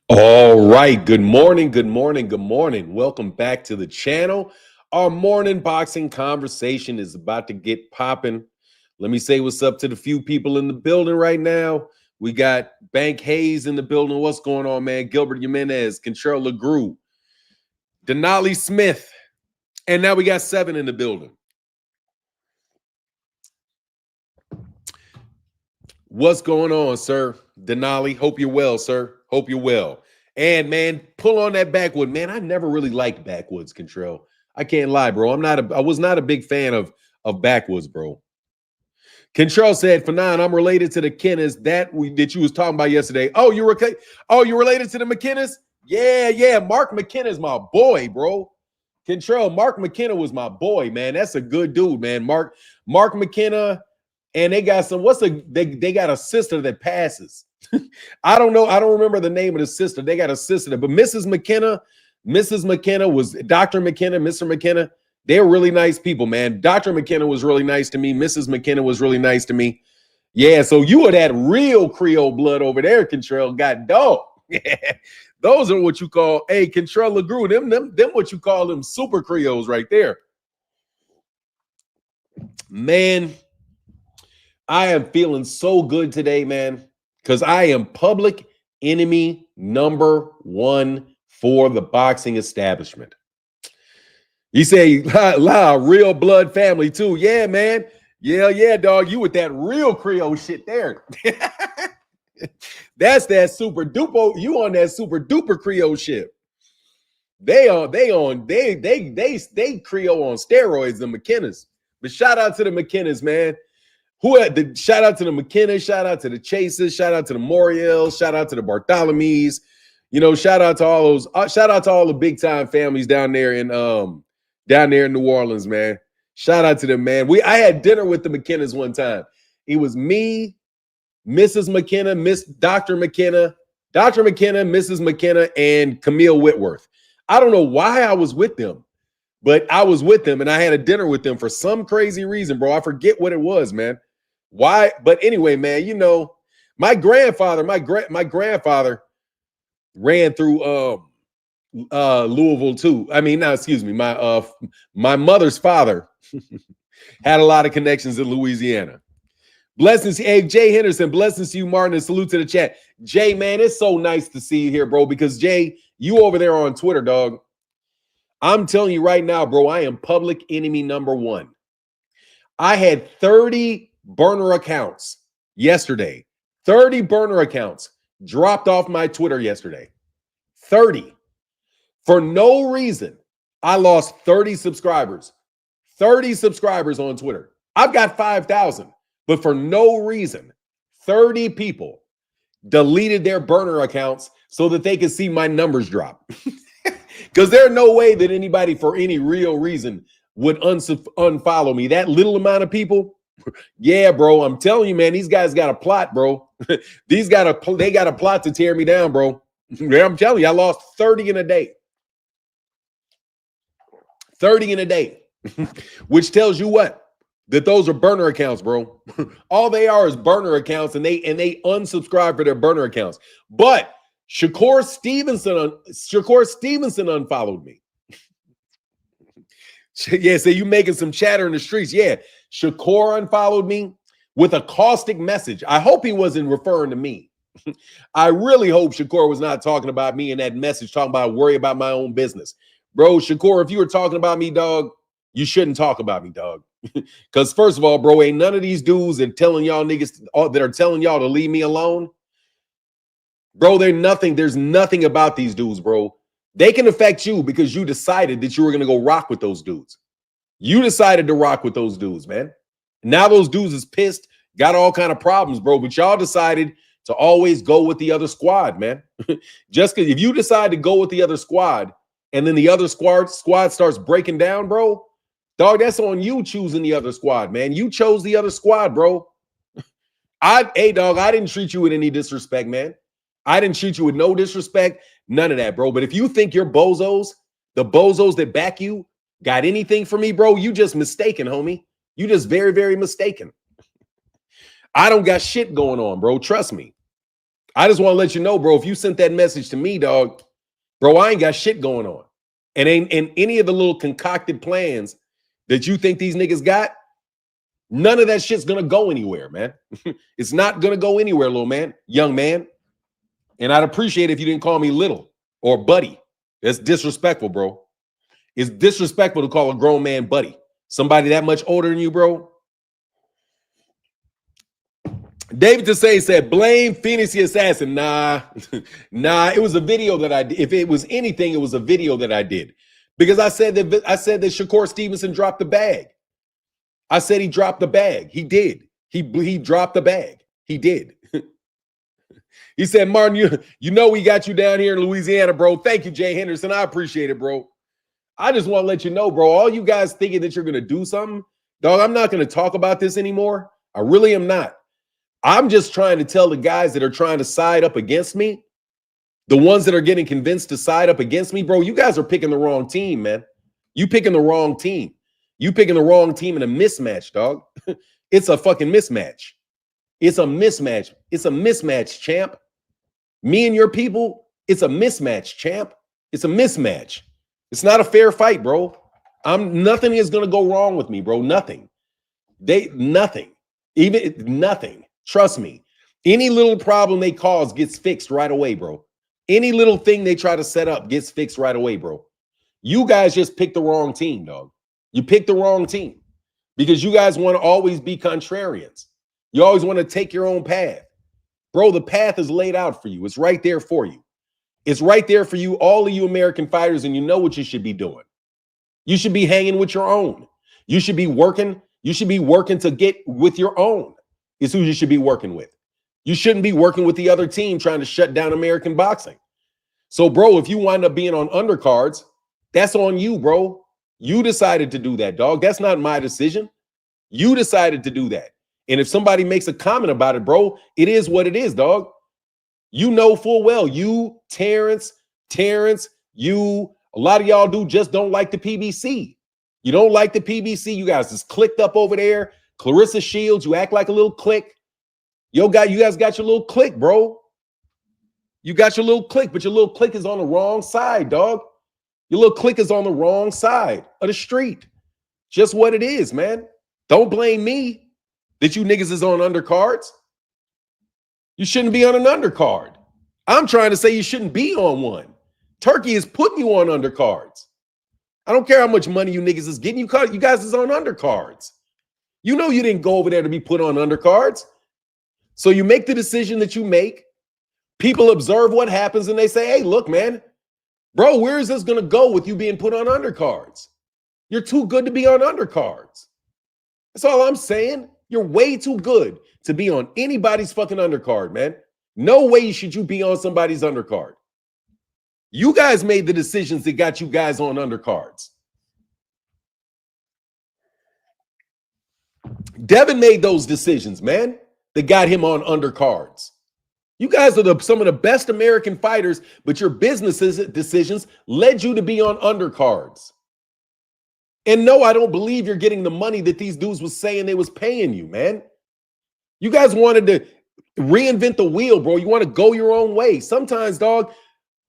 All right. Good morning. Good morning. Good morning. Welcome back to the channel. Our morning boxing conversation is about to get popping. Let me say what's up to the few people in the building right now. We got Bank Hayes in the building. What's going on, man? Gilbert Jimenez, Control LeGroux, Denali Smith. And now we got 7 in the building. What's going on, sir? Denali, hope you're well, sir. Hope you're well. And man, pull on that backwood, man. I never really liked backwoods control. I can't lie, bro. I was not a big fan of backwoods, bro. Control said, "Fanon, I'm related to the McKinnis that you was talking about yesterday. Oh, you're related to the McKinnis? Yeah. Mark McKenna's my boy, bro. Control. Mark McKenna was my boy, man. That's a good dude, man. Mark McKenna. And they got they got a sister that passes. I don't know. I don't remember the name of the sister. They got a sister, but Mrs. McKenna was Dr. McKenna, Mr. McKenna. They're really nice people, man. Dr. McKenna was really nice to me. Mrs. McKenna was really nice to me. Yeah, so you were that real Creole blood over there, Control. God dog. Those are what you call, hey, Control LeGroux. Them what you call them super Creoles right there. Man, I am feeling so good today, man, because I am public enemy number 1 for the boxing establishment. You say, real blood family too. Yeah, man. Yeah, dog. You with that real Creole shit there. That's that super duper. You on that super duper Creole shit. They Creole on steroids, the McKennas. But shout out to the McKennas, man. Shout out to the McKennas, shout out to the Chases, shout out to the Moriels, shout out to the Bartholomews, shout out to all those, shout out to all the big time families down there in New Orleans, man. Shout out to them, man. I had dinner with the McKennas one time. It was me, Mrs. McKenna, Dr. McKenna, Mrs. McKenna, and Camille Whitworth. I don't know why I was with them, but I was with them and I had a dinner with them for some crazy reason, bro. I forget what it was, man. Why? But anyway, man, my grandfather ran through Louisville too. I mean, no, excuse me. My mother's father had a lot of connections in Louisiana. Blessings, hey, Jay Henderson. Blessings to you, Martin, and salute to the chat. Jay, man, it's so nice to see you here, bro, because Jay, you over there on Twitter, dog. I'm telling you right now, bro, I am public enemy number 1. I had 30 burner accounts yesterday. 30 burner accounts dropped off my Twitter yesterday. 30. For no reason, I lost 30 subscribers. 30 subscribers on Twitter. I've got 5,000, but for no reason, 30 people deleted their burner accounts so that they could see my numbers drop. Because there's no way that anybody for any real reason would unfollow me. That little amount of people, yeah, bro. I'm telling you, man, these guys got a plot, bro. They got a plot to tear me down, bro. I'm telling you, I lost 30 in a day. 30 in a day, which tells you what? That those are burner accounts, bro. All they are is burner accounts, and they unsubscribe for their burner accounts. But Shakur Stevenson unfollowed me. Yeah, so you making some chatter in the streets. Yeah, Shakur unfollowed me with a caustic message. I hope he wasn't referring to me. I really hope Shakur was not talking about me in that message, talking about worry about my own business. Bro, Shakur, if you were talking about me, dog, you shouldn't talk about me, dog. Because first of all, bro, ain't none of these dudes that telling y'all niggas that are telling y'all to leave me alone. Bro, there's nothing about these dudes, bro. They can affect you because you decided that you were going to go rock with those dudes. You decided to rock with those dudes, man. Now those dudes is pissed, got all kind of problems, bro. But y'all decided to always go with the other squad, man. Just because if you decide to go with the other squad and then the other squad starts breaking down, bro, dog, that's on you choosing the other squad, man. You chose the other squad, bro. Hey, dog, I didn't treat you with any disrespect, man. I didn't treat you with no disrespect, none of that, bro. But if you think your bozos, the bozos that back you, got anything for me, bro, you just mistaken, homie. You just very, very mistaken. I don't got shit going on, bro. Trust me. I just want to let you know, bro, if you sent that message to me, dog, bro, I ain't got shit going on. And any of the little concocted plans that you think these niggas got, none of that shit's gonna go anywhere, man. It's not gonna go anywhere, little man, young man. And I'd appreciate it if you didn't call me little or buddy. That's disrespectful, bro. It's disrespectful to call a grown man buddy. Somebody that much older than you, bro. David Tesay said, blame Phoenix the assassin. Nah, nah, it was a video that I did. If it was anything, it was a video that I did. Because I said that Shakur Stevenson dropped the bag. I said he dropped the bag. He did. He dropped the bag. He did. He said, Martin, you know we got you down here in Louisiana, bro. Thank you, Jay Henderson. I appreciate it, bro. I just want to let you know, bro, all you guys thinking that you're going to do something, dog, I'm not going to talk about this anymore. I really am not. I'm just trying to tell the guys that are trying to side up against me, the ones that are getting convinced to side up against me, bro, you guys are picking the wrong team, man. You picking the wrong team. You picking the wrong team in a mismatch, dog. It's a fucking mismatch. It's a mismatch. It's a mismatch, champ. Me and your people, it's a mismatch, champ. It's a mismatch. It's not a fair fight, bro. Nothing is going to go wrong with me, bro. Nothing. Nothing. Even nothing. Trust me. Any little problem they cause gets fixed right away, bro. Any little thing they try to set up gets fixed right away, bro. You guys just picked the wrong team, dog. You picked the wrong team because you guys want to always be contrarians. You always want to take your own path. Bro, the path is laid out for you. It's right there for you. It's right there for you, all of you American fighters, and you know what you should be doing. You should be hanging with your own. You should be working. You should be working to get with your own. Is who you should be working with. You shouldn't be working with the other team trying to shut down American boxing. So, bro, if you wind up being on undercards, that's on you, bro. You decided to do that, dog. That's not my decision. You decided to do that. And if somebody makes a comment about it, bro, it is what it is, dog. You know full well, you, Terence, you, a lot of y'all just don't like the PBC. You don't like the PBC. You guys just clicked up over there. Clarissa Shields, you act like a little clique. You guys got your little clique, bro. You got your little clique, but your little clique is on the wrong side, dog. Your little clique is on the wrong side of the street. Just what it is, man. Don't blame me that you niggas is on undercards. You shouldn't be on an undercard. I'm trying to say you shouldn't be on one. Turkey is putting you on undercards. I don't care how much money you niggas is getting. You guys is on undercards. You know you didn't go over there to be put on undercards. So you make the decision that you make. People observe what happens and they say, hey, look, man, bro, where is this going to go with you being put on undercards? You're too good to be on undercards. That's all I'm saying. You're way too good to be on anybody's fucking undercard, man. No way should you be on somebody's undercard. You guys made the decisions that got you guys on undercards. Devin made those decisions, man, that got him on undercards. You guys are some of the best American fighters, but your business decisions led you to be on undercards. And no, I don't believe you're getting the money that these dudes was saying they was paying you, man. You guys wanted to reinvent the wheel, bro. You want to go your own way. Sometimes, dog,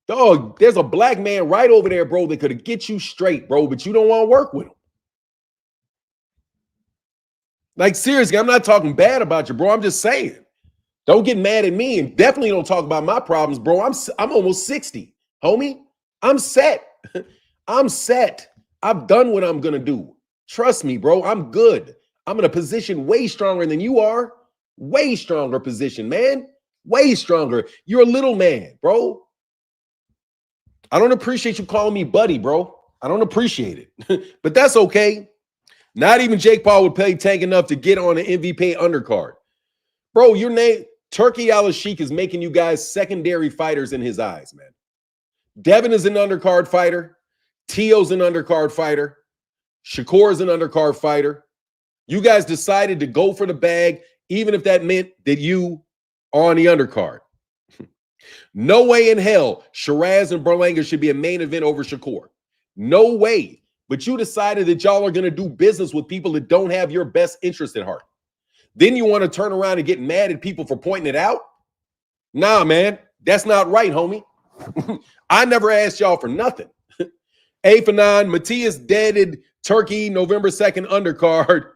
there's a black man right over there, bro, that could get you straight, bro, but you don't want to work with him. Like, seriously, I'm not talking bad about you, bro. I'm just saying. Don't get mad at me and definitely don't talk about my problems, bro. I'm almost 60, homie. I'm set. I'm set. I've done what I'm going to do. Trust me, bro. I'm good. I'm in a position way stronger than you are. Way stronger position, man. Way stronger. You're a little man, bro. I don't appreciate you calling me buddy, bro. I don't appreciate it. But that's okay. Not even Jake Paul would pay Tank enough to get on an MVP undercard. Bro, your name, Turkey Al-Sheikh, is making you guys secondary fighters in his eyes, man. Devin is an undercard fighter. Teo's an undercard fighter. Shakur is an undercard fighter. You guys decided to go for the bag, even if that meant that you are on the undercard. No way in hell Shiraz and Berlanga should be a main event over Shakur. No way. But you decided that y'all are going to do business with people that don't have your best interest at heart. Then you want to turn around and get mad at people for pointing it out? Nah, man, that's not right, homie. I never asked y'all for nothing. A for 9, Matias deaded Turkey November 2nd undercard.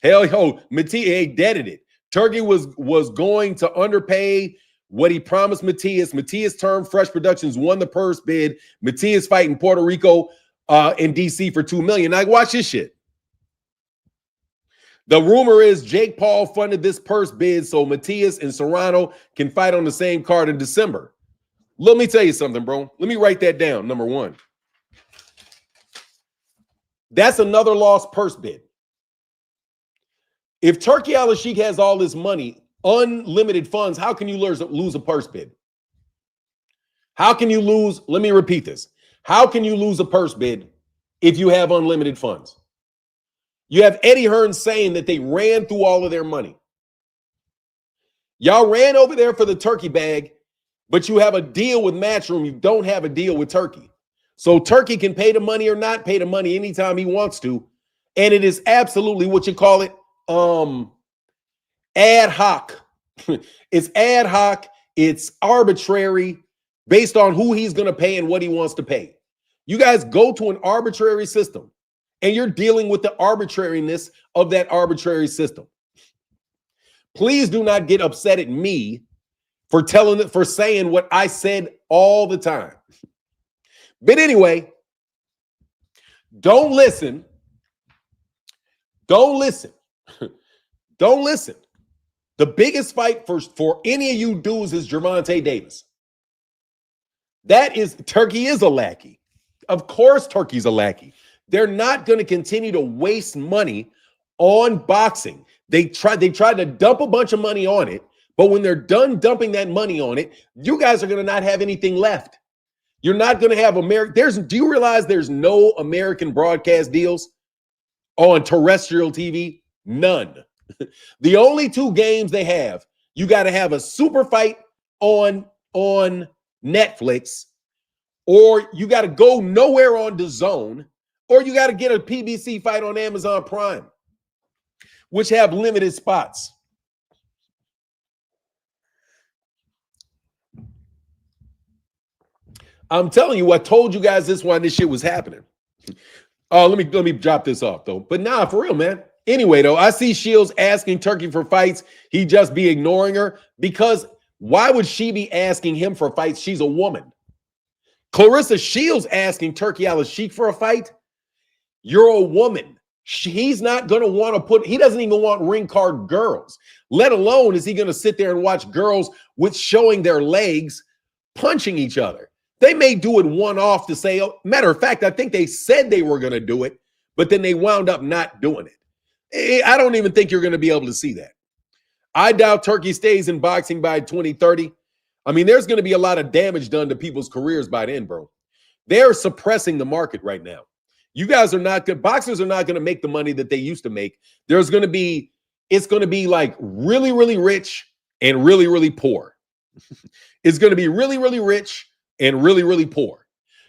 Hell, yo, Matias deaded it. Turkey was going to underpay what he promised Matias. Matias turned Fresh Productions, won the purse bid. Matias fighting Puerto Rico in DC for $2 million. Like, watch this shit. The rumor is Jake Paul funded this purse bid so Matias and Serrano can fight on the same card in December. Let me tell you something, bro. Let me write that down. Number one. That's another lost purse bid. If Turkey Al-Sheikh has all this money, unlimited funds, how can you lose a purse bid? How can you lose? Let me repeat this. How can you lose a purse bid if you have unlimited funds? You have Eddie Hearn saying that they ran through all of their money. Y'all ran over there for the turkey bag, but you have a deal with Matchroom. You don't have a deal with Turkey. So Turkey can pay the money or not pay the money anytime he wants to. And it is absolutely what you call it, ad hoc. It's ad hoc. It's arbitrary based on who he's going to pay and what he wants to pay. You guys go to an arbitrary system and you're dealing with the arbitrariness of that arbitrary system. Please do not get upset at me for saying what I said all the time. But anyway, don't listen. Don't listen. Don't listen. The biggest fight for any of you dudes is Gervonta Davis. Turkey is a lackey. Of course, Turkey's a lackey. They're not going to continue to waste money on boxing. They tried to dump a bunch of money on it, but when they're done dumping that money on it, you guys are going to not have anything left. You're not going to have do you realize there's no American broadcast deals on terrestrial TV? None. The only two games they have, you got to have a super fight on Netflix, or you got to go nowhere on DAZN, or you got to get a PBC fight on Amazon Prime, which have limited spots. I'm telling you, I told you guys this when this shit was happening. Oh, let me drop this off though. But nah, for real, man. Anyway, though, I see Shields asking Turkey for fights. He just be ignoring her, because why would she be asking him for fights? She's a woman. Clarissa Shields asking Turkey Al-Sheikh for a fight. You're a woman. He's not going to want to he doesn't even want ring card girls, let alone is he going to sit there and watch girls with showing their legs punching each other. They may do it one-off to say, oh, matter of fact, I think they said they were going to do it, but then they wound up not doing it. I don't even think you're going to be able to see that. I doubt Turkey stays in boxing by 2030. I mean, there's going to be a lot of damage done to people's careers by then, bro. They're suppressing the market right now. You guys are not good. Boxers are not going to make the money that they used to make. It's going to be like really, really rich and really, really poor. It's going to be really, really rich and really, really poor.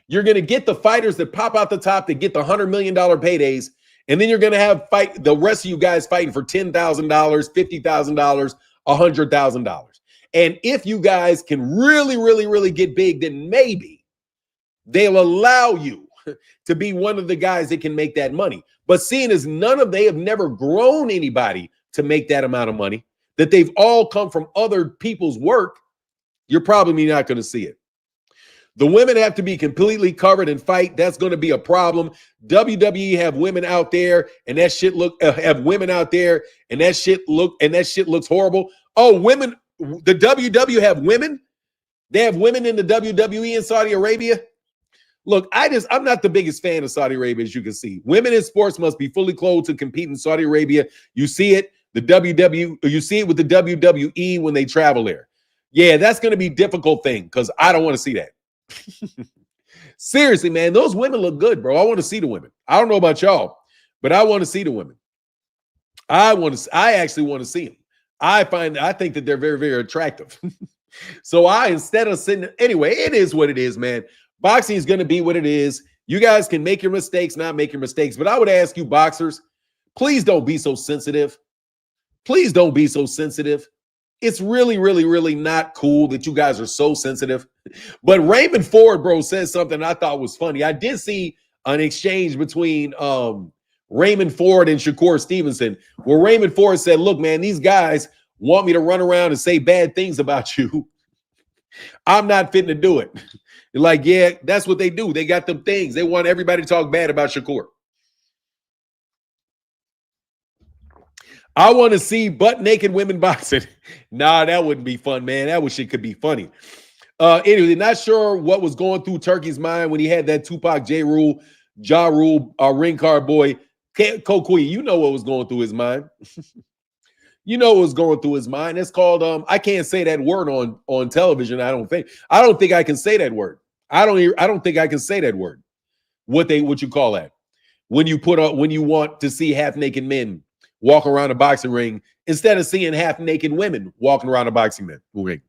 You're going to get the fighters that pop out the top that get the $100 million paydays. And then you're going to have the rest of you guys fighting for $10,000, $50,000, $100,000. And if you guys can really, really, really get big, then maybe they'll allow you to be one of the guys that can make that money. But seeing as they have never grown anybody to make that amount of money, that they've all come from other people's work, you're probably not going to see it. The women have to be completely covered and fight. That's going to be a problem. WWE have women out there, and that shit looks horrible. Oh, women, the WW have women. They have women in the WWE in Saudi Arabia. Look, I'm not the biggest fan of Saudi Arabia, as you can see. Women in sports must be fully clothed to compete in Saudi Arabia. You see it, you see it with the WWE when they travel there. Yeah, that's going to be a difficult thing because I don't want to see that. Seriously, man, those women look good, bro. I want to see the women. I don't know about y'all, but I want to see the women. I actually want to see them. I think that they're very, very attractive. So instead of sitting, anyway, it is what it is, man. Boxing is going to be what it is. You guys can make your mistakes, not make your mistakes. But I would ask you, boxers, please don't be so sensitive. Please don't be so sensitive. It's really, really, really not cool that you guys are so sensitive. But Raymond Ford, bro, said something I thought was funny. I did see an exchange between Raymond Ford and Shakur Stevenson, where Raymond Ford said, look, man, these guys want me to run around and say bad things about you. I'm not fitting to do it. Like, yeah, that's what they do. They got them things. They want everybody to talk bad about Shakur. I want to see butt-naked women boxing. Nah, that wouldn't be fun, man. That shit could be funny. Anyway, not sure what was going through Turkey's mind when he had that Tupac Ja Rule ring card boy. Kokui, you know what was going through his mind. You know what was going through his mind. It's called I can't say that word on television. I don't think I can say that word. I don't think I can say that word. What you call that? When you want to see half-naked men walk around a boxing ring instead of seeing half-naked women walking around a boxing ring.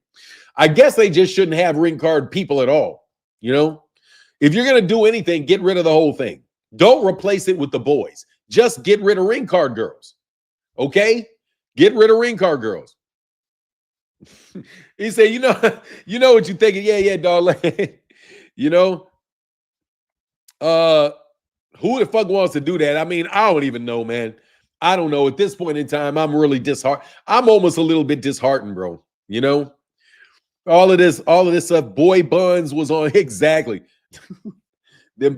I guess they just shouldn't have ring card people at all. You know, if you're going to do anything, get rid of the whole thing. Don't replace it with the boys. Just get rid of ring card girls. Okay? Get rid of ring card girls. He said, you know what you're thinking. Yeah, dog. You know, who the fuck wants to do that? I mean, I don't even know, man. I don't know. At this point in time, I'm really disheartened. I'm almost a little bit disheartened, bro. You know, all of this stuff. Boy buns was on exactly. them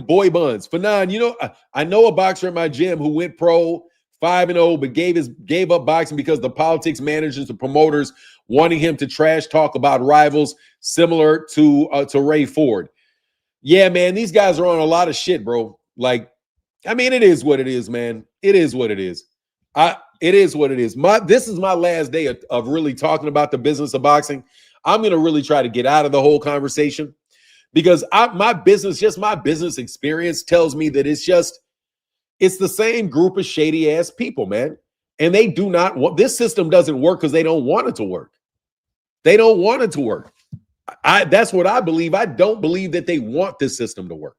boy buns. Fanon, you know, I know a boxer at my gym who went pro 5-0, but gave up boxing because the politics managers, the promoters wanting him to trash talk about rivals, similar to Ray Ford. Yeah, man, these guys are on a lot of shit, bro. Like, I mean, it is what it is, man. It is what it is. It is what it is. This is my last day of really talking about the business of boxing. I'm going to really try to get out of the whole conversation because my business experience tells me that it's the same group of shady ass people, man. And they do not want, this system doesn't work because they don't want it to work. They don't want it to work. That's what I believe. I don't believe that they want this system to work.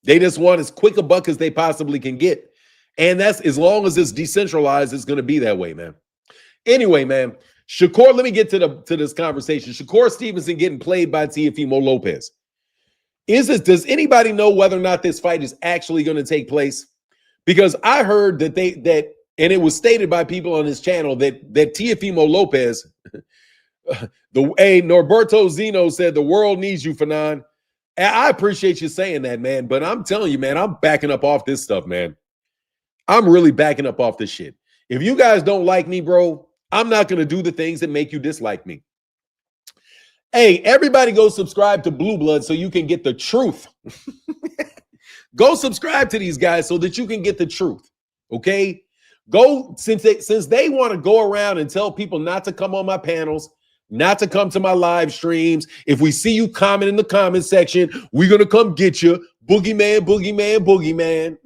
They just want as quick a buck as they possibly can get. And that's, as long as it's decentralized, it's going to be that way, man. Anyway, man, Shakur, let me get to this conversation. Shakur Stevenson getting played by Teofimo Lopez. Does anybody know whether or not this fight is actually going to take place? Because I heard that and it was stated by people on his channel that Teofimo Lopez, Norberto Zeno said the world needs you, Fanon. I appreciate you saying that, man. But I'm telling you, man, I'm backing up off this stuff, man. I'm really backing up off this shit. If you guys don't like me, bro, I'm not going to do the things that make you dislike me. Hey, everybody go subscribe to Blue Blood so you can get the truth. Go subscribe to these guys so that you can get the truth. Okay? Go, since they want to go around and tell people not to come on my panels, not to come to my live streams. If we see you comment in the comment section, we're going to come get you. Boogeyman, boogeyman, boogeyman.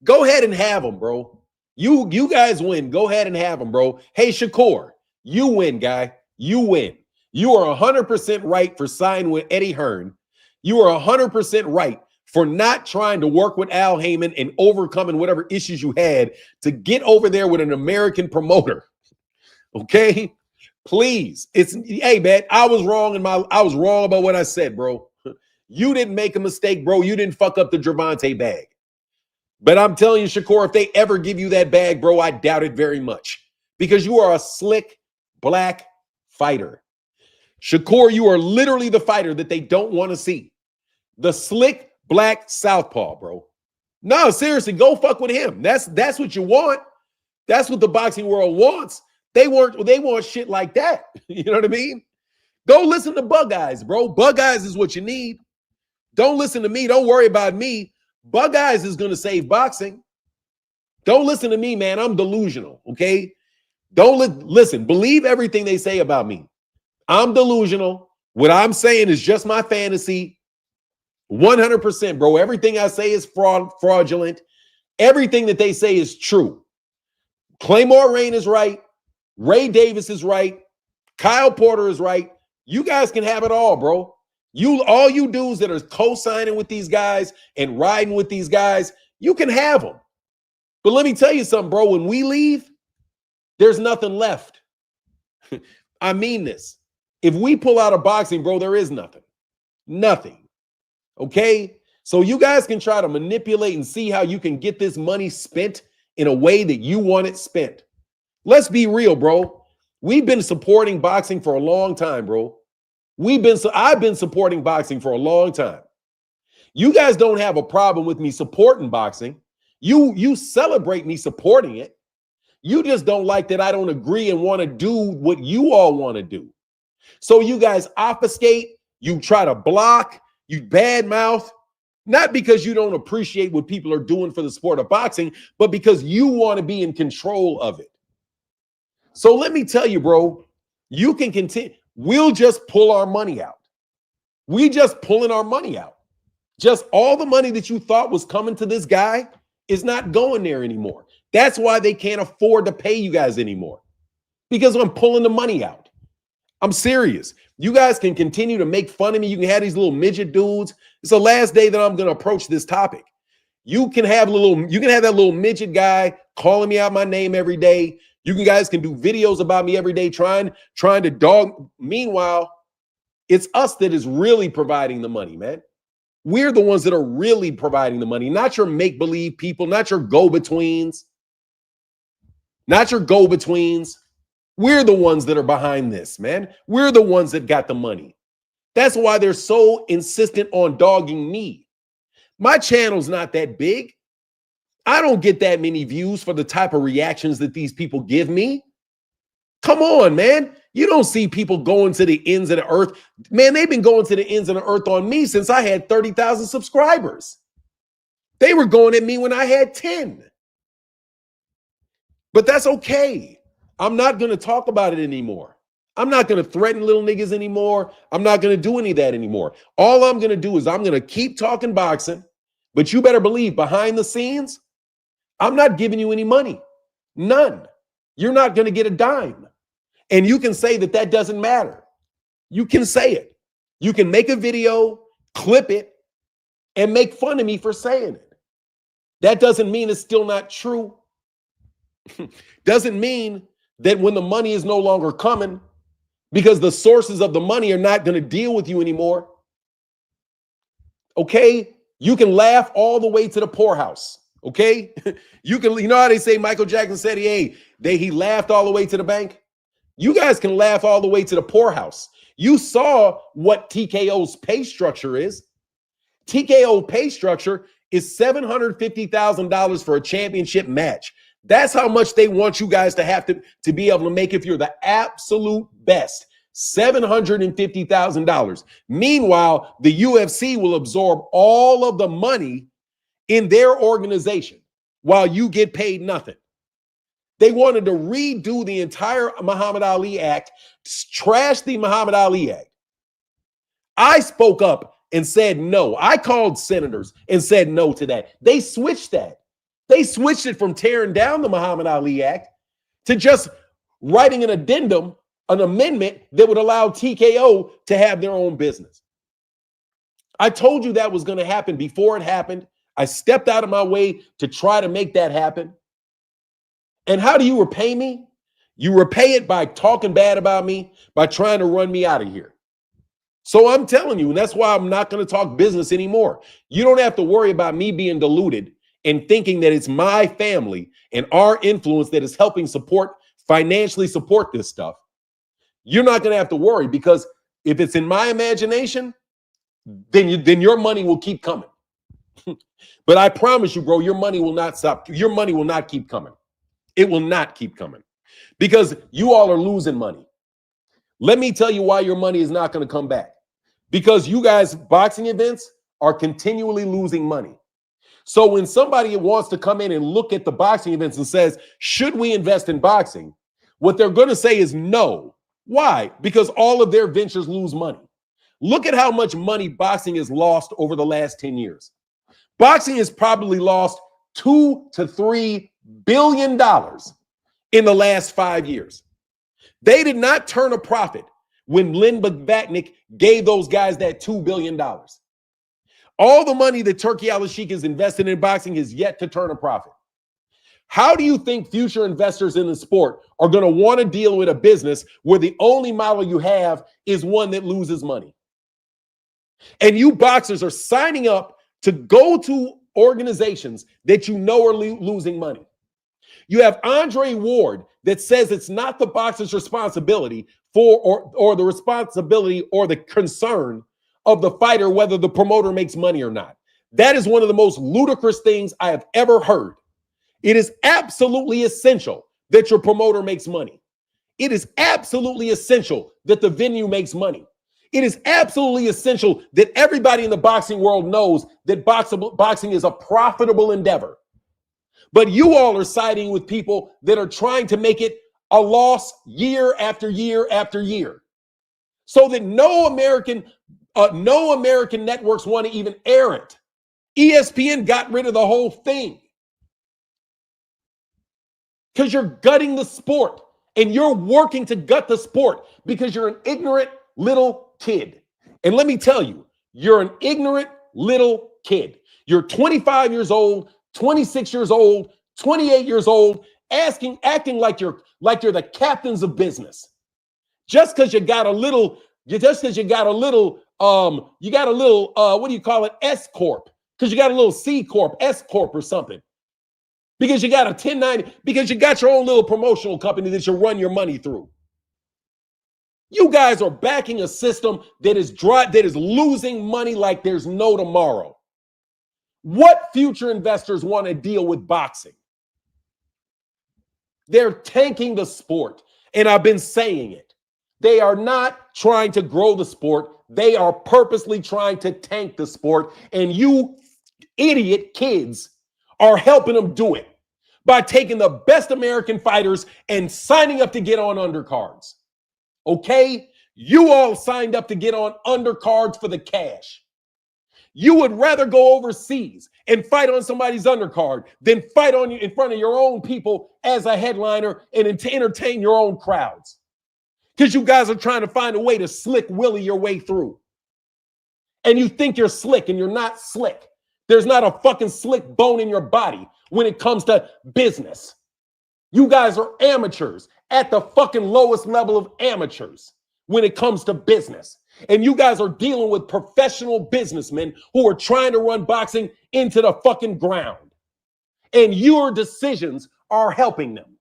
Go ahead and have them, bro. You guys win. Go ahead and have them, bro. Hey, Shakur, you win, guy. You win. You are 100% right for signing with Eddie Hearn. You are 100% right for not trying to work with Al Heyman and overcoming whatever issues you had to get over there with an American promoter. Okay? Please. Hey, man, I was wrong about what I said, bro. You didn't make a mistake, bro. You didn't fuck up the Gervonta bag. But I'm telling you, Shakur, if they ever give you that bag, bro, I doubt it very much. Because you are a slick black fighter. Shakur, you are literally the fighter that they don't want to see. The slick black southpaw, bro. No, seriously, go fuck with him. That's what you want. That's what the boxing world wants. They want shit like that. You know what I mean? Go listen to Bug Eyes, bro. Bug Eyes is what you need. Don't listen to me. Don't worry about me. Bug Eyes is going to save boxing. Don't listen to me, man. I'm delusional, okay? Don't listen. Believe everything they say about me. I'm delusional. What I'm saying is just my fantasy. 100%, bro. Everything I say is fraudulent. Everything that they say is true. Claymore Rain is right. Ray Davis is right. Kyle Porter is right. You guys can have it all, bro. All you dudes that are co-signing with these guys and riding with these guys, you can have them. But let me tell you something, bro. When we leave, there's nothing left. I mean this. If we pull out of boxing, bro, there is nothing. Nothing. Okay? So you guys can try to manipulate and see how you can get this money spent in a way that you want it spent. Let's be real, bro. We've been supporting boxing for a long time, bro. I've been supporting boxing for a long time. You guys don't have a problem with me supporting boxing. You celebrate me supporting it. You just don't like that I don't agree and want to do what you all want to do. So you guys obfuscate, you try to block, you badmouth, not because you don't appreciate what people are doing for the sport of boxing, but because you want to be in control of it. So let me tell you, bro, you can continue. We'll just pull our money out. We just pulling our money out. Just all the money that you thought was coming to this guy is not going there anymore. That's why they can't afford to pay you guys anymore, because I'm pulling the money out. I'm serious. You guys can continue to make fun of me. You can have these little midget dudes. It's the last day that I'm going to approach this topic. You can have that little midget guy calling me out my name every day. You guys can do videos about me every day trying to dog. Meanwhile, it's us that is really providing the money, man. We're the ones that are really providing the money, not your make-believe people, not your go-betweens. Not your go-betweens. We're the ones that are behind this, man. We're the ones that got the money. That's why they're so insistent on dogging me. My channel's not that big. I don't get that many views for the type of reactions that these people give me. Come on, man. You don't see people going to the ends of the earth. Man, they've been going to the ends of the earth on me since I had 30,000 subscribers. They were going at me when I had 10. But that's okay. I'm not going to talk about it anymore. I'm not going to threaten little niggas anymore. I'm not going to do any of that anymore. All I'm going to do is I'm going to keep talking boxing, but you better believe behind the scenes, I'm not giving you any money. None. You're not going to get a dime. And you can say that that doesn't matter. You can say it. You can make a video, clip it, and make fun of me for saying it. That doesn't mean it's still not true. Doesn't mean that when the money is no longer coming, because the sources of the money are not going to deal with you anymore. Okay? You can laugh all the way to the poorhouse. Okay? You know how they say Michael Jackson said he laughed all the way to the bank? You guys can laugh all the way to the poorhouse. You saw what TKO's pay structure is. TKO pay structure is $750,000 for a championship match. That's how much they want you guys to have to be able to make if you're the absolute best. $750,000. Meanwhile, the UFC will absorb all of the money in their organization while you get paid nothing. They wanted to redo the entire Muhammad Ali Act, trash the Muhammad Ali Act. I spoke up and said no. I called senators and said no to that. They switched that. They switched it from tearing down the Muhammad Ali Act to just writing an addendum, an amendment that would allow TKO to have their own business. I told you that was going to happen before it happened. I stepped out of my way to try to make that happen. And how do you repay me? You repay it by talking bad about me, by trying to run me out of here. So I'm telling you, and that's why I'm not going to talk business anymore. You don't have to worry about me being deluded and thinking that it's my family and our influence that is helping financially support this stuff. You're not going to have to worry, because if it's in my imagination, then your money will keep coming. But I promise you, bro, your money will not stop. Your money will not keep coming. It will not keep coming, because you all are losing money. Let me tell you why your money is not going to come back. Because you guys' boxing events are continually losing money. So when somebody wants to come in and look at the boxing events and says, should we invest in boxing? What they're going to say is no. Why? Because all of their ventures lose money. Look at how much money boxing has lost over the last 10 years. Boxing has probably lost $2 to $3 billion in the last 5 years. They did not turn a profit when Len Blavatnik gave those guys that $2 billion. All the money that Turki Al-Sheikh has invested in boxing has yet to turn a profit. How do you think future investors in the sport are going to want to deal with a business where the only model you have is one that loses money? And you boxers are signing up to go to organizations that you know are losing money. You have Andre Ward that says it's not the boxer's responsibility or the responsibility or the concern of the fighter whether the promoter makes money or not. That is one of the most ludicrous things I have ever heard. It is absolutely essential that your promoter makes money. It is absolutely essential that the venue makes money. It is absolutely essential that everybody in the boxing world knows that boxing is a profitable endeavor. But you all are siding with people that are trying to make it a loss year after year after year, so that no American networks want to even air it. ESPN got rid of the whole thing because you're gutting the sport, and you're working to gut the sport because you're an ignorant little kid. And let me tell you, you're an ignorant little kid. You're 25 years old, 26 years old, 28 years old, acting like you're the captains of business. Just because you got a little, what do you call it? S Corp. Because you got a little C Corp, S Corp or something. Because you got a 1090, because you got your own little promotional company that you run your money through. You guys are backing a system that is losing money like there's no tomorrow. What future investors want to deal with boxing? They're tanking the sport. And I've been saying it. They are not trying to grow the sport. They are purposely trying to tank the sport. And you idiot kids are helping them do it by taking the best American fighters and signing up to get on undercards. Okay? You all signed up to get on undercards for the cash. You would rather go overseas and fight on somebody's undercard than fight on you in front of your own people as a headliner and to entertain your own crowds. Because you guys are trying to find a way to slick Willie your way through. And you think you're slick, and you're not slick. There's not a fucking slick bone in your body when it comes to business. You guys are amateurs at the fucking lowest level of amateurs when it comes to business. And you guys are dealing with professional businessmen who are trying to run boxing into the fucking ground. And your decisions are helping them.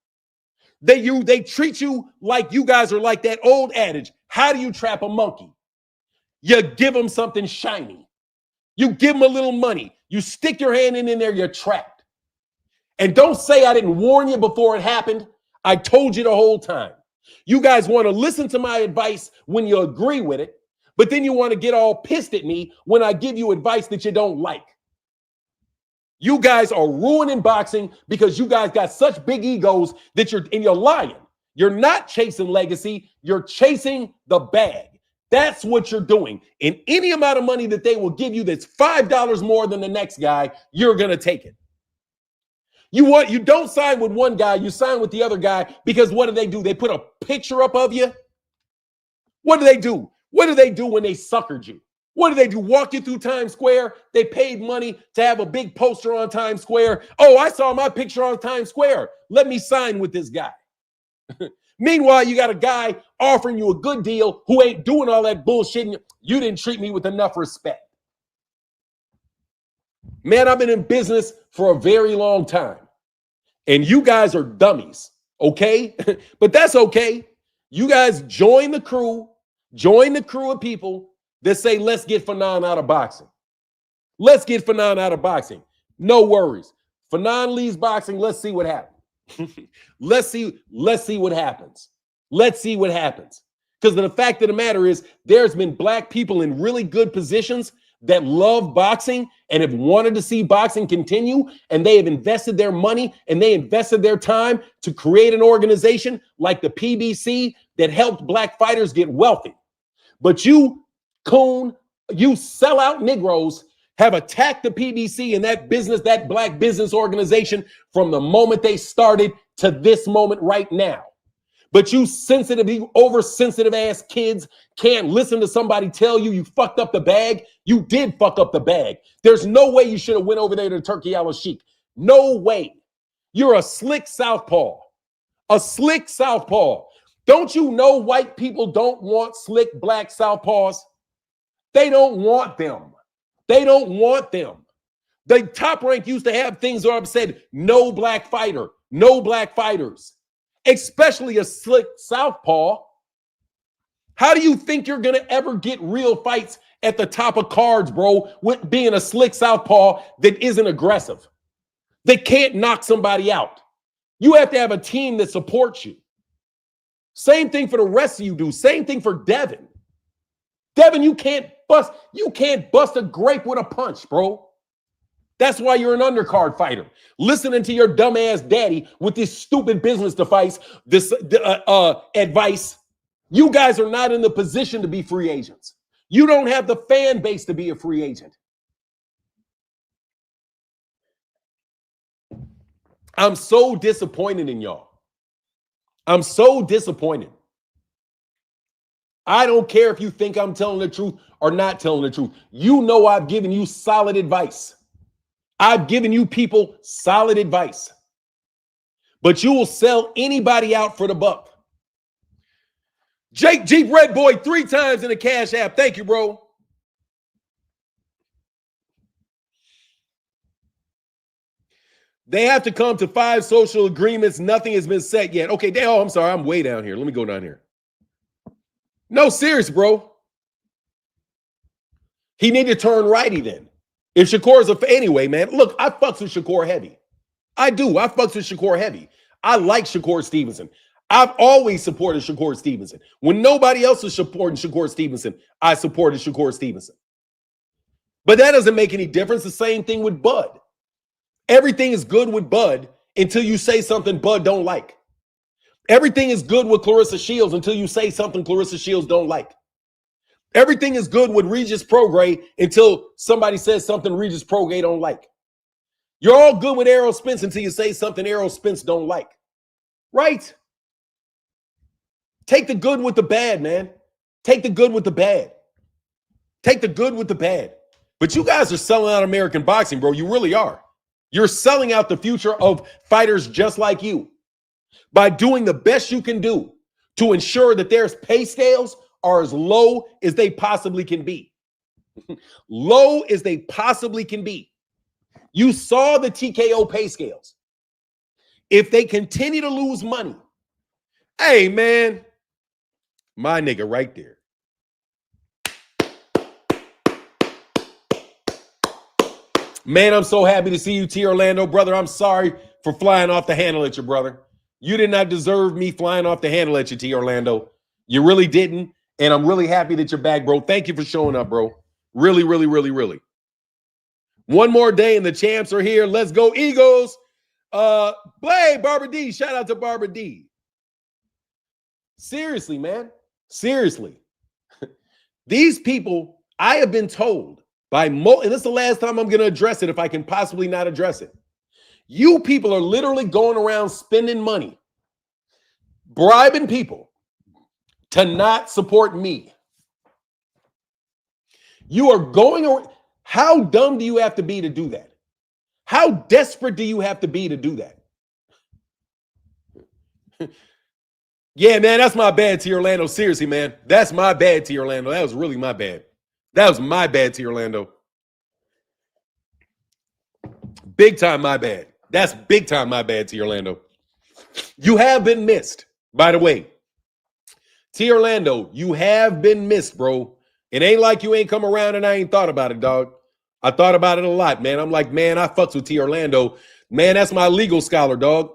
They treat you like you guys are like that old adage. How do you trap a monkey? You give them something shiny. You give them a little money. You stick your hand in there, you're trapped. And don't say I didn't warn you before it happened. I told you the whole time. You guys want to listen to my advice when you agree with it, but then you want to get all pissed at me when I give you advice that you don't like. You guys are ruining boxing because you guys got such big egos that you're lying. You're not chasing legacy. You're chasing the bag. That's what you're doing. And any amount of money that they will give you that's $5 more than the next guy, you're going to take it. You don't sign with one guy, you sign with the other guy because what do? They put a picture up of you. What do they do? What do they do when they suckered you? What do? Walk you through Times Square? They paid money to have a big poster on Times Square. Oh, I saw my picture on Times Square. Let me sign with this guy. Meanwhile, you got a guy offering you a good deal who ain't doing all that bullshit. And you didn't treat me with enough respect. Man, I've been in business for a very long time. And you guys are dummies, okay? But that's okay. You guys join the crew of people that say, let's get Fanon out of boxing. Let's get Fanon out of boxing. No worries. Fanon leaves boxing. Let's see what happens. Let's see what happens. Let's see what happens. Because the fact of the matter is, there's been black people in really good positions that love boxing and have wanted to see boxing continue, and they have invested their money and they invested their time to create an organization like the PBC that helped black fighters get wealthy. But you sellout Negroes have attacked the PBC and that black business organization from the moment they started to this moment right now. But you oversensitive ass kids can't listen to somebody tell you fucked up the bag. You did fuck up the bag. There's no way you should have went over there to Turkey Al Sheikh. No way. You're a slick southpaw. A slick southpaw. Don't you know white people don't want slick black southpaws? They don't want them. They don't want them. The Top Rank used to have things where I've said, no black fighter, no black fighters, especially a slick southpaw. How do you think you're going to ever get real fights at the top of cards, bro, with being a slick southpaw that isn't aggressive, that can't knock somebody out? You have to have a team that supports you. Same thing for the rest of you do. Same thing for Devin. Devin, you can't bust a grape with a punch, bro. That's why you're an undercard fighter. Listening to your dumbass daddy with this stupid business advice, advice. You guys are not in the position to be free agents. You don't have the fan base to be a free agent. I'm so disappointed in y'all. I'm so disappointed. I don't care if you think I'm telling the truth or not telling the truth. You know I've given you solid advice. I've given you people solid advice. But you will sell anybody out for the buck. Jake Jeep Red Boy 3 times in the Cash App. Thank you, bro. They have to come to 5 social agreements. Nothing has been set yet. Okay, I'm sorry. I'm way down here. Let me go down here. No, serious, bro. He need to turn righty then. If Shakur's anyway, man, look, I fucks with Shakur heavy. I do. I fucks with Shakur heavy. I like Shakur Stevenson. I've always supported Shakur Stevenson. When nobody else was supporting Shakur Stevenson, I supported Shakur Stevenson. But that doesn't make any difference. The same thing with Bud. Everything is good with Bud until you say something Bud don't like. Everything is good with Clarissa Shields until you say something Clarissa Shields don't like. Everything is good with Regis Prograis until somebody says something Regis Prograis don't like. You're all good with Errol Spence until you say something Errol Spence don't like. Right? Take the good with the bad, man. Take the good with the bad. Take the good with the bad. But you guys are selling out American boxing, bro. You really are. You're selling out the future of fighters just like you by doing the best you can do to ensure that their pay scales are as low as they possibly can be. Low as they possibly can be. You saw the TKO pay scales. If they continue to lose money, hey, man, my nigga right there. Man, I'm so happy to see you, T. Orlando, brother. I'm sorry for flying off the handle at you, brother. You did not deserve me flying off the handle at you, T. Orlando. You really didn't. And I'm really happy that you're back, bro. Thank you for showing up, bro. Really, really, really, really. One more day and the champs are here. Let's go, Eagles. Play Barbara D. Shout out to Barbara D. Seriously, man. Seriously. These people, I have been told by and this is the last time I'm going to address it if I can possibly not address it. You people are literally going around spending money, bribing people to not support me. You are going around. How dumb do you have to be to do that? How desperate do you have to be to do that? Yeah, man, that's my bad, T. Orlando. Seriously, man. That's my bad, T. Orlando. That was really my bad. That was my bad, T. Orlando. Big time my bad. That's big time my bad, T. Orlando. You have been missed, by the way. T. Orlando, you have been missed, bro. It ain't like you ain't come around and I ain't thought about it, dog. I thought about it a lot, man. I'm like, man, I fucks with T. Orlando. Man, that's my legal scholar, dog.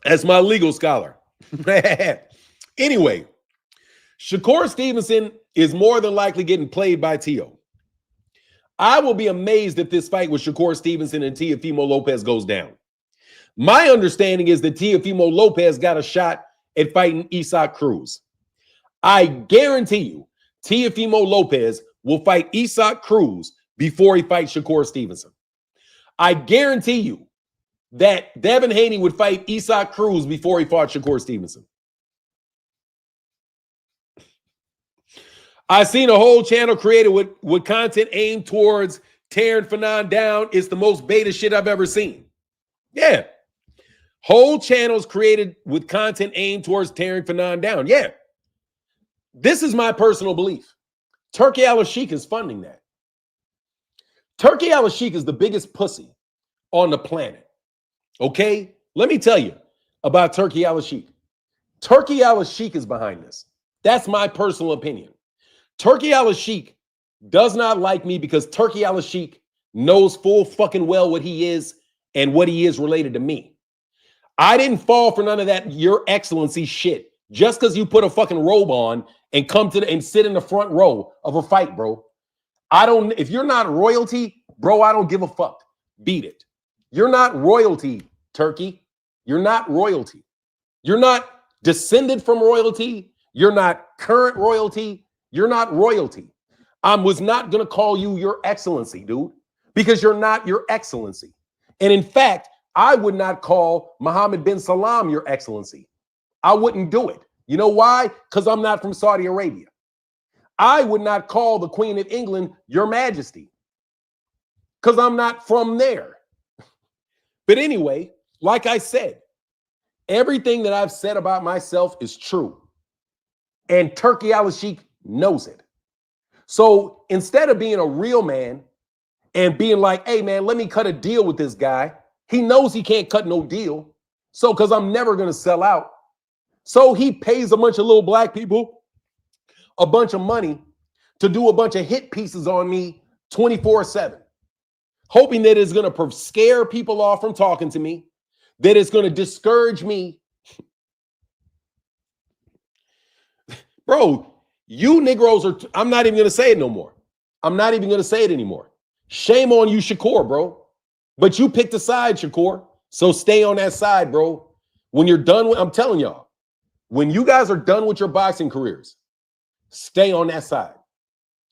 That's my legal scholar. Anyway, Shakur Stevenson is more than likely getting played by Teo. I will be amazed if this fight with Shakur Stevenson and Teofimo Lopez goes down. My understanding is that Teofimo Lopez got a shot at fighting Isaac Cruz. I guarantee you, Teofimo Lopez will fight Isaac Cruz before he fights Shakur Stevenson. I guarantee you that Devin Haney would fight Isaac Cruz before he fought Shakur Stevenson. I've seen a whole channel created with content aimed towards tearing Fanon down is the most beta shit I've ever seen. Yeah. Whole channels created with content aimed towards tearing Fanon down. Yeah. This is my personal belief. Turkey Al-Sheikh is funding that. Turkey Al-Sheikh is the biggest pussy on the planet. Okay? Let me tell you about Turkey Al-Sheikh. Turkey Al-Sheikh is behind this. That's my personal opinion. Turkey Al-Sheikh does not like me because Turkey Al-Sheikh knows full fucking well what he is and what he is related to me. I didn't fall for none of that Your Excellency shit just because you put a fucking robe on and come to and sit in the front row of a fight, bro. If you're not royalty, bro, I don't give a fuck. Beat it. You're not royalty, Turkey. You're not royalty. You're not descended from royalty. You're not current royalty. You're not royalty. I was not going to call you Your Excellency, dude, because you're not Your Excellency. And in fact, I would not call Mohammed bin Salman Your Excellency. I wouldn't do it. You know why? Because I'm not from Saudi Arabia. I would not call the Queen of England Your Majesty because I'm not from there. But anyway, like I said, everything that I've said about myself is true. And Turkey Al-Sheikh knows it. So instead of being a real man and being like, hey, man, let me cut a deal with this guy, he knows he can't cut no deal. So because I'm never going to sell out. So he pays a bunch of little black people a bunch of money to do a bunch of hit pieces on me 24/7, hoping that it's going to scare people off from talking to me, that it's going to discourage me. Bro, you Negroes are, I'm not even going to say it no more. I'm not even going to say it anymore. Shame on you, Shakur, bro. But you picked a side, Shakur. So stay on that side, bro. When you're done with, I'm telling y'all, when you guys are done with your boxing careers, stay on that side.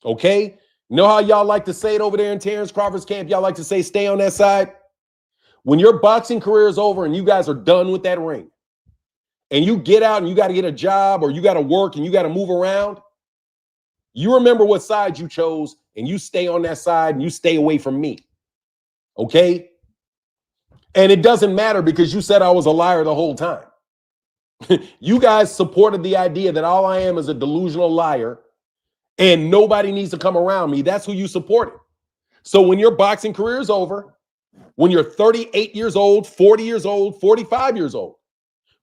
Okay? You know how y'all like to say it over there in Terence Crawford's camp? Y'all like to say stay on that side. When your boxing career is over and you guys are done with that ring, and you get out and you got to get a job or you got to work and you got to move around, you remember what side you chose and you stay on that side and you stay away from me. Okay? And it doesn't matter because you said I was a liar the whole time. You guys supported the idea that all I am is a delusional liar and nobody needs to come around me. That's who you supported. So when your boxing career is over, when you're 38 years old, 40 years old, 45 years old,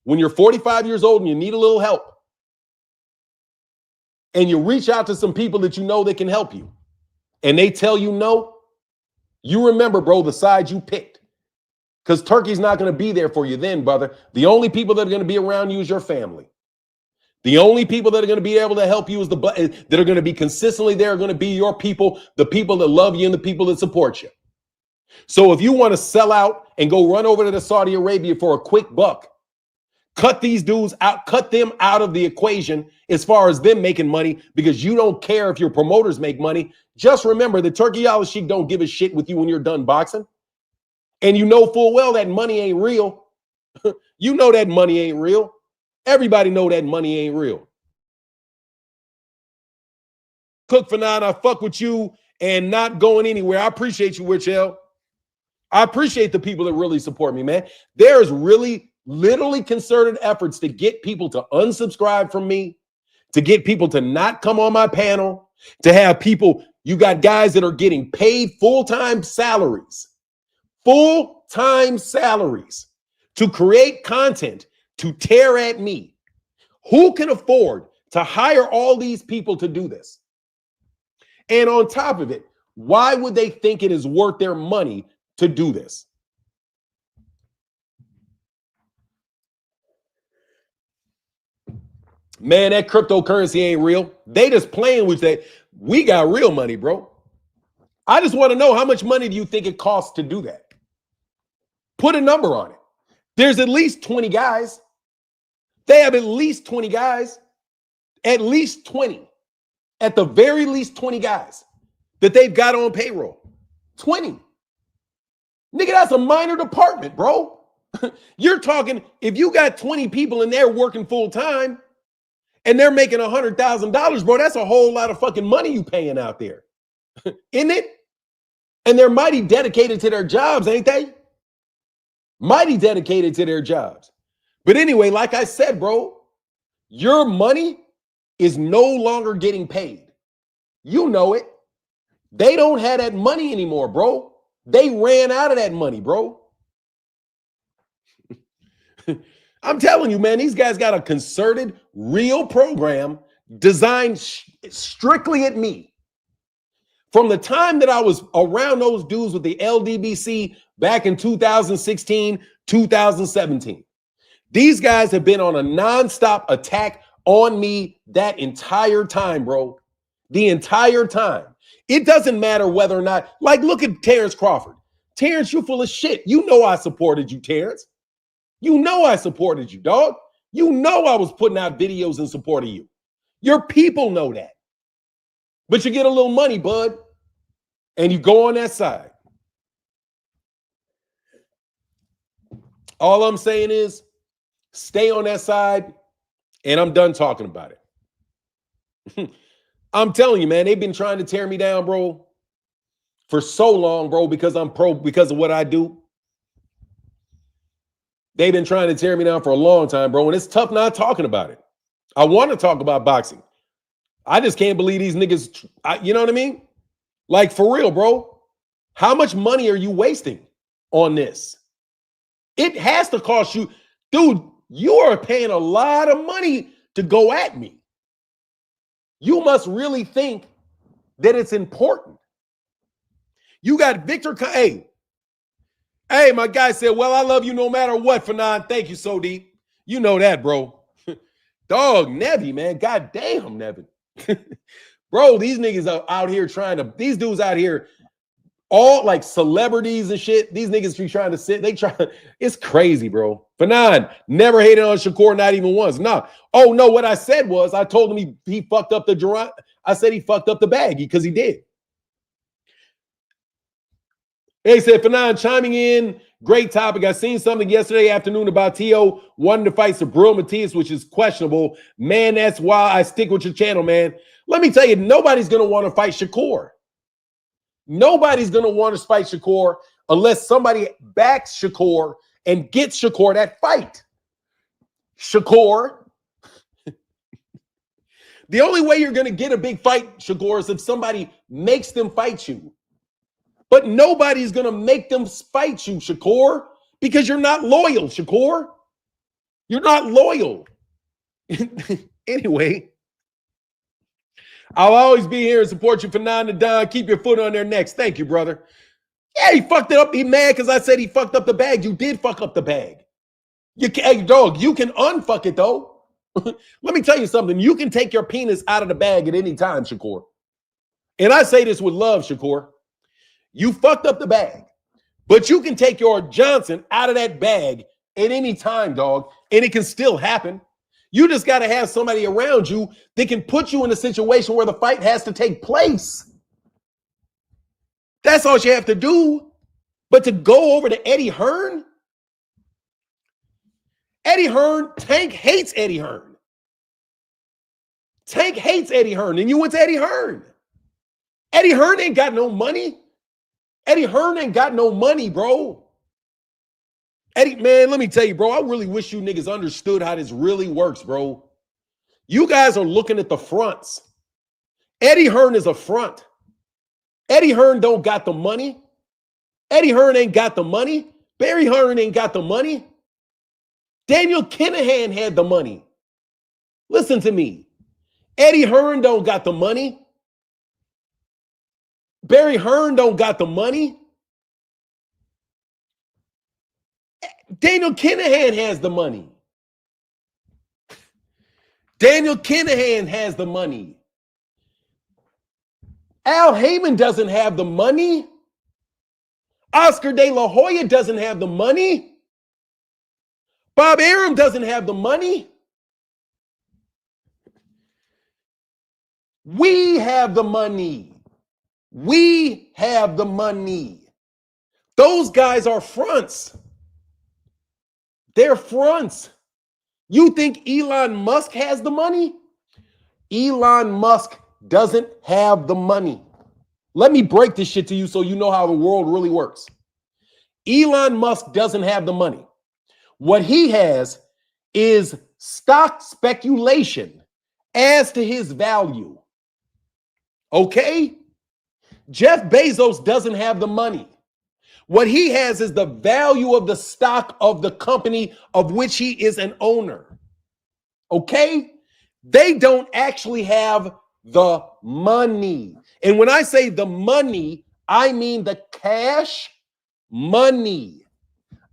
when you're 45 years old and you need a little help, and you reach out to some people that you know that can help you, and they tell you no, you remember, bro, the side you picked. Because Turkey's not going to be there for you then, brother. The only people that are going to be around you is your family. The only people that are going to be able to help you that are going to be consistently there are going to be your people, the people that love you and the people that support you. So if you want to sell out and go run over to Saudi Arabia for a quick buck, cut these dudes out, cut them out of the equation as far as them making money because you don't care if your promoters make money. Just remember that Turkey Al-Sheikh don't give a shit with you when you're done boxing. And you know full well that money ain't real. You know that money ain't real. Everybody know that money ain't real. Cook for nine, I fuck with you and not going anywhere. I appreciate you, Richelle. I appreciate the people that really support me, man. There's really literally concerted efforts to get people to unsubscribe from me, to get people to not come on my panel, to have people, you got guys that are getting paid full-time salaries to create content to tear at me. Who can afford to hire all these people to do this? And on top of it, why would they think it is worth their money to do this? Man, that cryptocurrency ain't real. They just playing with that. We got real money, bro. I just want to know, how much money do you think it costs to do that? Put a number on it. There's at least 20 guys. They have at least 20 guys. At least 20. At the very least 20 guys that they've got on payroll. 20. Nigga, that's a minor department, bro. You're talking, if you got 20 people in there working full time and they're making $100,000, bro, that's a whole lot of fucking money you paying out there. Isn't it? And they're mighty dedicated to their jobs, ain't they? Mighty dedicated to their jobs. But anyway, like I said, bro, your money is no longer getting paid. You know it. They don't have that money anymore, bro. They ran out of that money, bro. I'm telling you, man, these guys got a concerted, real program designed strictly at me. From the time that I was around those dudes with the LDBC back in 2016, 2017, these guys have been on a nonstop attack on me that entire time, bro. The entire time. It doesn't matter whether or not, like, look at Terence Crawford. Terence, you full of shit. You know I supported you, Terence. You know I supported you, dog. You know I was putting out videos in support of you. Your people know that. But you get a little money, bud, and you go on that side. All I'm saying is stay on that side, and I'm done talking about it. I'm telling you, man, they've been trying to tear me down, bro, for so long, bro, because I'm pro, because of what I do. They've been trying to tear me down for a long time, bro, and it's tough not talking about it. I want to talk about boxing. I just can't believe these niggas, you know what I mean? Like, for real, bro. How much money are you wasting on this? It has to cost you. Dude, you are paying a lot of money to go at me. You must really think that it's important. You got Victor. Hey, my guy said, well, I love you no matter what, Fanon. Thank you, so deep. You know that, bro. Dog, Nevy, man. God damn, Nevin. Bro, these niggas are out here these dudes out here, all like celebrities and shit. These niggas be trying to it's crazy, bro. Fanon, never hated on Shakur, not even once. No. Oh, no, what I said was, I told him he fucked up the Gervonta. I said he fucked up the bag because he did. They said, Fanon, chiming in, great topic. I seen something yesterday afternoon about Teo wanting to fight Sabril Matias, which is questionable. Man, that's why I stick with your channel, man. Let me tell you, nobody's going to want to fight Shakur. Nobody's going to want to fight Shakur unless somebody backs Shakur and gets Shakur that fight. Shakur. The only way you're going to get a big fight, Shakur, is if somebody makes them fight you. But nobody's going to make them fight you, Shakur, because you're not loyal, Shakur. You're not loyal. Anyway, I'll always be here and support you for 9 to Don. Keep your foot on their necks. Thank you, brother. Yeah, he fucked it up. He mad because I said he fucked up the bag. You did fuck up the bag. Hey, dog, you can unfuck it, though. Let me tell you something. You can take your penis out of the bag at any time, Shakur. And I say this with love, Shakur. You fucked up the bag, but you can take your Johnson out of that bag at any time, dog, and it can still happen. You just got to have somebody around you that can put you in a situation where the fight has to take place. That's all you have to do. But to go over to Eddie Hearn? Tank hates Eddie Hearn. Tank hates Eddie Hearn, and you went to Eddie Hearn. Eddie Hearn ain't got no money. Eddie Hearn ain't got no money, bro. Eddie, man, let me tell you, bro, I really wish you niggas understood how this really works, bro. You guys are looking at the fronts. Eddie Hearn is a front. Eddie Hearn don't got the money. Eddie Hearn ain't got the money. Barry Hearn ain't got the money. Daniel Kinahan had the money. Listen to me. Eddie Hearn don't got the money. Barry Hearn don't got the money. Daniel Kinahan has the money. Daniel Kinahan has the money. Al Heyman doesn't have the money. Oscar De La Hoya doesn't have the money. Bob Arum doesn't have the money. We have the money. We have the money. Those guys are fronts. They're fronts. You think Elon Musk has the money? Elon Musk doesn't have the money. Let me break this shit to you so you know how the world really works. Elon Musk doesn't have the money. What he has is stock speculation as to his value. Okay? Jeff Bezos doesn't have the money. What he has is the value of the stock of the company of which he is an owner. Okay? They don't actually have the money. And when I say the money, I mean the cash money.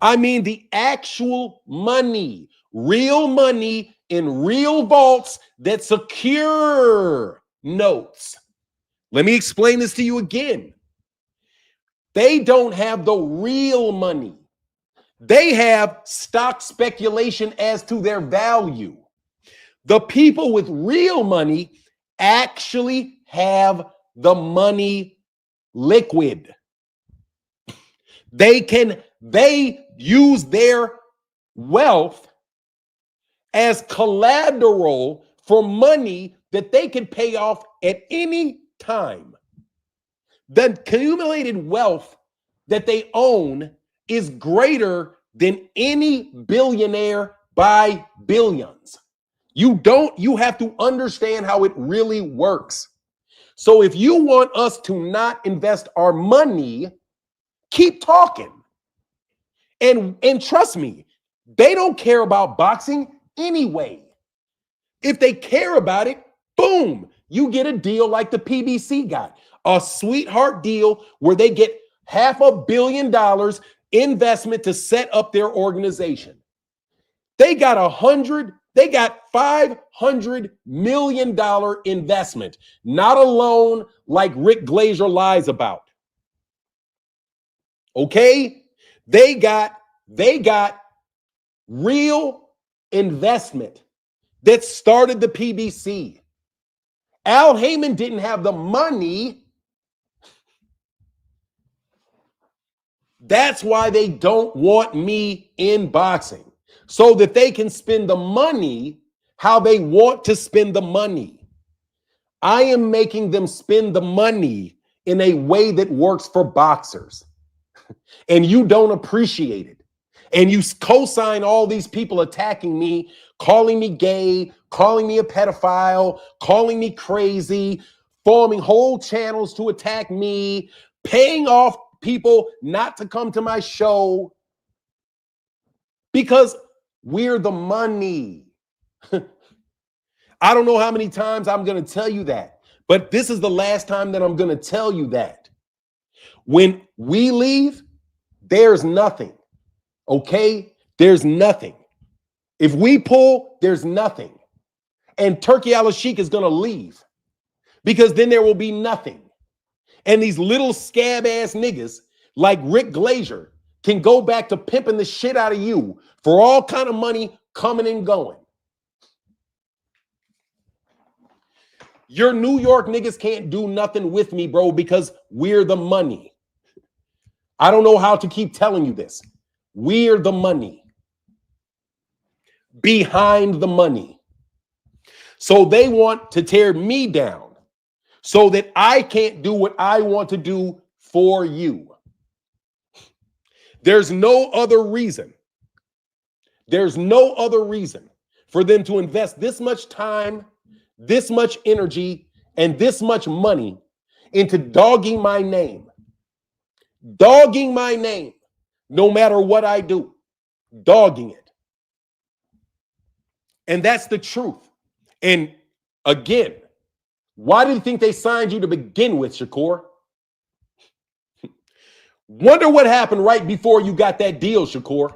I mean the actual money, real money in real vaults that secure notes. Let me explain this to you again. They don't have the real money. They have stock speculation as to their value. The people with real money actually have the money liquid. They use their wealth as collateral for money that they can pay off at any time. The accumulated wealth that they own is greater than any billionaire by billions. You have to understand how it really works. So if you want us to not invest our money, keep talking. And trust me, they don't care about boxing anyway. If they care about it, boom, you get a deal like the PBC got. A sweetheart deal where they get $500 million investment to set up their organization. They got $500 million investment, not a loan like Rick Glazer lies about. Okay? They got real investment that started the PBC. Al Heyman didn't have the money. That's why they don't want me in boxing, so that they can spend the money how they want to spend the money. I am making them spend the money in a way that works for boxers. And you don't appreciate it. And you co-sign all these people attacking me, calling me gay, calling me a pedophile, calling me crazy, forming whole channels to attack me, paying off people not to come to my show because we're the money. I don't know how many times I'm going to tell you that, but this is the last time that I'm going to tell you that. When we leave, there's nothing. Okay? There's nothing. If we pull, there's nothing. And Turkey Al-Sheikh is going to leave because then there will be nothing. And these little scab ass niggas like Rick Glazer can go back to pimping the shit out of you for all kind of money coming and going. Your New York niggas can't do nothing with me, bro, because we're the money. I don't know how to keep telling you this. We're the money. Behind the money. So they want to tear me down so that I can't do what I want to do for you. There's no other reason. There's no other reason for them to invest this much time, this much energy, and this much money into dogging my name. Dogging my name, no matter what I do. Dogging it. And that's the truth. And again, why do you think they signed you to begin with, Shakur? Wonder what happened right before you got that deal, Shakur.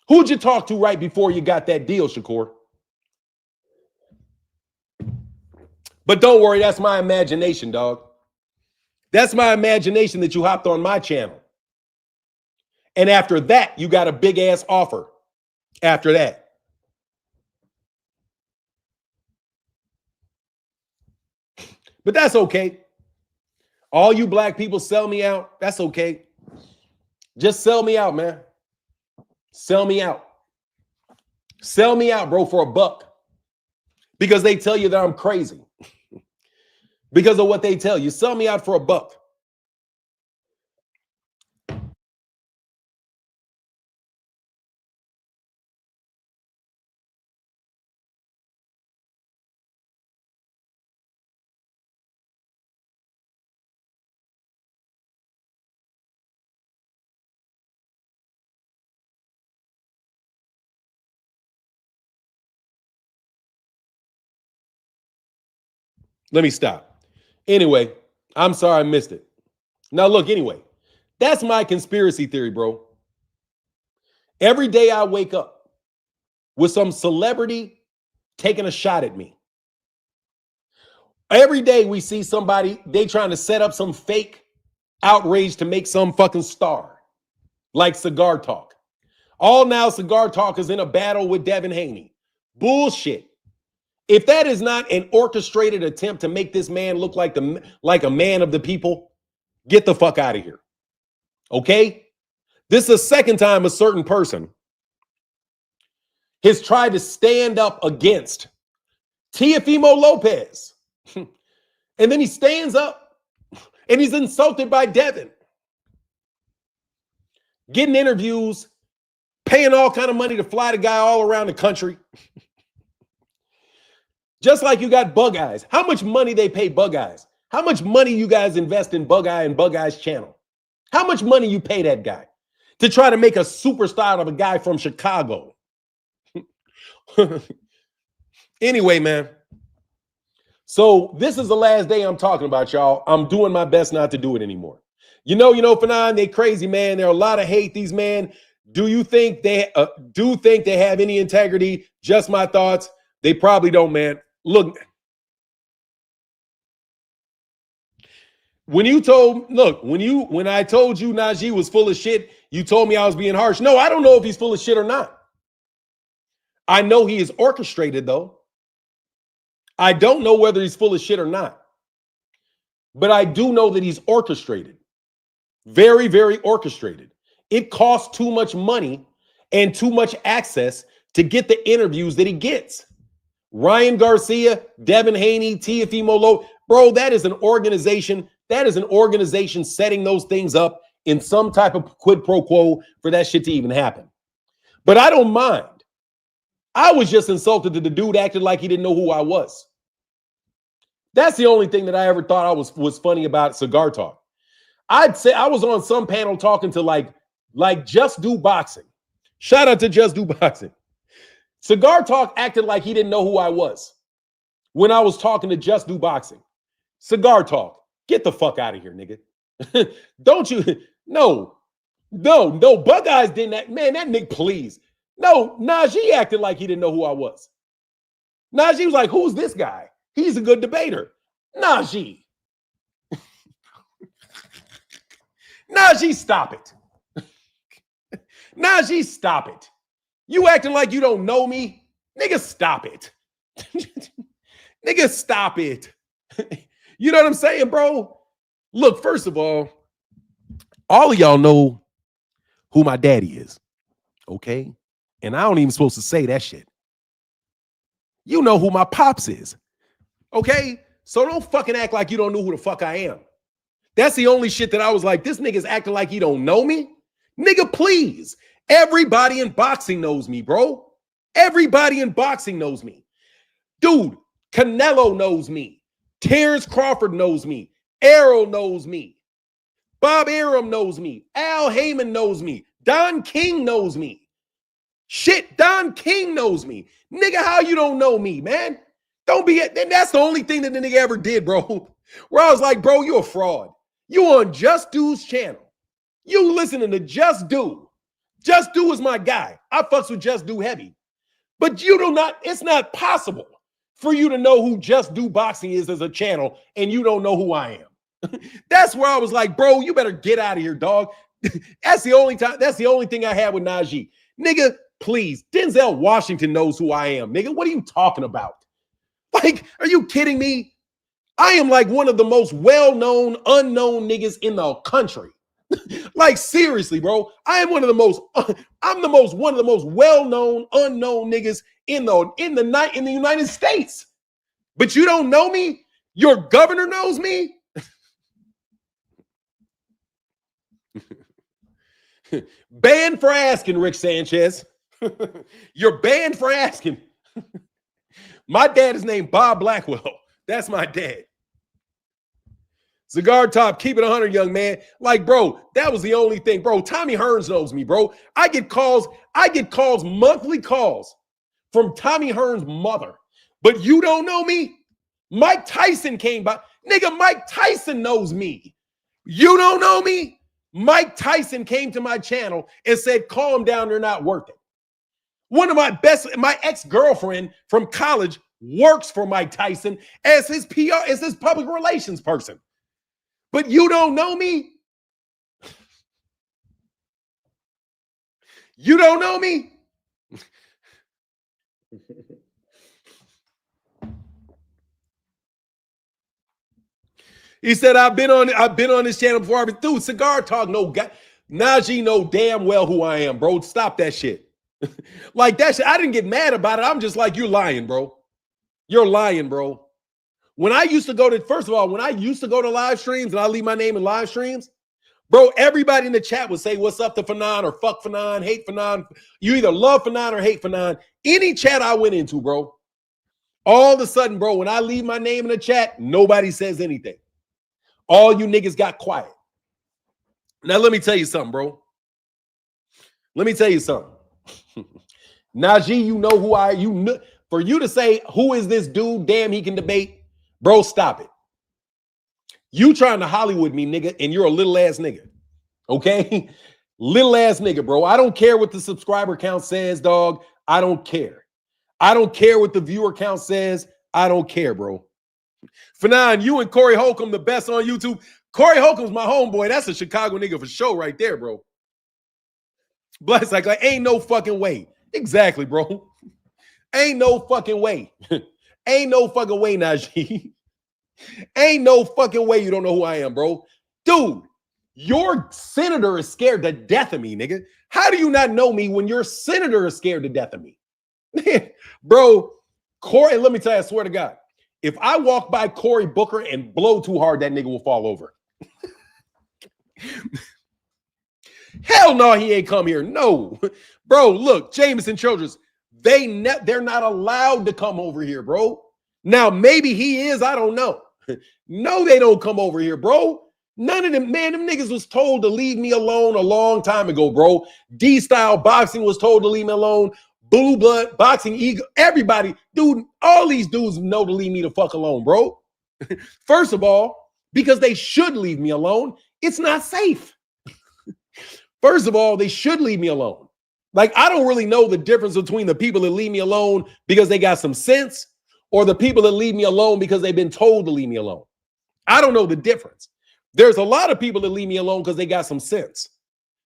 Who'd you talk to right before you got that deal, Shakur? But don't worry, that's my imagination, dog. That's my imagination that you hopped on my channel. And after that, you got a big ass offer after that. But that's okay. All you black people sell me out. That's okay. Just sell me out, man. Sell me out. Sell me out, bro, for $1. Because they tell you that I'm crazy. because of what they tell you. Sell me out for $1. Let me stop. Anyway, I'm sorry I missed it. Now, look, anyway, that's my conspiracy theory, bro. Every day I wake up with some celebrity taking a shot at me. Every day we see somebody, they trying to set up some fake outrage to make some fucking star, like Cigar Talk. All now Cigar Talk is in a battle with Devin Haney. Bullshit. If that is not an orchestrated attempt to make this man look like a man of the people, get the fuck out of here. Okay? This is the second time a certain person has tried to stand up against Teofimo Lopez. And then he stands up and he's insulted by Devin. Getting interviews, paying all kind of money to fly the guy all around the country. Just like you got Bug Eyes. How much money they pay Bug Eyes? How much money you guys invest in Bug Eye and Bug Eye's channel? How much money you pay that guy to try to make a superstar of a guy from Chicago? Anyway, man. So this is the last day I'm talking about, y'all. I'm doing my best not to do it anymore. You know, Fanon, they crazy, man. There are a lot of hate, these men. Do you think they have any integrity? Just my thoughts. They probably don't, man. Look, when I told you Najee was full of shit, you told me I was being harsh. No, I don't know if he's full of shit or not. I know he is orchestrated, though. I don't know whether he's full of shit or not. But I do know that he's orchestrated. Very, very orchestrated. It costs too much money and too much access to get the interviews that he gets. Ryan Garcia, Devin Haney, Teofimo Lopez. Bro, that is an organization. That is an organization setting those things up in some type of quid pro quo for that shit to even happen. But I don't mind. I was just insulted that the dude acted like he didn't know who I was. That's the only thing that I ever thought was funny about Cigar Talk. I'd say I was on some panel talking to like Just Do Boxing. Shout out to Just Do Boxing. Cigar Talk acted like he didn't know who I was when I was talking to Just Do Boxing. Cigar Talk, get the fuck out of here, nigga. Don't you? No. Bug Eyes didn't act. Man, that nigga, please. No, Najee acted like he didn't know who I was. Najee was like, who's this guy? He's a good debater. Najee. Najee, stop it. Najee, stop it. You acting like you don't know me? Nigga, stop it. Nigga, stop it. You know what I'm saying, bro? Look, first of all of y'all know who my daddy is, okay? And I don't even supposed to say that shit. You know who my pops is, okay? So don't fucking act like you don't know who the fuck I am. That's the only shit that I was like, this nigga's acting like he don't know me? Nigga, please. Everybody in boxing knows me, bro. Everybody in boxing knows me. Dude, Canelo knows me. Terence Crawford knows me. Errol knows me. Bob Arum knows me. Al Heyman knows me. Don King knows me. Shit, Don King knows me. Nigga, how you don't know me, man? Don't be, that's the only thing that the nigga ever did, bro. Where I was like, bro, you a fraud. You on Just Do's channel. You listening to Just Do. Just Do is my guy. I fucks with Just Do heavy. But it's not possible for you to know who Just Do Boxing is as a channel and you don't know who I am. That's where I was like, bro, you better get out of here, dog. That's the only thing I had with Najee. Nigga, please. Denzel Washington knows who I am. Nigga, what are you talking about? Like, are you kidding me? I am like one of the most well-known, unknown niggas in the country. Like, seriously, bro. I'm one of the most well-known, unknown niggas in the United States. But you don't know me? Your governor knows me? Banned for asking, Rick Sanchez. You're banned for asking. My dad is named Bob Blackwell. That's my dad. Cigar Top, keep it 100, young man. Like, bro, that was the only thing. Bro, Tommy Hearns knows me, bro. I get calls, monthly calls from Tommy Hearns' mother. But you don't know me? Mike Tyson came by. Nigga, Mike Tyson knows me. You don't know me? Mike Tyson came to my channel and said, calm down, they're not worth it. One of my ex-girlfriend from college works for Mike Tyson as his PR, as his public relations person. But you don't know me? You don't know me? He said, I've been on this channel before. I've been through Cigar Talk. No guy. Najee know damn well who I am, bro. Stop that shit. Like that shit. I didn't get mad about it. I'm just like, you're lying, bro. You're lying, bro. When I used to go to, first of all, when I used to go to live streams and I leave my name in live streams, bro, everybody in the chat would say, what's up to Fanon or fuck Fanon, hate Fanon. You either love Fanon or hate Fanon. Any chat I went into, bro, all of a sudden, bro, when I leave my name in the chat, nobody says anything. All you niggas got quiet. Now, let me tell you something, bro. Let me tell you something. Najee, you know who for you to say, who is this dude? Damn, he can debate. Bro, stop it. You trying to Hollywood me, nigga, and you're a little ass nigga. Okay? Little ass nigga, bro. I don't care what the subscriber count says, dog. I don't care. I don't care what the viewer count says. I don't care, bro. Fanon, you and Corey Holcomb, the best on YouTube. Corey Holcomb's my homeboy. That's a Chicago nigga for sure right there, bro. Bless, like ain't no fucking way. Exactly, bro. Ain't no fucking way. Ain't no fucking way, Najee. Ain't no fucking way you don't know who I am, bro. Dude, your senator is scared to death of me, nigga. How do you not know me when your senator is scared to death of me? Bro, Corey, let me tell you, I swear to God, if I walk by Cory Booker and blow too hard, that nigga will fall over. Hell no, he ain't come here. No. Bro, look, Jameson Childress, they're not allowed to come over here, bro. Now, maybe he is, I don't know. No, they don't come over here, bro. None of them, man, them niggas was told to leave me alone a long time ago, bro. D-Style Boxing was told to leave me alone. Blue Blood, Boxing Eagle, everybody, dude, all these dudes know to leave me the fuck alone, bro. First of all, because they should leave me alone. It's not safe. First of all, they should leave me alone. Like, I don't really know the difference between the people that leave me alone because they got some sense or the people that leave me alone because they've been told to leave me alone. I don't know the difference. There's a lot of people that leave me alone because they got some sense.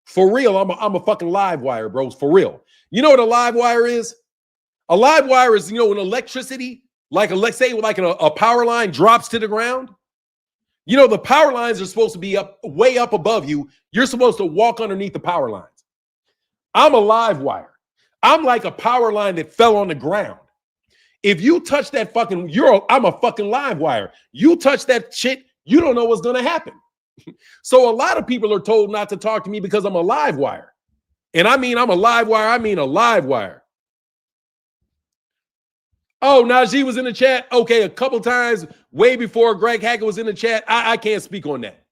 For real, I'm a fucking live wire, bros. For real. You know what a live wire is? A live wire is, you know, when electricity, like let's say like a power line drops to the ground. You know, the power lines are supposed to be up way up above you. You're supposed to walk underneath the power lines. I'm a live wire. I'm like a power line that fell on the ground. If you touch that fucking, I'm a fucking live wire. You touch that shit, you don't know what's going to happen. So a lot of people are told not to talk to me because I'm a live wire. And I mean, I'm a live wire. I mean a live wire. Oh, Najee was in the chat. Okay, a couple times way before Greg Hackett was in the chat. I can't speak on that.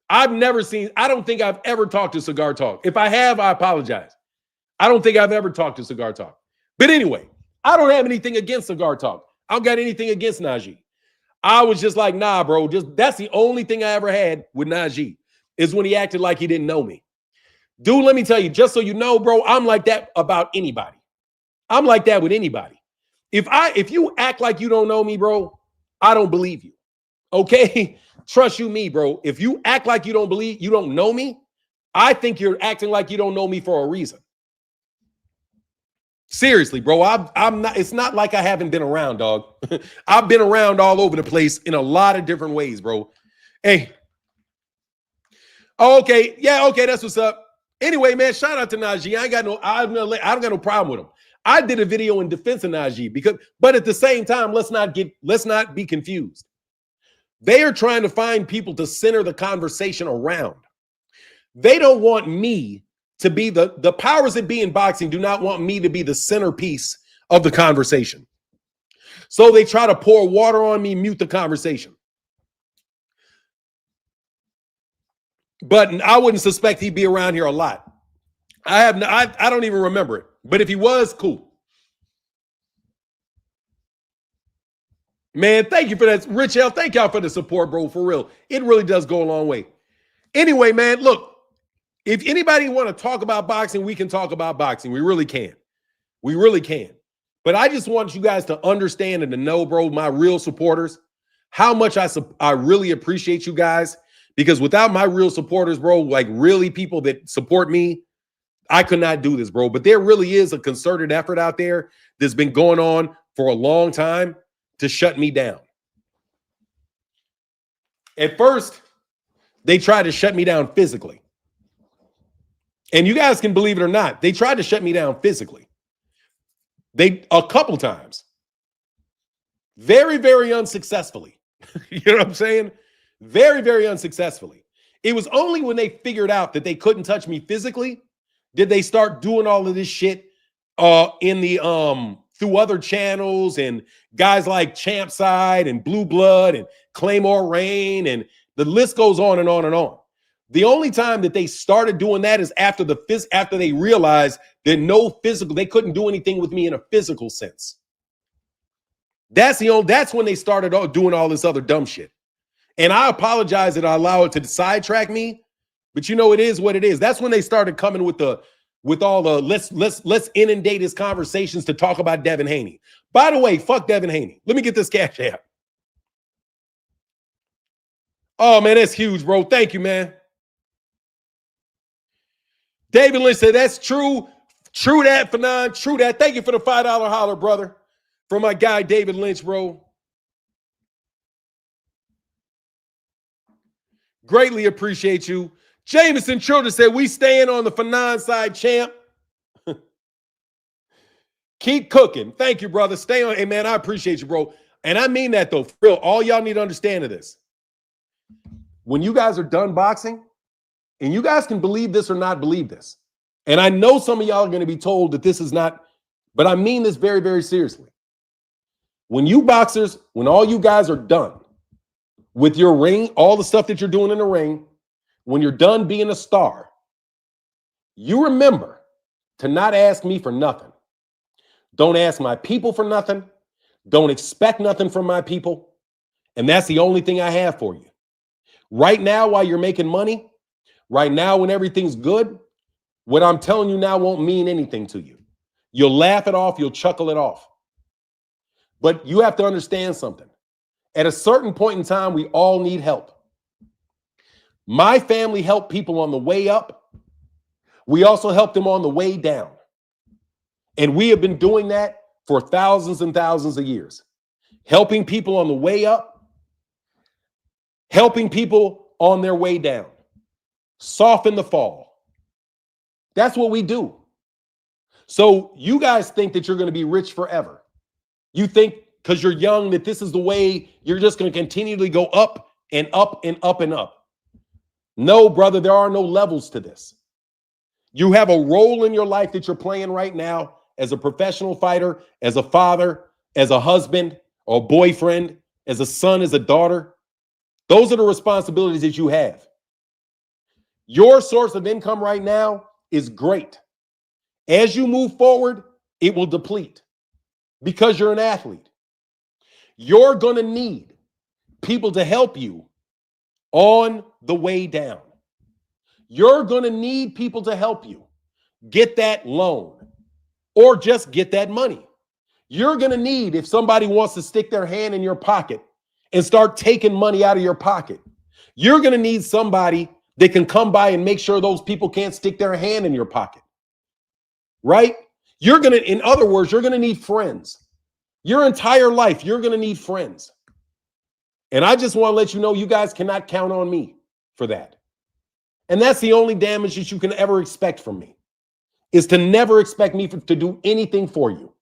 I've never seen, I don't think I've ever talked to Cigar Talk. If I have, I apologize. I don't think I've ever talked to Cigar Talk. But anyway, I don't have anything against Cigar Talk. I don't got anything against Najee. I was just like, nah, bro, that's the only thing I ever had with Najee is when he acted like he didn't know me. Dude, let me tell you, just so you know, bro, I'm like that about anybody. I'm like that with anybody. If you act like you don't know me, bro, I don't believe you. Okay? Trust you me, bro. If you act like you don't know me, I think you're acting like you don't know me for a reason. Seriously, bro. I'm not, it's not like I haven't been around, dog. I've been around all over the place in a lot of different ways, bro. Hey. Okay. Yeah, okay, that's what's up. Anyway, man, shout out to Najee. I don't got no problem with him. I did a video in defense of Najee but at the same time, let's not be confused. They are trying to find people to center the conversation around. They don't want me to be the powers that be in boxing do not want me to be the centerpiece of the conversation. So they try to pour water on me, mute the conversation. But I wouldn't suspect he'd be around here a lot. I don't even remember it. But if he was, cool. Man, thank you for that. Rich L, thank y'all for the support, bro, for real. It really does go a long way. Anyway, man, look, if anybody want to talk about boxing, we can talk about boxing. We really can. We really can. But I just want you guys to understand and to know, bro, my real supporters, how much I really appreciate you guys. Because without my real supporters, bro, like really people that support me, I could not do this, bro. But there really is a concerted effort out there that's been going on for a long time to shut me down. At first, they tried to shut me down physically. And you guys can believe it or not, they tried to shut me down physically. A couple times. Very, very unsuccessfully. You know what I'm saying? Very, very unsuccessfully. It was only when they figured out that they couldn't touch me physically did they start doing all of this shit in the through other channels and guys like Champside and Blue Blood and Claymore Rain, and the list goes on and on and on. The only time that they started doing that is after they realized that they couldn't do anything with me in a physical sense. That's when they started doing all this other dumb shit. And I apologize that I allow it to sidetrack me, but you know, it is what it is. That's when they started coming with all the let's inundate his conversations to talk about Devin Haney. By the way, fuck Devin Haney. Let me get this cash app. Oh man, that's huge, bro. Thank you, man. David Lynch said, that's true. True that, Fanon. True that. Thank you for the $5 holler, brother. From my guy, David Lynch, bro. Greatly appreciate you. Jameson Children said, we staying on the Fanon side, champ. Keep cooking. Thank you, brother. Stay on. Hey, man, I appreciate you, bro. And I mean that, though. For real, all y'all need to understand of this. When you guys are done boxing, and you guys can believe this or not believe this, and I know some of y'all are going to be told that this is not, but I mean this very, very seriously. When you boxers, when all you guys are done with your ring, all the stuff that you're doing in the ring, when you're done being a star, you remember to not ask me for nothing. Don't ask my people for nothing. Don't expect nothing from my people. And that's the only thing I have for you. Right now, while you're making money, right now when everything's good, what I'm telling you now won't mean anything to you. You'll laugh it off. You'll chuckle it off. But you have to understand something. At a certain point in time, we all need help. My family helped people on the way up. We also helped them on the way down. And we have been doing that for thousands and thousands of years. Helping people on the way up. Helping people on their way down. Soften the fall. That's what we do. So you guys think that you're going to be rich forever. You think because you're young that this is the way you're just going to continually go up and up and up and up. No, brother, there are no levels to this. You have a role in your life that you're playing right now as a professional fighter, as a father, as a husband or boyfriend, as a son, as a daughter. Those are the responsibilities that you have. Your source of income right now is great. As you move forward, it will deplete because you're an athlete. You're going to need people to help you on the way down. You're going to need people to help you get that loan or just get that money. You're going to need, if somebody wants to stick their hand in your pocket and start taking money out of your pocket, you're going to need somebody that can come by and make sure those people can't stick their hand in your pocket. Right? You're going to, in other words, you're going to need friends. Your entire life, you're going to need friends. And I just want to let you know, you guys cannot count on me for that. And that's the only damage that you can ever expect from me, is to never expect me to do anything for you.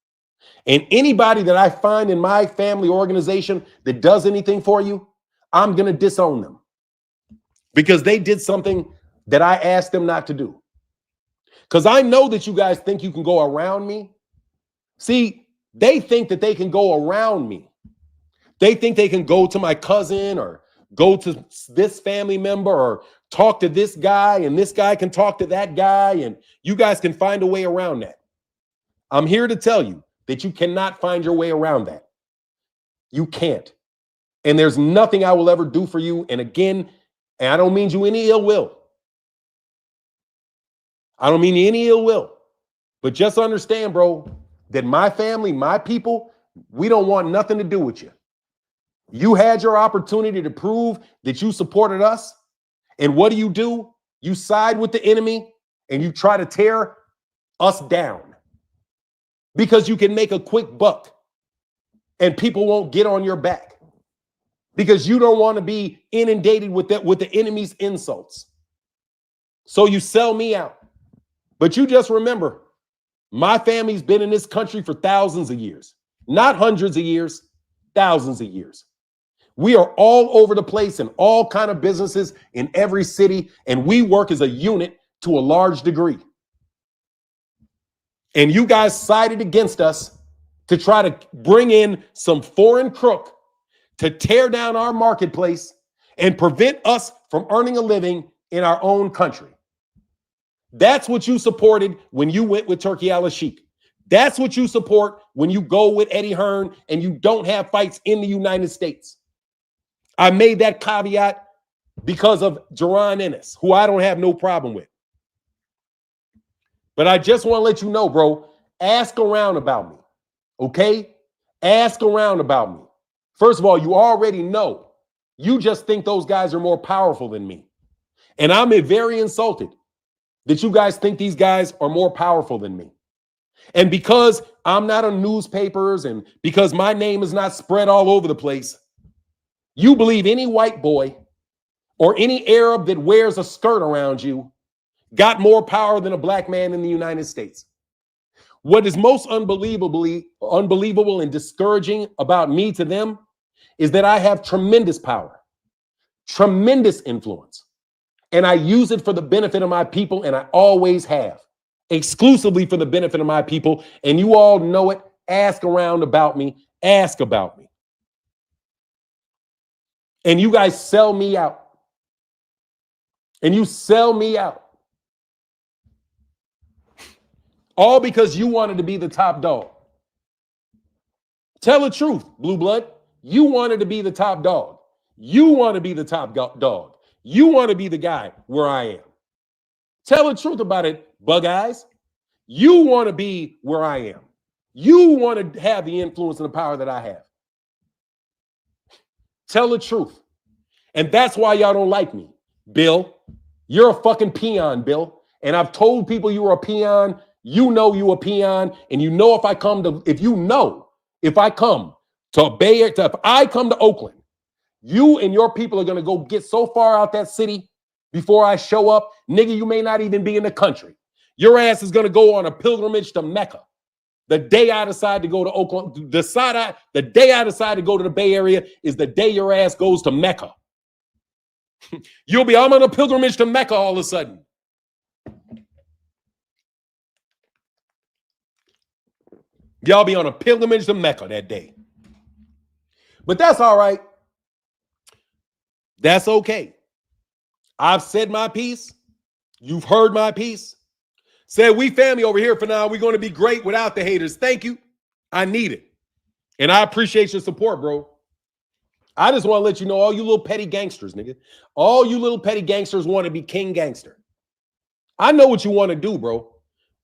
And anybody that I find in my family organization that does anything for you, I'm going to disown them because they did something that I asked them not to do. Because I know that you guys think you can go around me. See, they think that they can go around me. They think they can go to my cousin or go to this family member or talk to this guy, and this guy can talk to that guy, and you guys can find a way around that. I'm here to tell you that you cannot find your way around that. You can't. And there's nothing I will ever do for you. And again, and I don't mean you any ill will. I don't mean any ill will. But just understand, bro, that my family, my people, we don't want nothing to do with you. You had your opportunity to prove that you supported us. And what do? You side with the enemy and you try to tear us down because you can make a quick buck and people won't get on your back because you don't want to be inundated with the enemy's insults. So you sell me out. But you just remember, my family's been in this country for thousands of years, not hundreds of years, thousands of years. We are all over the place in all kind of businesses in every city, and we work as a unit to a large degree. And you guys sided against us to try to bring in some foreign crook to tear down our marketplace and prevent us from earning a living in our own country. That's what you supported when you went with Turki al-Sheikh. That's what you support when you go with Eddie Hearn and you don't have fights in the United States. I made that caveat because of Jaron Ennis, who I don't have no problem with. But I just want to let you know, bro, ask around about me, okay? Ask around about me. First of all, you already know. You just think those guys are more powerful than me. And I'm very insulted that you guys think these guys are more powerful than me. And because I'm not on newspapers and because my name is not spread all over the place, you believe any white boy or any Arab that wears a skirt around you got more power than a black man in the United States. What is most unbelievable and discouraging about me to them is that I have tremendous power, tremendous influence, and I use it for the benefit of my people, and I always have, exclusively for the benefit of my people, and you all know it. Ask around about me. Ask about me. And you guys sell me out. And you sell me out. All because you wanted to be the top dog. Tell the truth, Blue Blood. You wanted to be the top dog. You want to be the top dog. You want to be the guy where I am. Tell the truth about it, Bug Eyes. You want to be where I am. You want to have the influence and the power that I have. Tell the truth. And that's why y'all don't like me, Bill. You're a fucking peon, Bill. And I've told people you were a peon. You know you a peon. And you know if I come to Oakland, you and your people are going to go get so far out that city before I show up. Nigga, you may not even be in the country. Your ass is going to go on a pilgrimage to Mecca. The day I decide to go to Oakland, the day I decide to go to the Bay Area is the day your ass goes to Mecca. I'm on a pilgrimage to Mecca all of a sudden. Y'all be on a pilgrimage to Mecca that day. But that's all right. That's okay. I've said my piece. You've heard my piece. Said we family over here for now. We're going to be great without the haters. Thank you. I need it. And I appreciate your support, bro. I just want to let you know, all you little petty gangsters, nigga. All you little petty gangsters want to be king gangster. I know what you want to do, bro.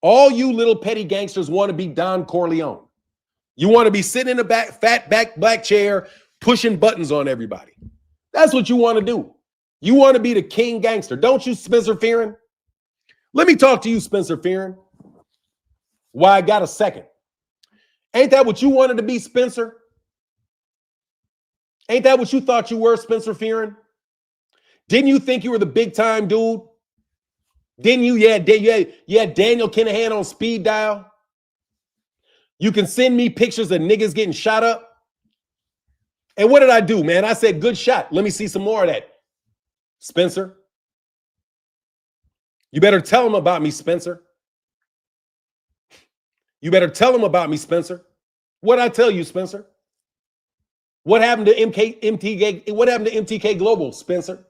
All you little petty gangsters want to be Don Corleone. You want to be sitting in the fat back black chair, pushing buttons on everybody. That's what you want to do. You want to be the king gangster. Don't you, Spencer Fearon? Let me talk to you, Spencer Fearon. Why I got a second. Ain't that what you wanted to be, Spencer? Ain't that what you thought you were, Spencer Fearon? Didn't you think you were the big time dude? Didn't you? Yeah, Daniel Kinahan on speed dial. You can send me pictures of niggas getting shot up. And what did I do, man? I said, good shot. Let me see some more of that. Spencer. You better tell him about me, Spencer. You better tell him about me, Spencer. What'd I tell you, Spencer? What happened to MTK? What happened to MTK Global, Spencer?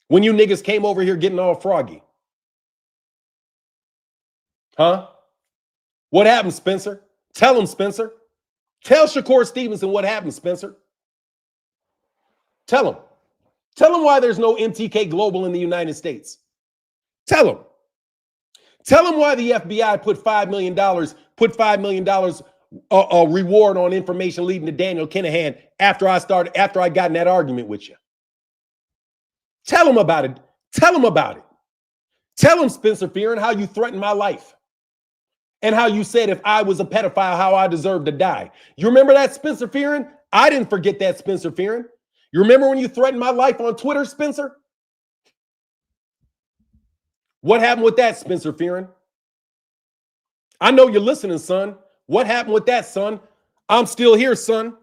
When you niggas came over here getting all froggy. Huh? What happened, Spencer? Tell him, Spencer. Tell Shakur Stevenson what happened, Spencer. Tell him. Tell him why there's no MTK Global in the United States. Tell him. Tell him why the FBI put $5 million reward on information leading to Daniel Kinahan after I got in that argument with you. Tell him about it. Tell him about it. Tell him, Spencer Fearon, how you threatened my life and how you said if I was a pedophile, how I deserved to die. You remember that, Spencer Fearon? I didn't forget that, Spencer Fearon. You remember when you threatened my life on Twitter, Spencer? What happened with that, Spencer Fearon? I know you're listening, son. What happened with that, son? I'm still here, son.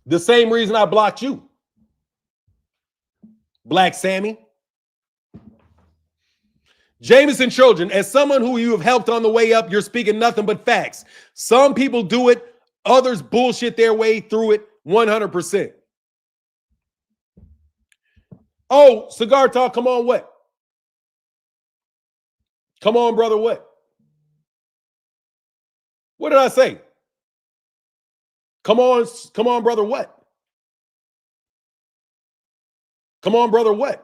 The same reason I blocked you, Black Sammy. Jameson Trojan, as someone who you have helped on the way up, you're speaking nothing but facts. Some people do it, others bullshit their way through it 100%. Oh, Cigar Talk, come on, what? Come on, brother, what? What did I say? Come on, brother, what? Come on, brother, what?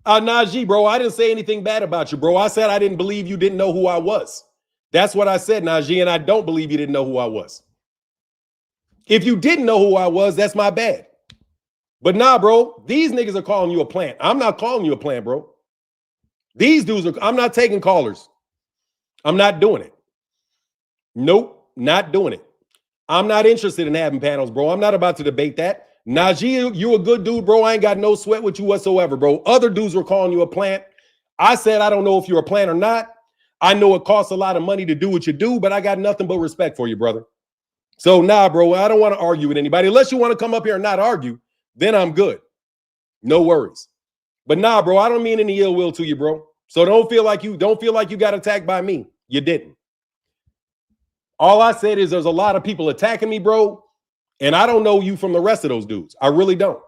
Najee, bro, I didn't say anything bad about you, bro. I said I didn't believe you didn't know who I was. That's what I said, Najee, and I don't believe you didn't know who I was. If you didn't know who I was, that's my bad. But nah, bro, these niggas are calling you a plant. I'm not calling you a plant, bro. These dudes are, I'm not taking callers. I'm not doing it. Nope, not doing it. I'm not interested in having panels, bro. I'm not about to debate that. Najee, you a good dude, bro. I ain't got no sweat with you whatsoever, bro. Other dudes were calling you a plant. I said, I don't know if you're a plant or not. I know it costs a lot of money to do what you do, but I got nothing but respect for you, brother. So nah, bro, I don't want to argue with anybody. Unless you want to come up here and not argue, then I'm good. No worries. But nah, bro, I don't mean any ill will to you, bro. So don't feel like you got attacked by me. You didn't. All I said is there's a lot of people attacking me, bro. And I don't know you from the rest of those dudes. I really don't.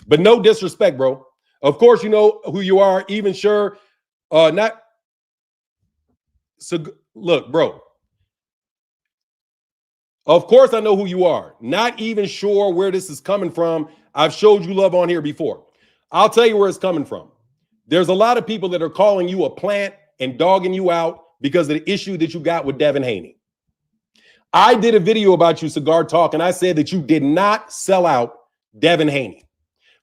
But no disrespect, bro. Of course, you know who you are. Even sure, not. So look, bro. Of course, I know who you are. Not even sure where this is coming from. I've showed you love on here before. I'll tell you where it's coming from. There's a lot of people that are calling you a plant and dogging you out because of the issue that you got with Devin Haney. I did a video about you, Cigar Talk, and I said that you did not sell out Devin Haney.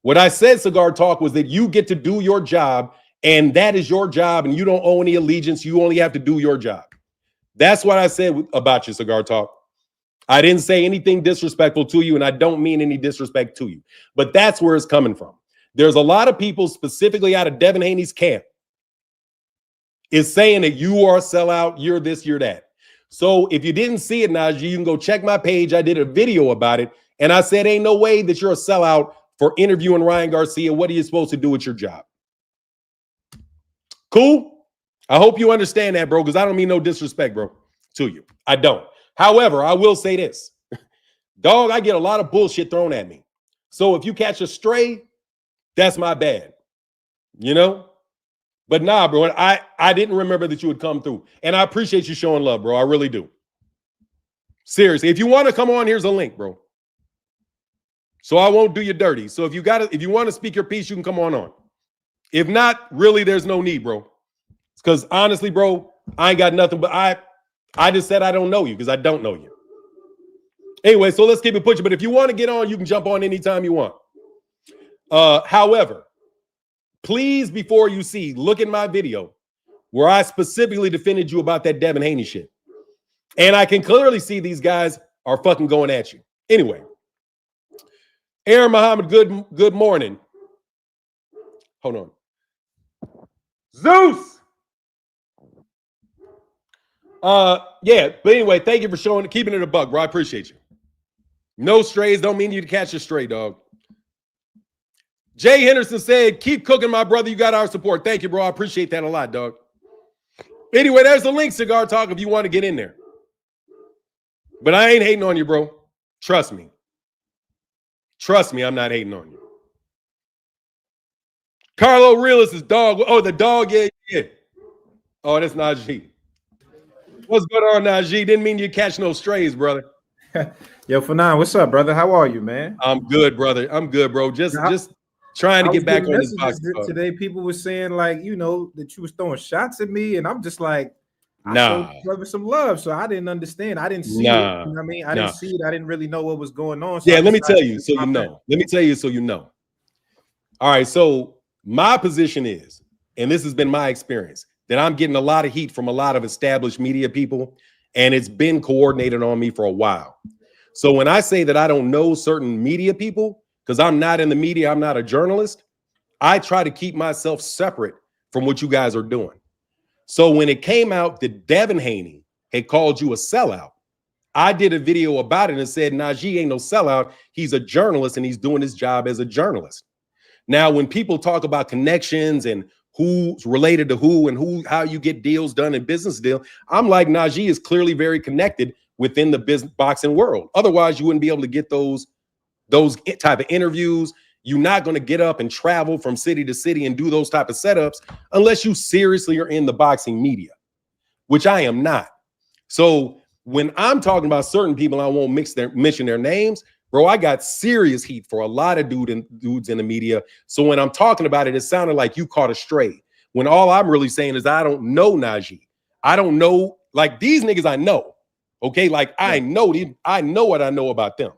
What I said, Cigar Talk, was that you get to do your job, and that is your job, and you don't owe any allegiance. You only have to do your job. That's what I said about you, Cigar Talk. I didn't say anything disrespectful to you, and I don't mean any disrespect to you. But that's where it's coming from. There's a lot of people specifically out of Devin Haney's camp is saying that you are a sellout, you're this, you're that. So if you didn't see it, Najee, you can go check my page. I did a video about it, and I said, ain't no way that you're a sellout for interviewing Ryan Garcia. What are you supposed to do with your job? Cool? I hope you understand that, bro, because I don't mean no disrespect, bro, to you. I don't. However, I will say this. Dog, I get a lot of bullshit thrown at me. So if you catch a stray, that's my bad. You know? But nah, bro, I didn't remember that you would come through. And I appreciate you showing love, bro. I really do. Seriously, if you want to come on, here's a link, bro. So I won't do you dirty. So if you want to speak your piece, you can come on. If not, really, there's no need, bro. Because honestly, bro, I ain't got nothing, but I just said I don't know you because I don't know you. Anyway, so let's keep it pushing. But if you want to get on, you can jump on anytime you want. However, please, before you see, look at my video where I specifically defended you about that Devin Haney shit. And I can clearly see these guys are fucking going at you. Anyway, Aaron Muhammad, good morning. Hold on. Zeus. Yeah, but anyway, thank you for keeping it a buck, bro. I appreciate you. No strays don't mean you to catch a stray, dog. Jay Henderson said, keep cooking, my brother. You got our support. Thank you, bro. I appreciate that a lot, dog. Anyway, there's the link, Cigar Talk, if you want to get in there. But I ain't hating on you, bro. Trust me. Trust me, I'm not hating on you. Carlo Realist is dog. Oh, the dog, yeah. Oh, that's Najee. What's going on, Najee? Didn't mean you catch no strays, brother. Yo, Fanan, what's up, brother? How are you, man? I'm good, brother. I'm good, bro. Just trying to get back on this box. Today, people were saying, like, you know, that you was throwing shots at me, and I'm just like, nah. I showed some love, so I didn't understand. I didn't see it. You know what I mean? I didn't see it. I didn't really know what was going on. So yeah, let me tell you so you know. Let me tell you so you know. All right, so my position is, and this has been my experience, that I'm getting a lot of heat from a lot of established media people, and it's been coordinated on me for a while. So when I say that I don't know certain media people, because I'm not in the media, I'm not a journalist, I try to keep myself separate from what you guys are doing. So when it came out that Devin Haney had called you a sellout, I did a video about it and said, Najee ain't no sellout. He's a journalist and he's doing his job as a journalist. Now, when people talk about connections and who's related to who and how you get deals done in business deal, I'm like, Najee is clearly very connected within the business boxing world. Otherwise, you wouldn't be able to get those type of interviews. You're not going to get up and travel from city to city and do those type of setups unless you seriously are in the boxing media, which I am not. So when I'm talking about certain people, I won't mention their names, bro. I got serious heat for a lot of dudes in the media. So when I'm talking about it, it sounded like you caught a stray. When all I'm really saying is I don't know Najee. I don't know, like, these niggas I know. Okay, like I know what I know about them.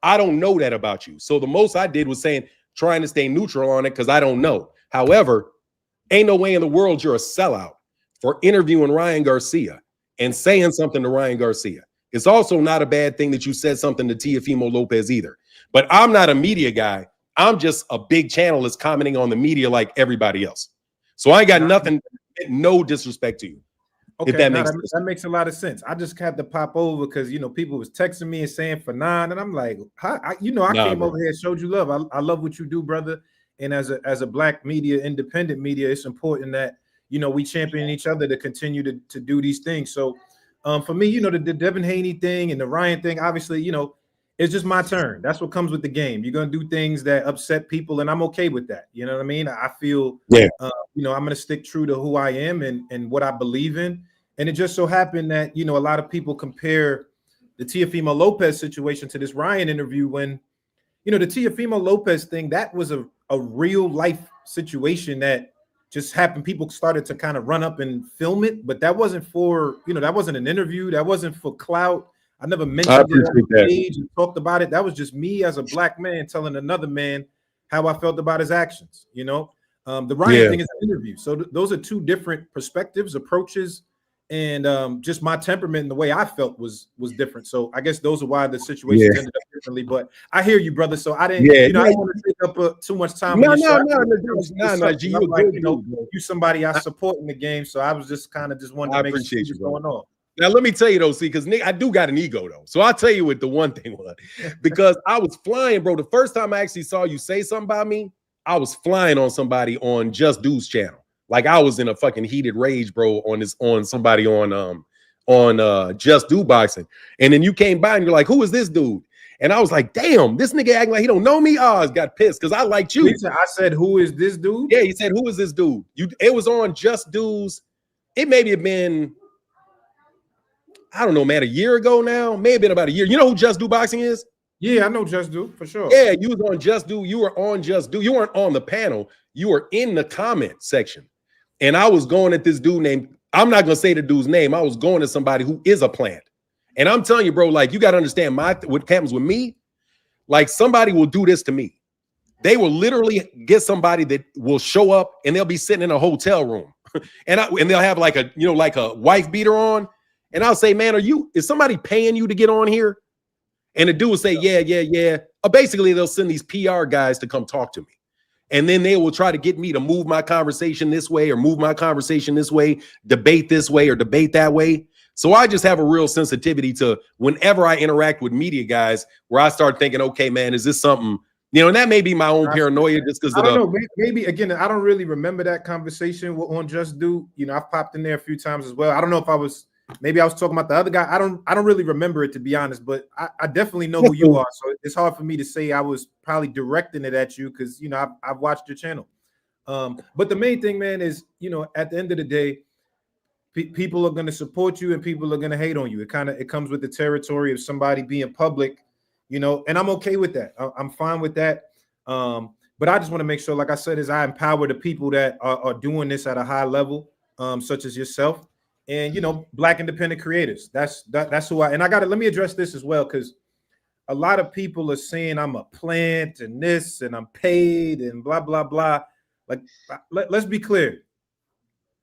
I don't know that about you. So the most I did was trying to stay neutral on it because I don't know. However, ain't no way in the world you're a sellout for interviewing Ryan Garcia and saying something to Ryan Garcia. It's also not a bad thing that you said something to Teofimo Lopez either. But I'm not a media guy. I'm just a big channel that's commenting on the media like everybody else. So I ain't got nothing, no disrespect to you. Okay, that makes a lot of sense. I just had to pop over because, you know, people was texting me and saying Fanan, and I'm like, I came over here and showed you love. I love what you do, brother. And as a black media, independent media, it's important that, you know, we champion each other to continue to do these things. So for me, you know, the Devin Haney thing and the Ryan thing, obviously, you know, it's just my turn. That's what comes with the game. You're going to do things that upset people, and I'm okay with that. You know what I mean? I feel, you know, I'm going to stick true to who I am and what I believe in. And it just so happened that, you know, a lot of people compare the Teofimo Lopez situation to this Ryan interview when, you know, the Teofimo Lopez thing, that was a real life situation that just happened. People started to kind of run up and film it, but that wasn't for, you know, that wasn't an interview. That wasn't for clout. I never mentioned it on the page and talked about it. That was just me as a black man telling another man how I felt about his actions. You know, the Ryan thing is an interview. So those are two different perspectives, approaches, and just my temperament and the way I felt was different. So I guess those are why the situations ended up differently. But I hear you, brother. So I didn't, you know, I don't want to take up too much time. No, you somebody I support in the game. So I was just kind of wanting to make sure what's going on. Now, let me tell you, though, see, because Nick, I do got an ego, though. So I'll tell you what the one thing was. Because I was flying, bro. The first time I actually saw you say something about me, I was flying on somebody on Just Dude's channel. Like I was in a fucking heated rage, bro, on somebody on Just Do Boxing. And then you came by and you're like, who is this dude? And I was like, damn, this nigga acting like he don't know me. Oh, I got pissed because I liked you. I said, who is this dude? Yeah, he said, who is this dude? It was on Just Dude's. It maybe have been, I don't know, man, a year ago now. May have been about a year. You know who Just Do Boxing is? Yeah, I know Just Do for sure. Yeah, you was on Just Do. You were on Just Do. You weren't on the panel. You were in the comment section. And I was going at this dude named, I'm not going to say the dude's name. I was going to somebody who is a plant. And I'm telling you, bro, like, you got to understand what happens with me. Like, somebody will do this to me. They will literally get somebody that will show up and they'll be sitting in a hotel room. and they'll have like a, you know, like a wife beater on. And I'll say, man, is somebody paying you to get on here? And the dude will say, yeah. Basically, they'll send these PR guys to come talk to me. And then they will try to get me to move my conversation this way or move my conversation this way, debate this way or debate that way. So I just have a real sensitivity to whenever I interact with media guys where I start thinking, okay, man, is this something, and that may be my own paranoia just because of I don't know. Maybe, again, I don't really remember that conversation on Just Do. I've popped in there a few times as well. I don't know if maybe I was talking about the other guy. I don't really remember it, to be honest, but I definitely know who you are. So it's hard for me to say I was probably directing it at you because, I've watched your channel. But the main thing, man, is, at the end of the day, people are going to support you and people are going to hate on you. It comes with the territory of somebody being public, and I'm okay with that. I'm fine with that. But I just want to make sure, like I said, is I empower the people that are doing this at a high level, such as yourself and, Black independent creators. That's who let me address this as well, because a lot of people are saying I'm a plant and this and I'm paid and blah, blah, blah. Like, let's be clear.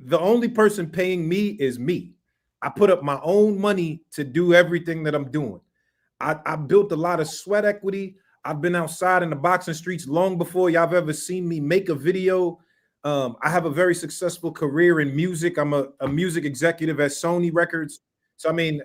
The only person paying me is me. I put up my own money to do everything that I'm doing. I built a lot of sweat equity. I've been outside in the boxing streets long before y'all have ever seen me make a video. I have a very successful career in music. I'm a music executive at Sony Records. So, I mean,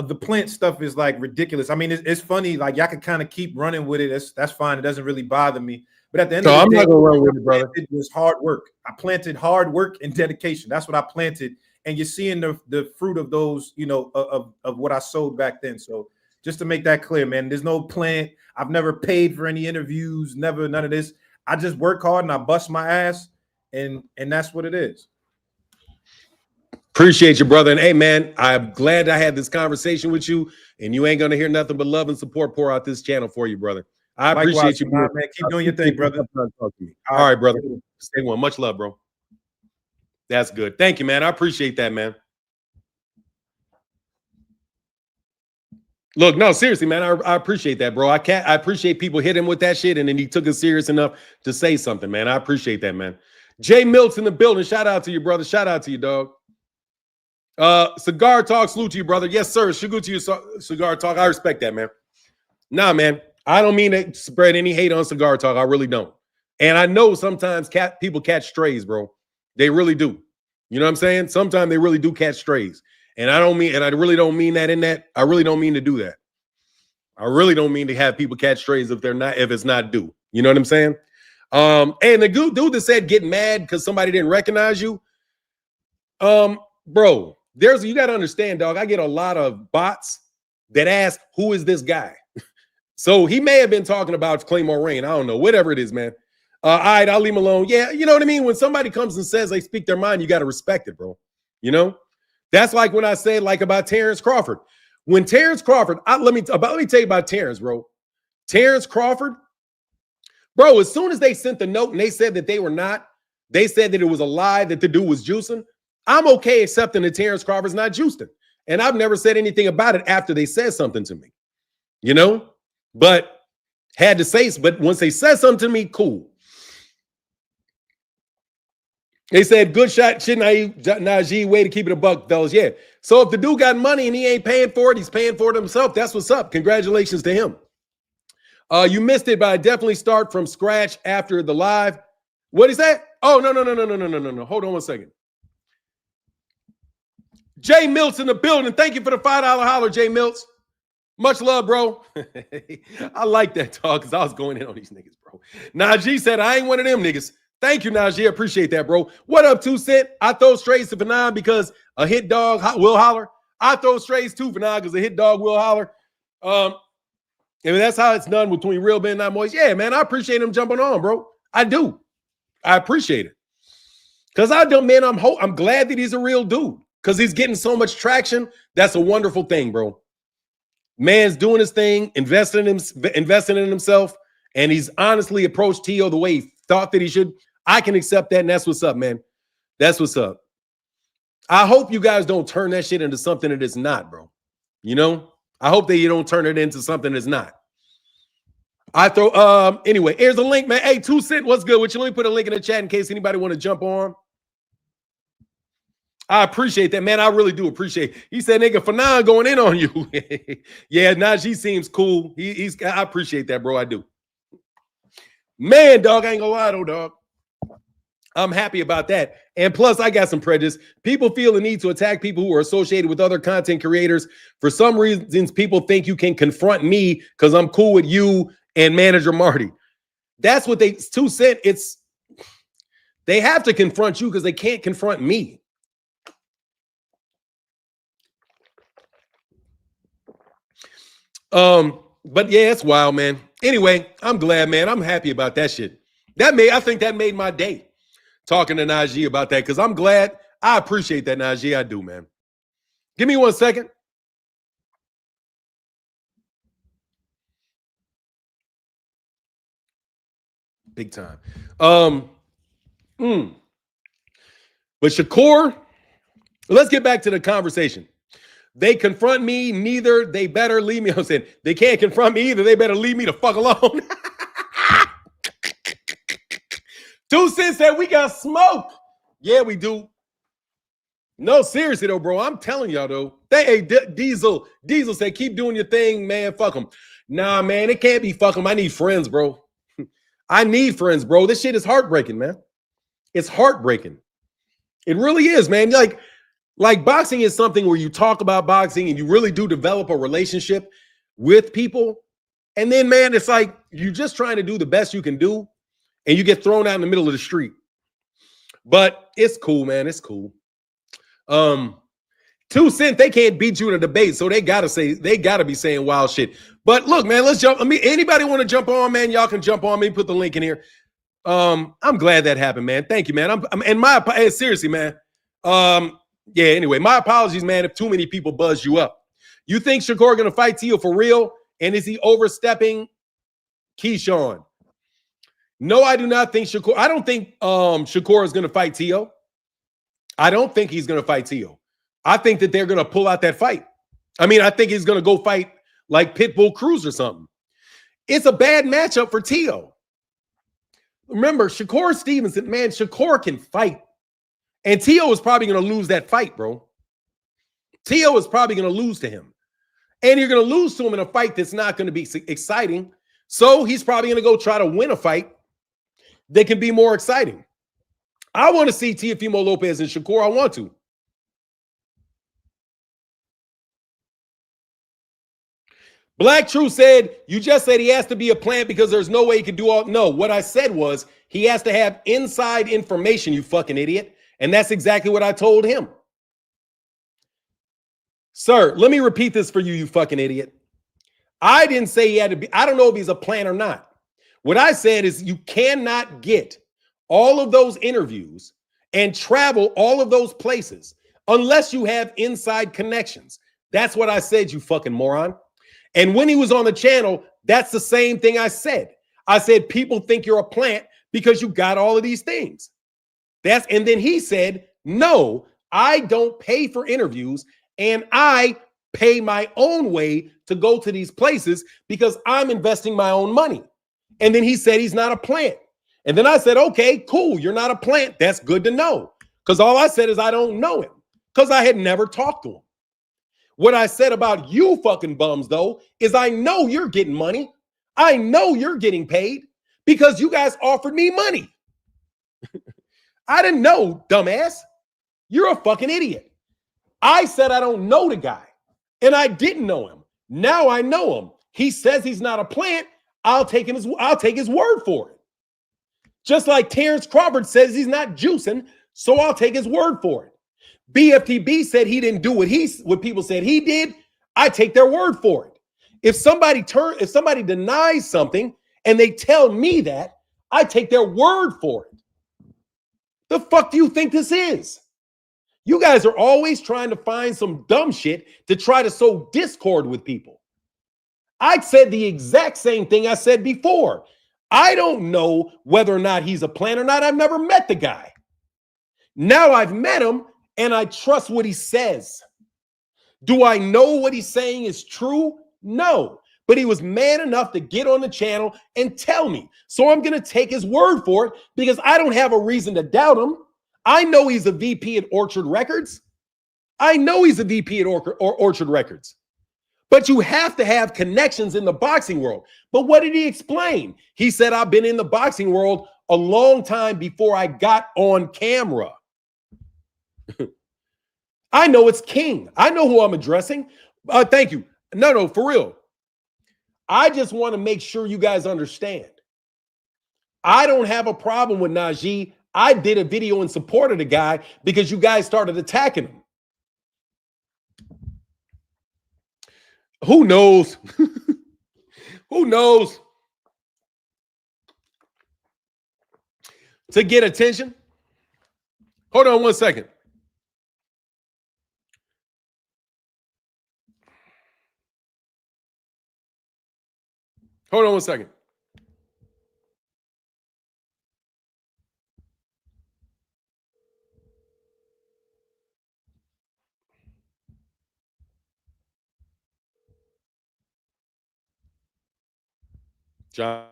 the plant stuff is like ridiculous. I mean, it's funny. Like, y'all can kind of keep running with it. That's fine. It doesn't really bother me. But at the end of the day, I'm not gonna run with it, brother. It was hard work. I planted hard work and dedication. That's what I planted. And you're seeing the fruit of those, of what I sowed back then. So just to make that clear, man, there's no plant. I've never paid for any interviews, none of this. I just work hard and I bust my ass, and that's what it is. Appreciate you, brother. And hey, man, I'm glad I had this conversation with you, and you ain't gonna hear nothing but love and support pour out this channel for you, brother. I appreciate you, man. Keep doing your thing, brother. All right, brother. Stay one. Much love, bro. That's good. Thank you, man. I appreciate that, man. Look, no, seriously, man. I appreciate that, bro. I appreciate people hitting him with that shit, and then he took it serious enough to say something, man. I appreciate that, man. Jay Milt's in the building. Shout out to you, brother. Shout out to you, dog. Cigar Talk, salute to you, brother. Yes, sir. Salute to you, Cigar Talk. I respect that, man. Nah, man. I don't mean to spread any hate on Cigar Talk. I really don't. And I know sometimes people catch strays, bro. They really do. You know what I'm saying? Sometimes they really do catch strays. And I really don't mean that in that. I really don't mean to do that. I really don't mean to have people catch strays if it's not due. You know what I'm saying? And the dude that said get mad because somebody didn't recognize you. Bro, you got to understand, dog. I get a lot of bots that ask, who is this guy? So he may have been talking about Claymore Rain. I don't know. Whatever it is, man. All right, I'll leave him alone. Yeah, you know what I mean? When somebody comes and says they speak their mind, you got to respect it, bro. That's like when I said about Terence Crawford. When Terence Crawford, let me tell you about Terence, bro. Terence Crawford, bro, as soon as they sent the note and they said that they said that it was a lie that the dude was juicing, I'm okay accepting that Terence Crawford's not juicing. And I've never said anything about it after they said something to me, but but once they said something to me, cool. They said, good shot, shit, Najee, way to keep it a buck, fellas. Yeah. So if the dude got money and he ain't paying for it, he's paying for it himself. That's what's up. Congratulations to him. You missed it, but I definitely start from scratch after the live. What is that? Oh, no. Hold on one second. Jay Milt's in the building. Thank you for the $5 holler, Jay Miltz. Much love, bro. I like that talk because I was going in on these niggas, bro. Najee said, I ain't one of them niggas. Thank you, Najee. I appreciate that, bro. What up, 2 Cent? I throw strays to Fanon because a hit dog will holler. I throw strays too, Fanon, because a hit dog will holler. I mean, that's how it's done between real men and not moist. Yeah, man, I appreciate him jumping on, bro. I do. I appreciate it. Because I'm glad that he's a real dude because he's getting so much traction. That's a wonderful thing, bro. Man's doing his thing, investing in himself, and he's honestly approached T.O. the way he thought that he should. I can accept that, and that's what's up, man. That's what's up. I hope you guys don't turn that shit into something that it's not, bro. I hope that you don't turn it into something that's not. Anyway, here's a link, man. Hey, 2 Cent, what's good with you? Let me put a link in the chat in case anybody want to jump on. I appreciate that, man. I really do appreciate it. He said, nigga, Fanon going in on you. Yeah, Najee seems cool. I appreciate that, bro. I do. Man, dog, I ain't gonna lie though, dog. I'm happy about that. And plus, I got some prejudice. People feel the need to attack people who are associated with other content creators. For some reasons, people think you can confront me because I'm cool with you and manager Marty. That's what they, 2 Cent, they have to confront you because they can't confront me. But yeah, it's wild, man. Anyway, I'm glad, man. I'm happy about that shit. I think that made my day. Talking to Najee about that, because I'm glad. I appreciate that, Najee. I do, man. Give me 1 second. Big time. But Shakur, let's get back to the conversation. They confront me, neither they better leave me. I'm saying they can't confront me either. They better leave me the fuck alone. 2 Cents said we got smoke. Yeah, we do. No, seriously though, bro. I'm telling y'all though. Diesel said keep doing your thing, man. Fuck them. Nah, man, it can't be fuck them. I need friends, bro. I need friends, bro. This shit is heartbreaking, man. It's heartbreaking. It really is, man. Like boxing is something where you talk about boxing and you really do develop a relationship with people. And then, man, it's like you're just trying to do the best you can do and you get thrown out in the middle of the street. But it's cool, man. It's cool. 2 Cent, they can't beat you in a debate, so they gotta be saying wild shit. But look, man, let's jump. Anybody want to jump on, man? Y'all can jump on me. Put the link in here. I'm glad that happened, man. Thank you, man. Seriously, man. Yeah, anyway, my apologies, man, if too many people buzz you up. You think Shakur gonna fight Teo for real? And is he overstepping Keyshawn? No, I do not think Shakur. I don't think Shakur is gonna fight Teo. I don't think he's gonna fight Teo. I think that they're gonna pull out that fight. I mean, I think he's gonna go fight like Pitbull Cruz or something. It's a bad matchup for Teo. Remember, Shakur Stevenson, man, Shakur can fight. And Teo is probably going to lose that fight, bro. Teo is probably going to lose to him. And you're going to lose to him in a fight that's not going to be exciting. So he's probably going to go try to win a fight that can be more exciting. I want to see Teofimo Lopez and Shakur. I want to. Black True said, you just said he has to be a plant because there's no way he could do all. No, what I said was he has to have inside information, you fucking idiot. And that's exactly what I told him. Sir, let me repeat this for you, you fucking idiot. I didn't say he had to be. I don't know if he's a plant or not. What I said is you cannot get all of those interviews and travel all of those places unless you have inside connections. That's what I said, you fucking moron. And when he was on the channel, that's the same thing I said. I said, people think you're a plant because you got all of these things. And then he said, no, I don't pay for interviews and I pay my own way to go to these places because I'm investing my own money. And then he said he's not a plant. And then I said, okay, cool. You're not a plant. That's good to know. Because all I said is I don't know him because I had never talked to him. What I said about you fucking bums, though, is I know you're getting money. I know you're getting paid because you guys offered me money. I didn't know, dumbass. You're a fucking idiot. I said I don't know the guy, and I didn't know him. Now I know him. He says he's not a plant. I'll take his word for it. Just like Terence Crawford says he's not juicing, so I'll take his word for it. BFTB said he didn't do what people said he did. I take their word for it. If somebody denies something and they tell me that, I take their word for it. The fuck do you think this is? You guys are always trying to find some dumb shit to try to sow discord with people. I said the exact same thing I said before. I don't know whether or not he's a plant or not. I've never met the guy. Now I've met him and I trust what he says. Do I know what he's saying is true? No. But he was man enough to get on the channel and tell me. So I'm going to take his word for it because I don't have a reason to doubt him. I know he's a VP at Orchard Records. I know he's a VP at Orchard Records. But you have to have connections in the boxing world. But what did he explain? He said, I've been in the boxing world a long time before I got on camera. I know it's King. I know who I'm addressing. Thank you. No, for real. I just want to make sure you guys understand. I don't have a problem with Najee. I did a video in support of the guy because you guys started attacking him. Who knows? Who knows? To get attention. Hold on one second. Hold on one second. John.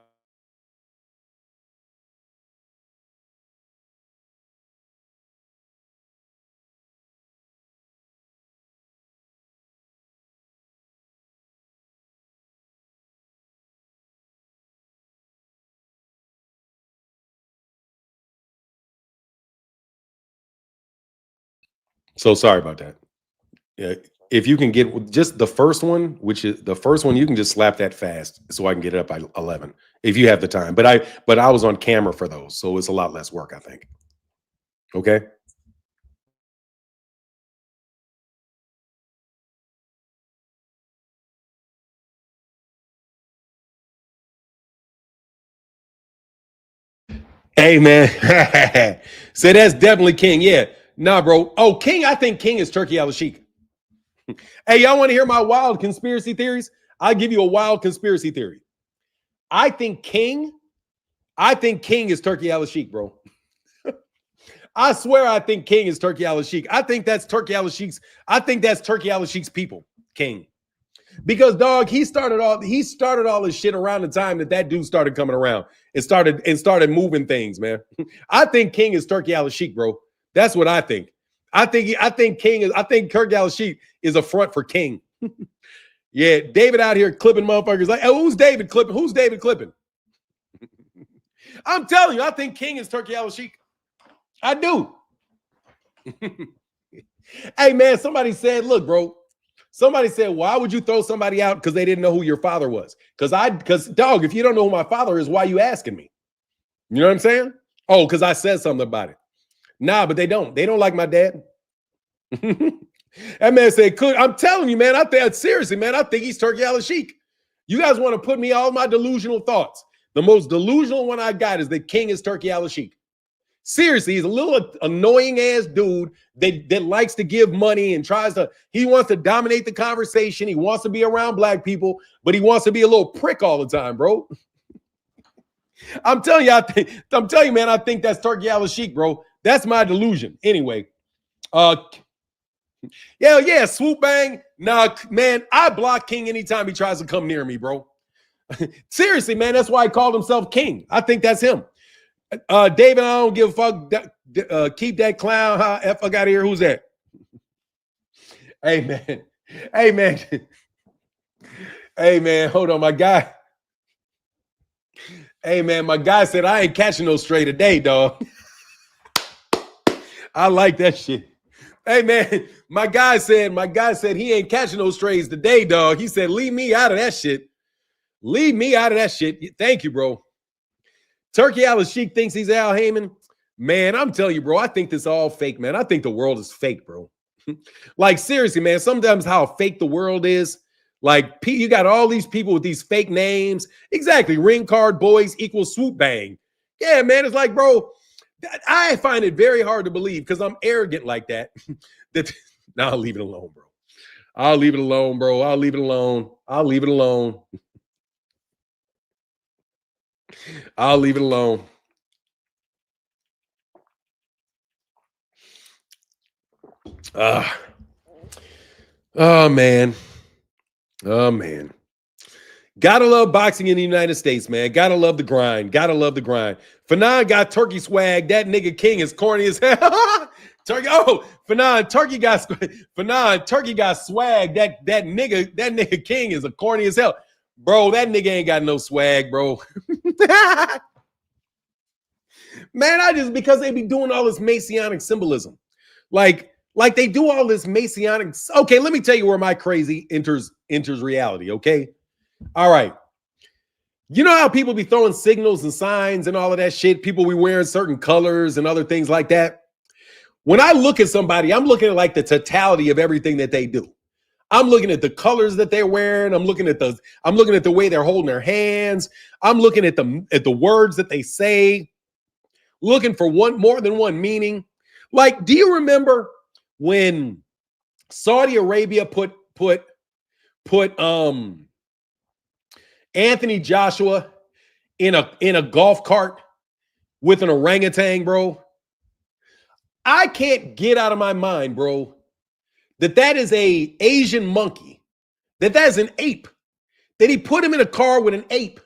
So sorry about that. Yeah, if you can get just the first one, which is the first one, you can just slap that fast so I can get it up by 11 if you have the time. But I was on camera for those, so it's a lot less work, I think. Okay. Hey man, so that's definitely King. Yeah, nah, bro. Oh, King. I think King is Turkey Al-Sheikh. Hey, y'all want to hear my wild conspiracy theories? I'll give you a wild conspiracy theory. I think King is Turkey Al-Sheikh, bro. I swear I think King is Turkey Al-Sheikh. I think that's Turkey Al-Sheikh's. I think that's Turkey Al-Sheikh's people, King. Because dog, he started all this shit around the time that dude started coming around and started moving things, man. I think King is Turkey Al-Sheikh, bro. That's what I think. I think Turkey Al-Sheikh is a front for King. Yeah, David out here clipping motherfuckers like, oh, who's David clipping? Who's David clipping? I'm telling you, I think King is Turkey Al-Sheikh. I do. Hey man, somebody said, look, bro. Somebody said, why would you throw somebody out because they didn't know who your father was? Because dog, if you don't know who my father is, why are you asking me? You know what I'm saying? Oh, because I said something about it. Nah, but they don't. They don't like my dad. That man said, I'm telling you, man, seriously, man, I think he's Turkey Al-Sheikh. You guys want to put me all my delusional thoughts. The most delusional one I got is that King is Turkey Al-Sheikh. Seriously, he's a little annoying ass dude that likes to give money and he wants to dominate the conversation. He wants to be around black people, but he wants to be a little prick all the time, bro. I'm telling you, man, I think that's Turkey Al-Sheikh, bro. That's my delusion. Anyway, yeah, swoop bang. Nah, man, I block King anytime he tries to come near me, bro. Seriously, man, that's why he called himself King. I think that's him. David, I don't give a fuck. Keep that clown. Fuck out of here. Who's that? Hey, man. Hey, man. Hey, man. Hold on. My guy. Hey, man. My guy said, I ain't catching no stray today, dog. I like that shit. Hey, man. My guy said he ain't catching no strays today, dog. He said, leave me out of that shit. Leave me out of that shit. Thank you, bro. Turkey Al-Sheikh thinks he's Al Heyman. Man, I'm telling you, bro, I think this all fake, man. I think the world is fake, bro. Like, seriously, man, sometimes how fake the world is. Like, you got all these people with these fake names. Exactly. Ring card boys equals swoop bang. Yeah, man, it's like, bro, I find it very hard to believe because I'm arrogant like that. Now I'll leave it alone, bro. I'll leave it alone, bro. I'll leave it alone. I'll leave it alone. I'll leave it alone. Oh, man. Oh, man. Gotta love boxing in the United States, man. Gotta love the grind. Gotta love the grind. Fanon got turkey swag. That nigga King is corny as hell. Turkey. Oh, Fanon, Turkey got swag. That nigga King is a corny as hell. Bro, that nigga ain't got no swag, bro. Man, because they be doing all this Messianic symbolism. Like they do all this Messianic. Okay, let me tell you where my crazy enters reality, okay? All right. You know how people be throwing signals and signs and all of that shit? People be wearing certain colors and other things like that. When I look at somebody, I'm looking at like the totality of everything that they do. I'm looking at the colors that they're wearing. I'm looking at the way they're holding their hands. I'm looking at the words that they say, looking for more than one meaning. Like, do you remember when Saudi Arabia put Anthony Joshua in a golf cart with an orangutan, bro? I can't get out of my mind, bro, that is a Asian monkey, that is an ape, that he put him in a car with an ape,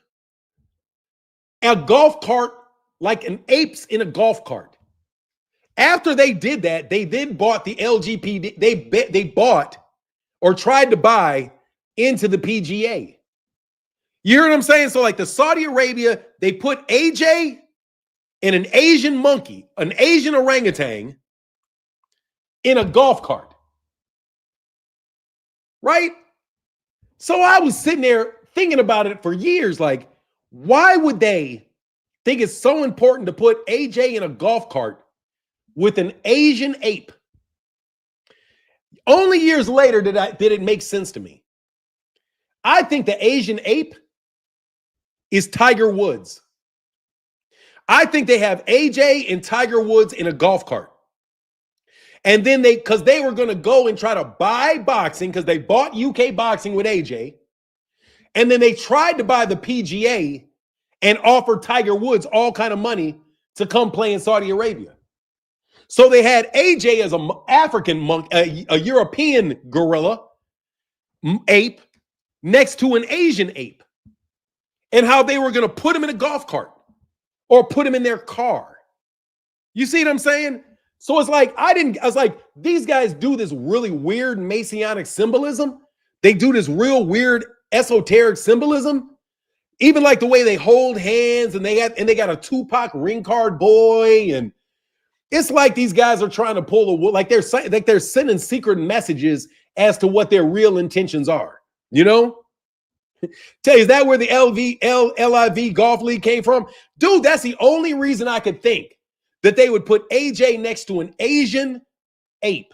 a golf cart, like an ape's in a golf cart. After they did that, they then bought the LGBT, they bought or tried to buy into the PGA. You hear what I'm saying? So like the Saudi Arabia, they put AJ and an Asian monkey, an Asian orangutan in a golf cart. Right? So I was sitting there thinking about it for years. Like, why would they think it's so important to put AJ in a golf cart with an Asian ape? Only years later did it make sense to me. I think the Asian ape is Tiger Woods. I think they have AJ and Tiger Woods in a golf cart. And then because they were going to go and try to buy boxing, because they bought UK boxing with AJ. And then they tried to buy the PGA and offered Tiger Woods all kind of money to come play in Saudi Arabia. So they had AJ as an African monk, a European gorilla ape next to an Asian ape. And how they were going to put him in a golf cart or put him in their car. You see what I'm saying? So it's like, I was like, these guys do this really weird Messianic symbolism. They do this real weird esoteric symbolism. Even like the way they hold hands, and they got a Tupac ring card boy. And it's like these guys are trying to pull the wool, like they're sending secret messages as to what their real intentions are. You know? Tell you, is that where the LIV Golf League came from? Dude, that's the only reason I could think that they would put AJ next to an Asian ape.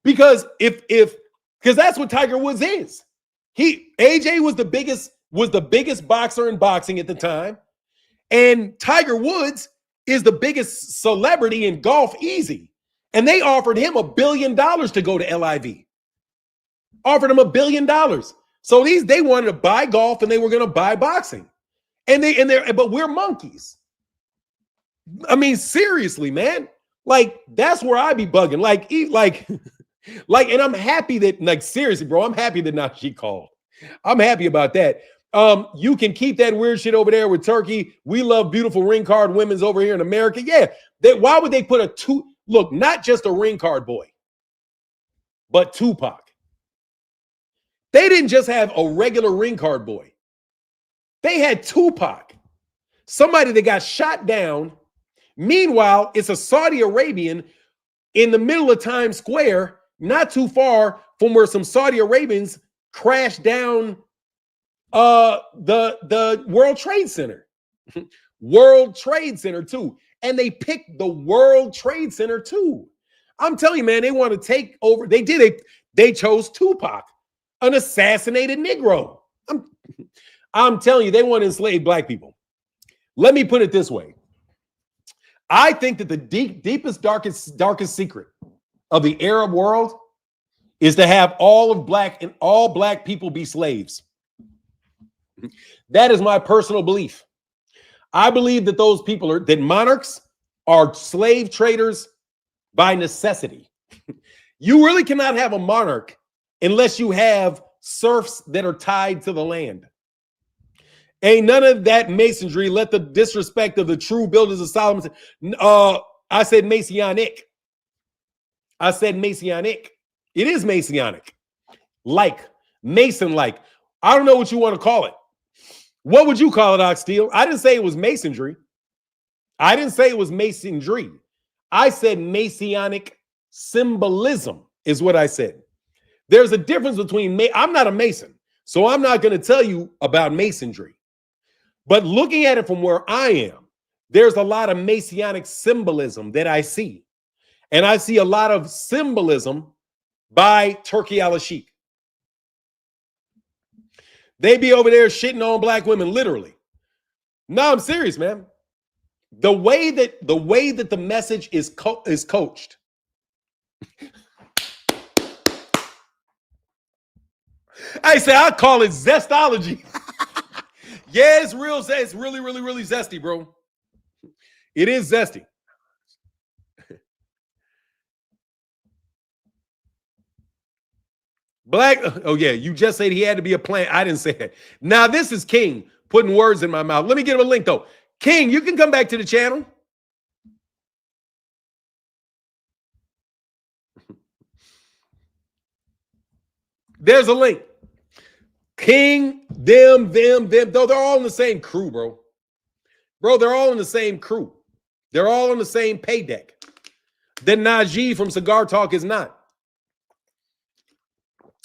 Because because that's what Tiger Woods is. AJ was the biggest boxer in boxing at the time. And Tiger Woods is the biggest celebrity in golf, easy. And they offered him $1 billion to go to LIV. Offered him $1 billion. So they wanted to buy golf and they were going to buy boxing. But we're monkeys. I mean, seriously, man. Like, that's where I be bugging. And I'm happy that, like, seriously, bro, I'm happy that not she called. I'm happy about that. You can keep that weird shit over there with Turkey. We love beautiful ring card women's over here in America. Yeah. Why would they put look, not just a ring card boy, but Tupac. They didn't just have a regular ring card boy. They had Tupac, somebody that got shot down. Meanwhile, it's a Saudi Arabian in the middle of Times Square, not too far from where some Saudi Arabians crashed down the World Trade Center. World Trade Center too. And they picked the World Trade Center too. I'm telling you, man, they want to take over. They chose Tupac, an assassinated Negro. I'm telling you, they want to enslave black people. Let me put it this way. I think that the deepest, darkest secret of the Arab world is to have all black people be slaves. That is my personal belief. I believe that that monarchs are slave traders by necessity. You really cannot have a monarch unless you have serfs that are tied to the land. Ain't none of that masonry. Let the disrespect of the true builders of Solomon. I said Masonic. I said Masonic. It is Masonic. Like, Mason-like. I don't know what you want to call it. What would you call it, Oxteal? I didn't say it was masonry. I didn't say it was masonry. I said Masonic symbolism is what I said. There's a difference between, I'm not a Mason, so I'm not going to tell you about masonry. But looking at it from where I am, there's a lot of Masonic symbolism that I see. And I see a lot of symbolism by Turkey al-Sheikh. They be over there shitting on black women, literally. No, I'm serious, man. The way that the message is coached. I say I call it zestology. Yeah, it's real. It's really, really, really zesty, bro. It is zesty. Black. Oh yeah, you just said he had to be a plant. I didn't say that. Now this is King putting words in my mouth. Let me give him a link though. King, you can come back to the channel. There's a link. King, them. Though they're all in the same crew, bro. Bro, they're all in the same crew. They're all on the same pay deck. Then Najee from Cigar Talk is not.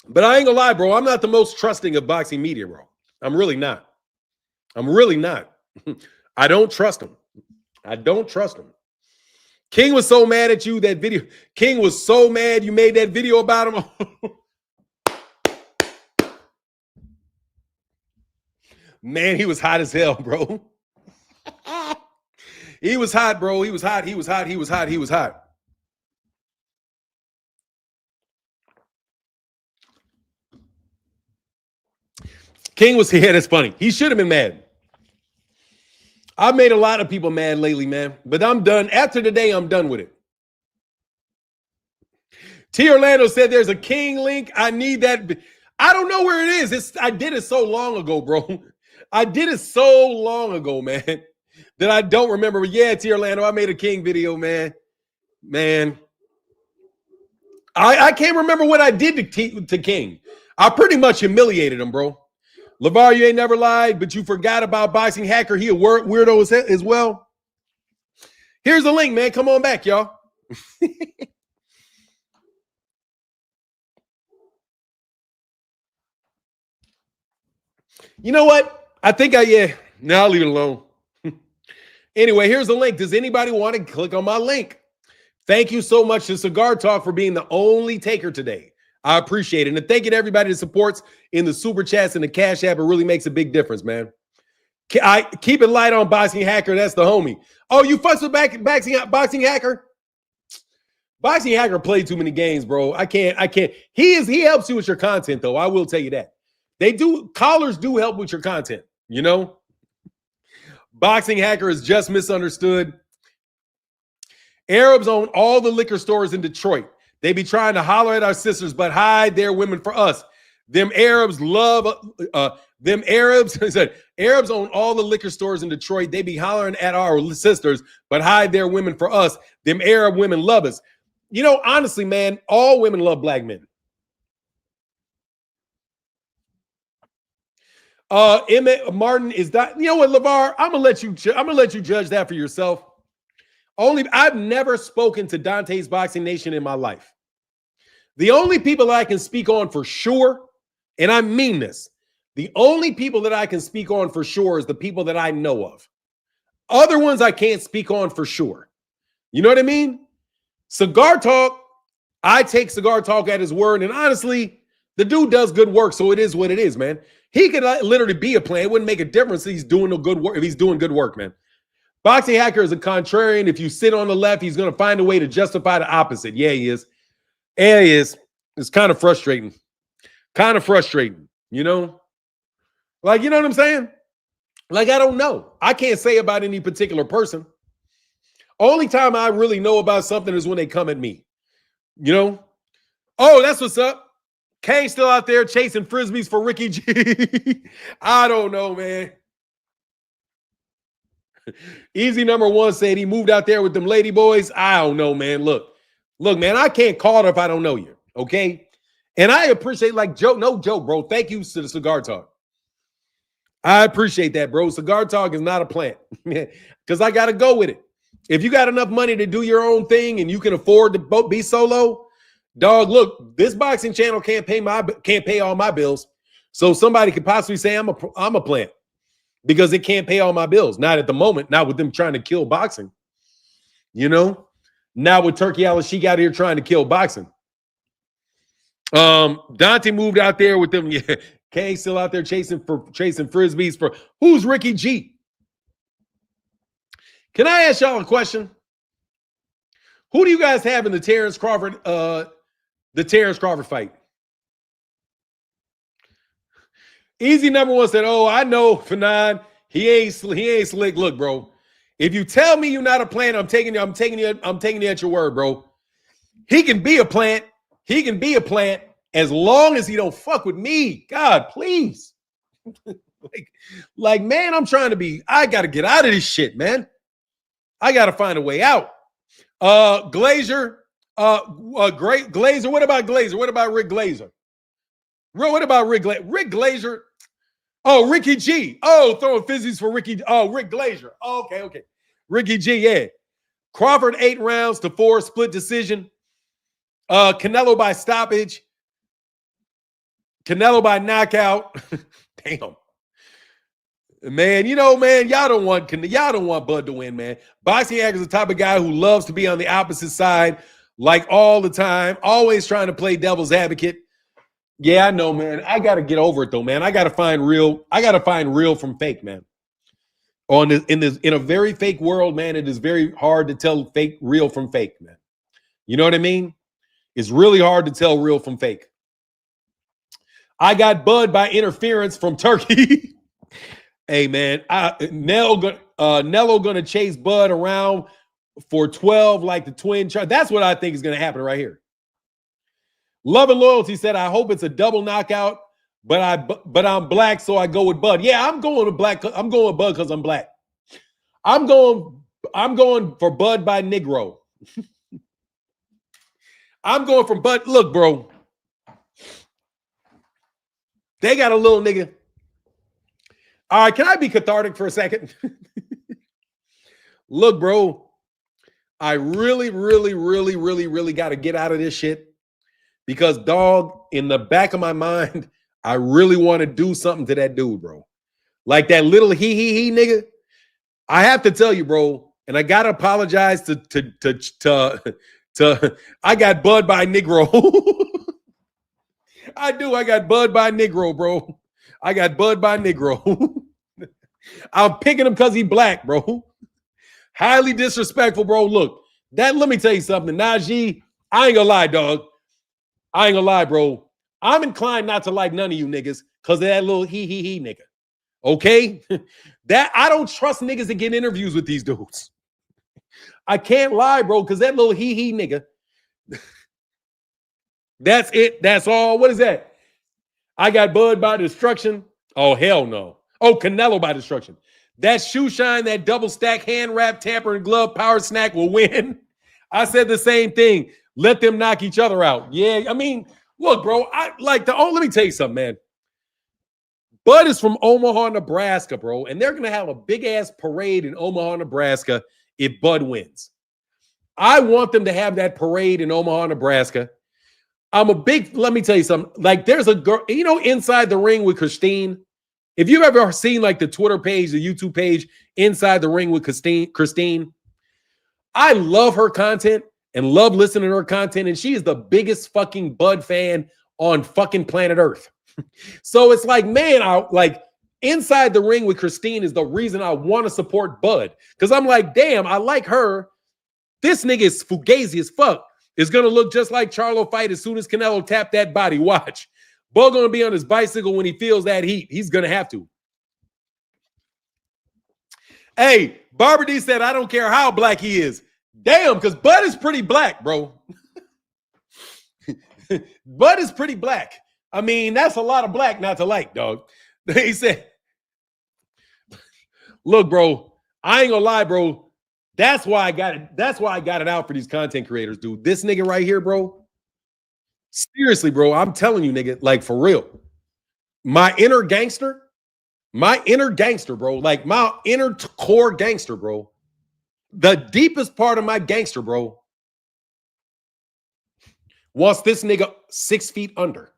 But I ain't gonna lie, bro. I'm not the most trusting of boxing media, bro. I'm really not. I'm really not. I don't trust him. I don't trust him. King was so mad at you, that video. King was so mad you made that video about him. Man, he was hot as hell, bro. He was hot, bro. He was hot. He was hot. He was hot. He was hot. King was here. That's funny. He should have been mad. I've made a lot of people mad lately, man. But I'm done. After today, I'm done with it. T. Orlando said there's a King link. I need that. I don't know where it is. I did it so long ago, bro. I did it so long ago, man, that I don't remember. But yeah, T. Orlando, I made a King video, man. Man. I can't remember what I did to King. I pretty much humiliated him, bro. LeVar, you ain't never lied, but you forgot about Boxing Hacker. He a weirdo as well. Here's the link, man. Come on back, y'all. You know what? I think I'll leave it alone. Anyway, here's the link. Does anybody want to click on my link? Thank you so much to Cigar Talk for being the only taker today. I appreciate it. And thank you to everybody that supports in the Super Chats and the Cash App. It really makes a big difference, man. I keep it light on Boxing Hacker. That's the homie. Oh, you fucks with Boxing Hacker? Boxing Hacker played too many games, bro. I can't. He helps you with your content, though. I will tell you that. Callers do help with your content, you know? Boxing Hacker is just misunderstood. Arabs own all the liquor stores in Detroit. They be trying to holler at our sisters, but hide their women for us. Them Arabs love them Arabs. Arabs own all the liquor stores in Detroit. They be hollering at our sisters, but hide their women for us. Them Arab women love us. You know, honestly, man, all women love black men. Emmett Martin is that. You know what, LeVar? I'm gonna let you judge that for yourself. I've never spoken to Dante's Boxing Nation in my life. The only people that I can speak on for sure, and I mean this, the only people that I can speak on for sure is the people that I know of. Other ones I can't speak on for sure. You know what I mean? Cigar Talk, I take Cigar Talk at his word, and honestly, the dude does good work, so it is what it is, man. He could literally be a plan. It wouldn't make a difference if he's doing good work, man. Boxing Hacker is a contrarian. If you sit on the left, he's going to find a way to justify the opposite. Yeah, he is. Yeah, he is. It's kind of frustrating. You know? Like, you know what I'm saying? Like, I don't know. I can't say about any particular person. Only time I really know about something is when they come at me. You know? Oh, that's what's up. Kane's still out there chasing Frisbees for Ricky G. I don't know, man. Easy number one said he moved out there with them lady boys. I don't know, man. Look, Look, man, I can't call it if I don't know you, okay? And I appreciate, like, joke, no joke, bro. Thank you to the Cigar Talk. I appreciate that, bro. Cigar Talk is not a plant because I got to go with it. If you got enough money to do your own thing and you can afford to be solo, dog, look, this boxing channel can't pay all my bills. So somebody could possibly say I'm a plant because it can't pay all my bills. Not at the moment, not with them trying to kill boxing. You know? Now with Turkey Al-Sheikh out here trying to kill boxing. Dante moved out there with them. Yeah, Kane still out there chasing frisbees for who's Ricky G? Can I ask y'all a question? Who do you guys have in the Terence Crawford fight? Easy number one said, "Oh, I know Fanon. He ain't slick. Look, bro. If you tell me you're not a plant, I'm taking you at your word, bro. He can be a plant. He can be a plant as long as he don't fuck with me. God, please. like, man, I got to get out of this shit, man. I got to find a way out. Glazer, great Glazer. What about Glazer? What about Rick Glazer? What about Rick Glazer? Rick Glazer. Oh, Ricky G. Oh, throwing fizzies for Ricky. Oh, Rick Glazer. Oh, okay. Ricky G, yeah. Crawford 8 rounds to 4, split decision. Canelo by stoppage. Canelo by knockout. Damn. Man, y'all don't want Bud to win, man. Boxing Yak is the type of guy who loves to be on the opposite side, like all the time, always trying to play devil's advocate. Yeah, I know, man. I gotta get over it though, man. I gotta find real from fake, man. In a very fake world, man, it is very hard to tell real from fake, man. You know what I mean? It's really hard to tell real from fake. I got Bud by interference from Turkey. Hey, man, Nello gonna chase Bud around for 12 like the twin chart. That's what I think is gonna happen right here. Love and Loyalty said, I hope it's a double knockout, but I'm black, so I go with Bud. Yeah, I'm going with black. I'm going with Bud because I'm black. I'm going for Bud by Negro. I'm going for Bud. Look, bro. They got a little nigga. All right, can I be cathartic for a second? Look, bro. I really got to get out of this shit. Because, dog, in the back of my mind, I really want to do something to that dude, bro. Like that little he nigga. I have to tell you, bro, and I gotta apologize to I got Bud by Negro. I do. I got Bud by Negro, bro. I got Bud by Negro. I'm picking him because he black, bro. Highly disrespectful, bro. Look, let me tell you something. Najee, I ain't gonna lie, dog. I ain't gonna lie, bro. I'm inclined not to like none of you niggas because of that little he nigga. Okay? That I don't trust niggas to get interviews with these dudes. I can't lie, bro, because that little he nigga. That's it. That's all. What is that? I got Bud by destruction. Oh, hell no. Oh, Canelo by destruction. That shoe shine, that double stack hand wrap, tamper and glove power snack will win. I said the same thing. Let them knock each other out. Yeah, I mean, look, bro, let me tell you something, man. Bud is from Omaha, Nebraska, bro, and they're going to have a big-ass parade in Omaha, Nebraska if Bud wins. I want them to have that parade in Omaha, Nebraska. Let me tell you something. Like, there's a girl, Inside the Ring with Christine. If you've ever seen, like, the Twitter page, the YouTube page, Inside the Ring with Christine, I love her content. And love listening to her content. And she is the biggest fucking Bud fan on fucking planet Earth. So it's like, man, Inside the Ring with Christine is the reason I want to support Bud. Because I'm like, damn, I like her. This nigga is fugazi as fuck. It's going to look just like Charlo fight as soon as Canelo tap that body. Watch. Bud going to be on his bicycle when he feels that heat. He's going to have to. Hey, Barbara D said, I don't care how black he is. Damn, because Bud is pretty black, bro. Bud is pretty black. I mean, that's a lot of black not to like, dog. He said, look, bro, I ain't gonna lie, bro. That's why I got it. That's why I got it out for these content creators, dude. This nigga right here, bro. Seriously, bro. I'm telling you, nigga, like for real. My inner gangster, bro. Like my inner core gangster, bro. The deepest part of my gangster, bro, wants this nigga 6 feet under.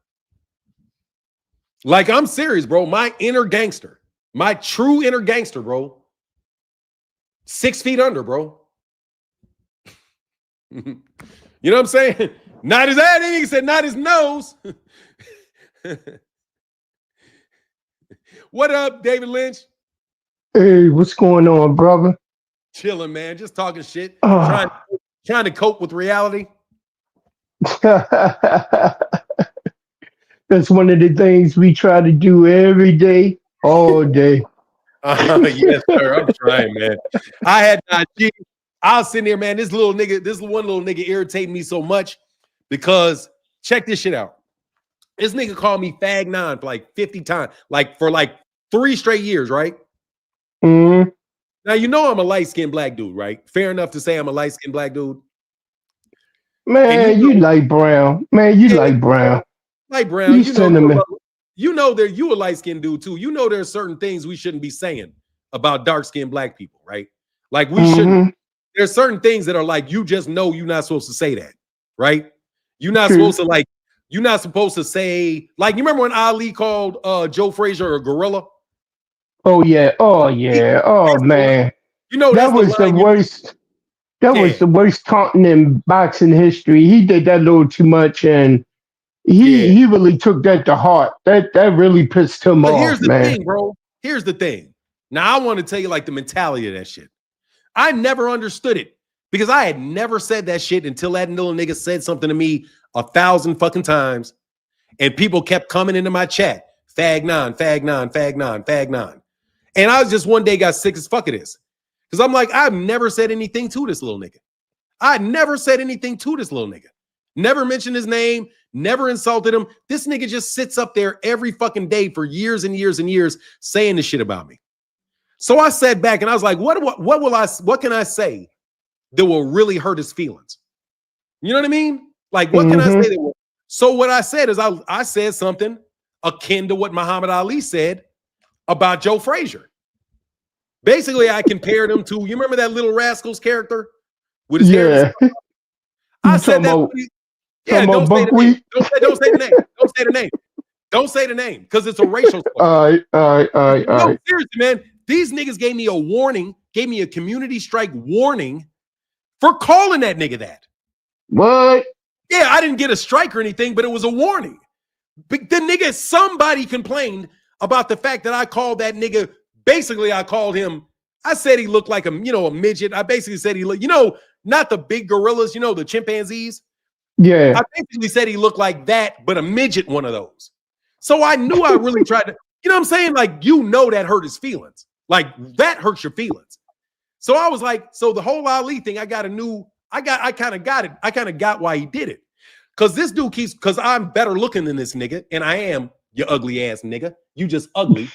Like, I'm serious, bro. My inner gangster, my true inner gangster, bro. 6 feet under, bro. You know what I'm saying? Not his head. He said, not his nose. What up, David Lynch? Hey, what's going on, brother? Chilling, man. Just talking shit. Trying to cope with reality. That's one of the things we try to do every day, all day. Yes, sir. I'm trying, man. I was sitting there, man. This one little nigga irritated me so much because check this shit out. This nigga called me fag 9 for like 50 times, like for like 3 straight years, right? Mm-hmm. Now, you know I'm a light-skinned black dude, right? Fair enough to say I'm a light-skinned black dude. Man, you like brown. Man, you like brown. Light brown. You cinnamon. You know that you a light-skinned dude too. You know there's certain things we shouldn't be saying about dark-skinned black people, right? Like we shouldn't. There's certain things that are like, you just know you're not supposed to say that, right? You're not supposed to like, you're not supposed to say, like, you remember when Ali called Joe Frazier a gorilla? Oh yeah. Oh yeah. Oh man. You know that was the worst. That was the worst taunting in boxing history. He did that a little too much, and he really took that to heart. That really pissed him off. Here's the man. thing, bro. Here's the thing. Now I want to tell you like the mentality of that shit. I never understood it because I had never said that shit until that little nigga said something to me 1,000 fucking times, and people kept coming into my chat. Fag 9, fag 9, fag 9, fag 9. And I was just one day got sick as fuck of this. Because I'm like, I've never said anything to this little nigga. I never said anything to this little nigga. Never mentioned his name, never insulted him. This nigga just sits up there every fucking day for years and years and years saying this shit about me. So I sat back and I was like, what can I say that will really hurt his feelings? You know what I mean? Like, what can I say that will? So what I said is I said something akin to what Muhammad Ali said about Joe Frazier. Basically, I compared him to, you remember that Little Rascals character with his hair? I said that. Yeah, don't say the name. Don't say the name. Don't say the name. Don't say the name because it's a racial slur. All right. No, seriously, man. These niggas gave me a warning, gave me a community strike warning for calling that nigga that. What? Yeah, I didn't get a strike or anything, but it was a warning. But the nigga, somebody complained about the fact that I called that nigga. Basically, I called him. I said he looked like a midget. I basically said he looked, not the big gorillas, the chimpanzees. Yeah. I basically said he looked like that, but a midget, one of those. So I knew I really tried to, what I'm saying? Like, that hurt his feelings. Like, that hurts your feelings. So I was like, so the whole Ali thing, I kind of got it. I kind of got why he did it. Because this dude because I'm better looking than this nigga, and I am, you ugly ass nigga. You just ugly.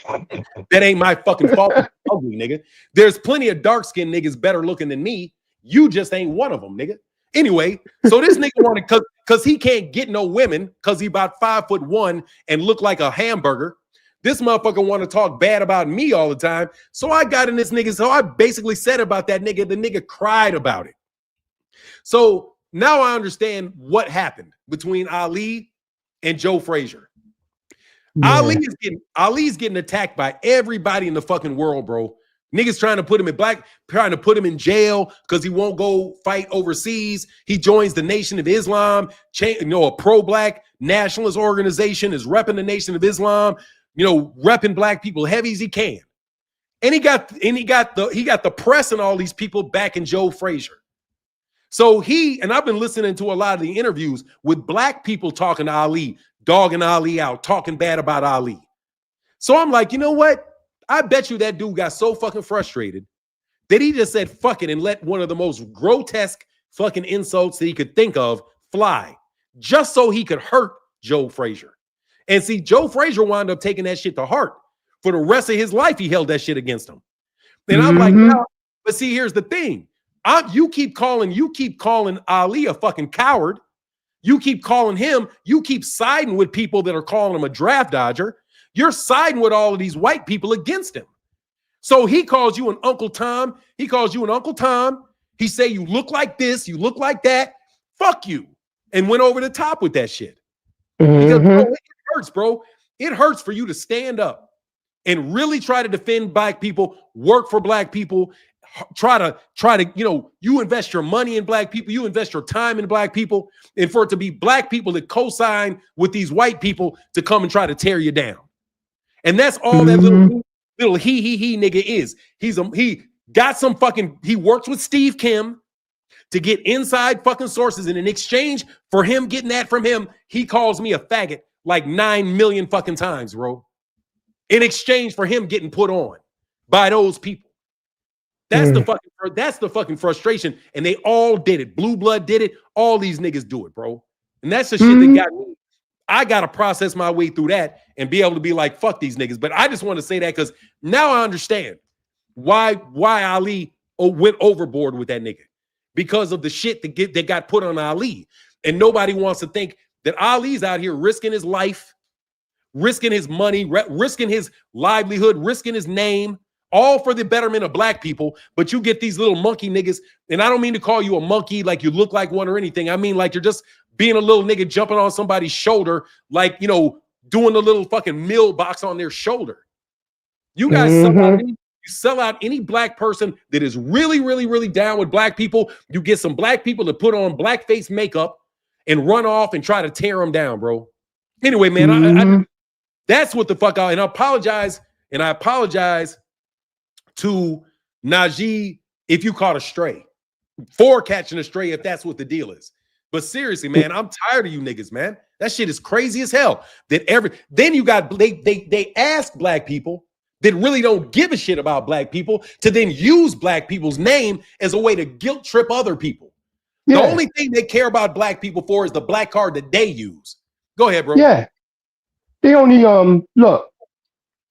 That ain't my fucking fault. Ugly nigga. There's plenty of dark-skinned niggas better looking than me. You just ain't one of them, nigga. Anyway, so this nigga wanted, because he can't get no women because he about 5'1" and look like a hamburger. This motherfucker want to talk bad about me all the time. So I got in this nigga. So I basically said about that nigga, the nigga cried about it. So now I understand what happened between Ali and Joe Frazier. Yeah. Ali's getting attacked by everybody in the fucking world, bro. Niggas trying to put him trying to put him in jail because he won't go fight overseas. He joins the Nation of Islam, a pro-black nationalist organization is repping the Nation of Islam, repping black people heavy as he can. And he got the press and all these people back in Joe Frazier. So and I've been listening to a lot of the interviews with black people talking to Ali, dogging Ali out, talking bad about Ali. So I'm like, you know what? I bet you that dude got so fucking frustrated that he just said fuck it and let one of the most grotesque fucking insults that he could think of fly just so he could hurt Joe Frazier. And see, Joe Frazier wound up taking that shit to heart. For the rest of his life, he held that shit against him. And I'm like, no. But see, here's the thing. You keep calling Ali a fucking coward. You keep calling him, you keep siding with people that are calling him a draft dodger. You're siding with all of these white people against him. So he calls you an Uncle Tom. He calls you an Uncle Tom. He say you look like this, you look like that. Fuck you. And went over the top with that shit. Because bro, it hurts, bro. It hurts for you to stand up and really try to defend black people, work for black people, try to, you invest your money in black people, you invest your time in black people, and for it to be black people that co-sign with these white people to come and try to tear you down. And that's all that little he nigga is. He works with Steve Kim to get inside fucking sources, and in exchange for him getting that from him, he calls me a faggot like 9 million fucking times, bro. In exchange for him getting put on by those people. That's the fucking frustration. And they all did it. Blue Blood did it. All these niggas do it, bro. And that's the shit that got me. I gotta process my way through that and be able to be like, fuck these niggas. But I just want to say that because now I understand why Ali went overboard with that nigga. Because of the shit that got put on Ali. And nobody wants to think that Ali's out here risking his life, risking his money, risking his livelihood, risking his name, all for the betterment of black people. But you get these little monkey niggas, and I don't mean to call you a monkey like you look like one or anything. I mean like you're just being a little nigga jumping on somebody's shoulder, like, doing the little fucking meal box on their shoulder. You guys sell out any black person that is really, really, really down with black people. You get some black people to put on blackface makeup and run off and try to tear them down, bro. Anyway, man, I that's what the fuck I apologize. And I apologize to Najee if you caught a stray, for catching a stray, if that's what the deal is. But seriously, man, I'm tired of you niggas, man. That shit is crazy as hell. Then you got they ask black people that really don't give a shit about black people to then use black people's name as a way to guilt trip other people. Yeah. The only thing they care about black people for is the black card that they use. Go ahead, bro. Yeah. They only look,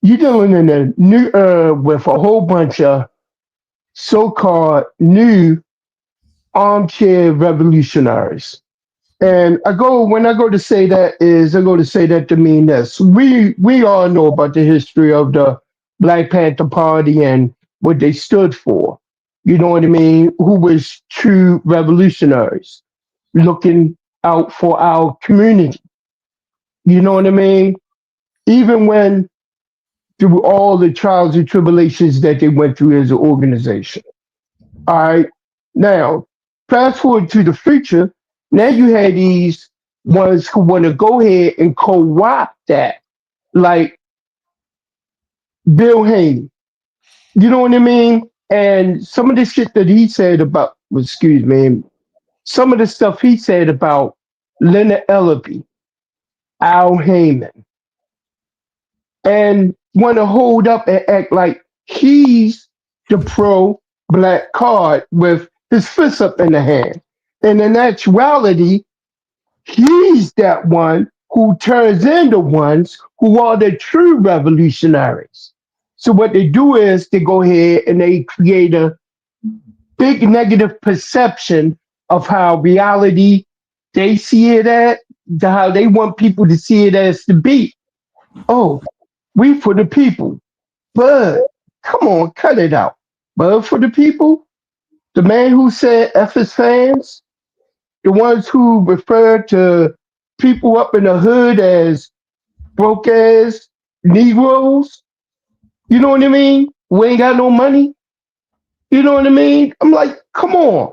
you're dealing in a new with a whole bunch of so-called new armchair revolutionaries. And when I go to say that to mean this. We all know about the history of the Black Panther Party and what they stood for. You know what I mean? Who was true revolutionaries looking out for our community. You know what I mean? Even when through all the trials and tribulations that they went through as an organization. All right. Now, fast forward to the future. Now you have these ones who want to go ahead and co-opt that, like Bill Haney. You know what I mean? And some of the shit that he said about, some of the stuff he said about Leonard Ellaby, Al Heyman, and want to hold up and act like he's the pro-black card with his fist up in the hand. And in actuality, he's that one who turns into ones who are the true revolutionaries. So what they do is they go ahead and they create a big negative perception of how reality they see it at, to how they want people to see it as to be. Oh, we for the people. But come on, cut it out. But for the people, the man who said F his fans, the ones who refer to people up in the hood as broke ass Negroes, you know what I mean? Who ain't got no money. You know what I mean? I'm like, come on.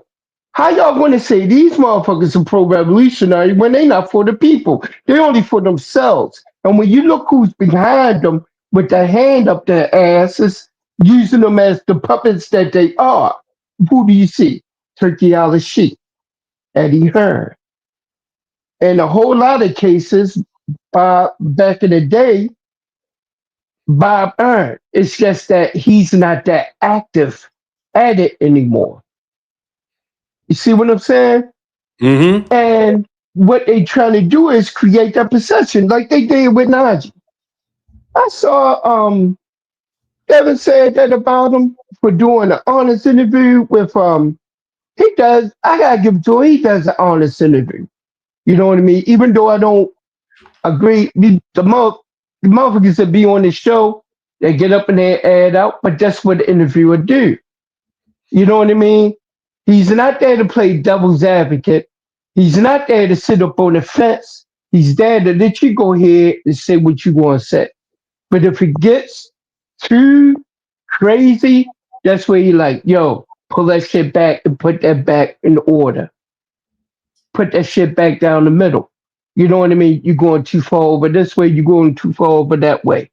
How y'all want to say these motherfuckers are pro-revolutionary when they not for the people? They only for themselves. And when you look who's behind them with their hand up their asses, using them as the puppets that they are, who do you see? Turkey Al-Sheikh, Eddie Hearn. In a whole lot of cases, back in the day, Bob Earn. It's just that he's not that active at it anymore. You see what I'm saying? Mm-hmm. And what they trying to do is create that perception like they did with Najee. I saw Devin said that about him for doing an honest interview with he does. I gotta give it to him. He does an honest interview. You know what I mean? Even though I don't agree, the motherfuckers that be on the show, they get up and they add out, but that's what the interviewer do. You know what I mean? He's not there to play devil's advocate. He's not there to sit up on the fence. He's there to let you go ahead and say what you want to say. But if it gets too crazy, that's where you like, yo, pull that shit back and put that back in order. Put that shit back down the middle. You know what I mean? You're going too far over this way, you're going too far over that way.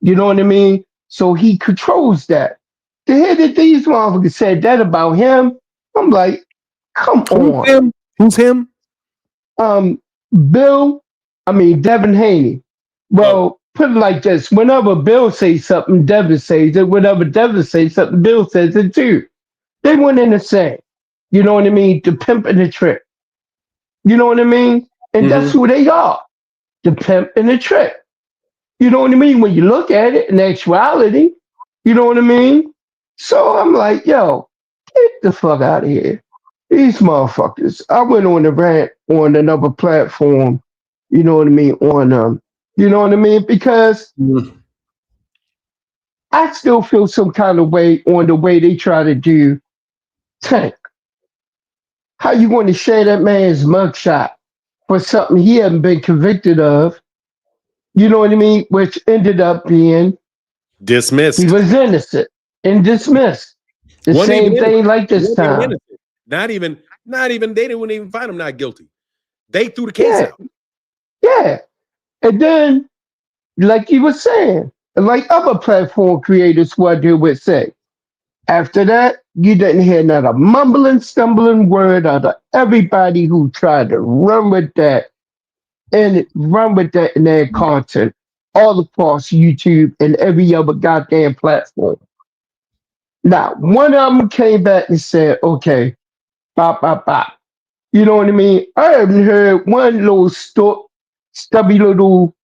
You know what I mean? So he controls that. To hear that these motherfuckers said that about him, I'm like, come on. Him? Who's him? Devin Haney. Well, put it like this: whenever Bill says something, Devin says it. Whenever Devin says something, Bill says it too. They went in the same. You know what I mean? The pimp and the trick. You know what I mean? And that's who they are. The pimp and the trick. You know what I mean? When you look at it in actuality, you know what I mean? So I'm like, yo, get the fuck out of here. These motherfuckers. I went on a rant on another platform, you know what I mean, you know what I mean? Because I still feel some kind of way on the way they try to do Tank. How you going to share that man's mugshot for something he hadn't been convicted of? You know what I mean? Which ended up being dismissed. He was innocent and dismissed. The same thing like this time. Not even. They wouldn't even find him not guilty. They threw the case out. Yeah. And then, like you were saying, like other platform creators what they would say, after that, you didn't hear not a mumbling, stumbling word out of everybody who tried to run with that in their content all across YouTube and every other goddamn platform. Now, one of them came back and said, okay, bop, bop, bop. You know what I mean? I haven't heard one little stubby little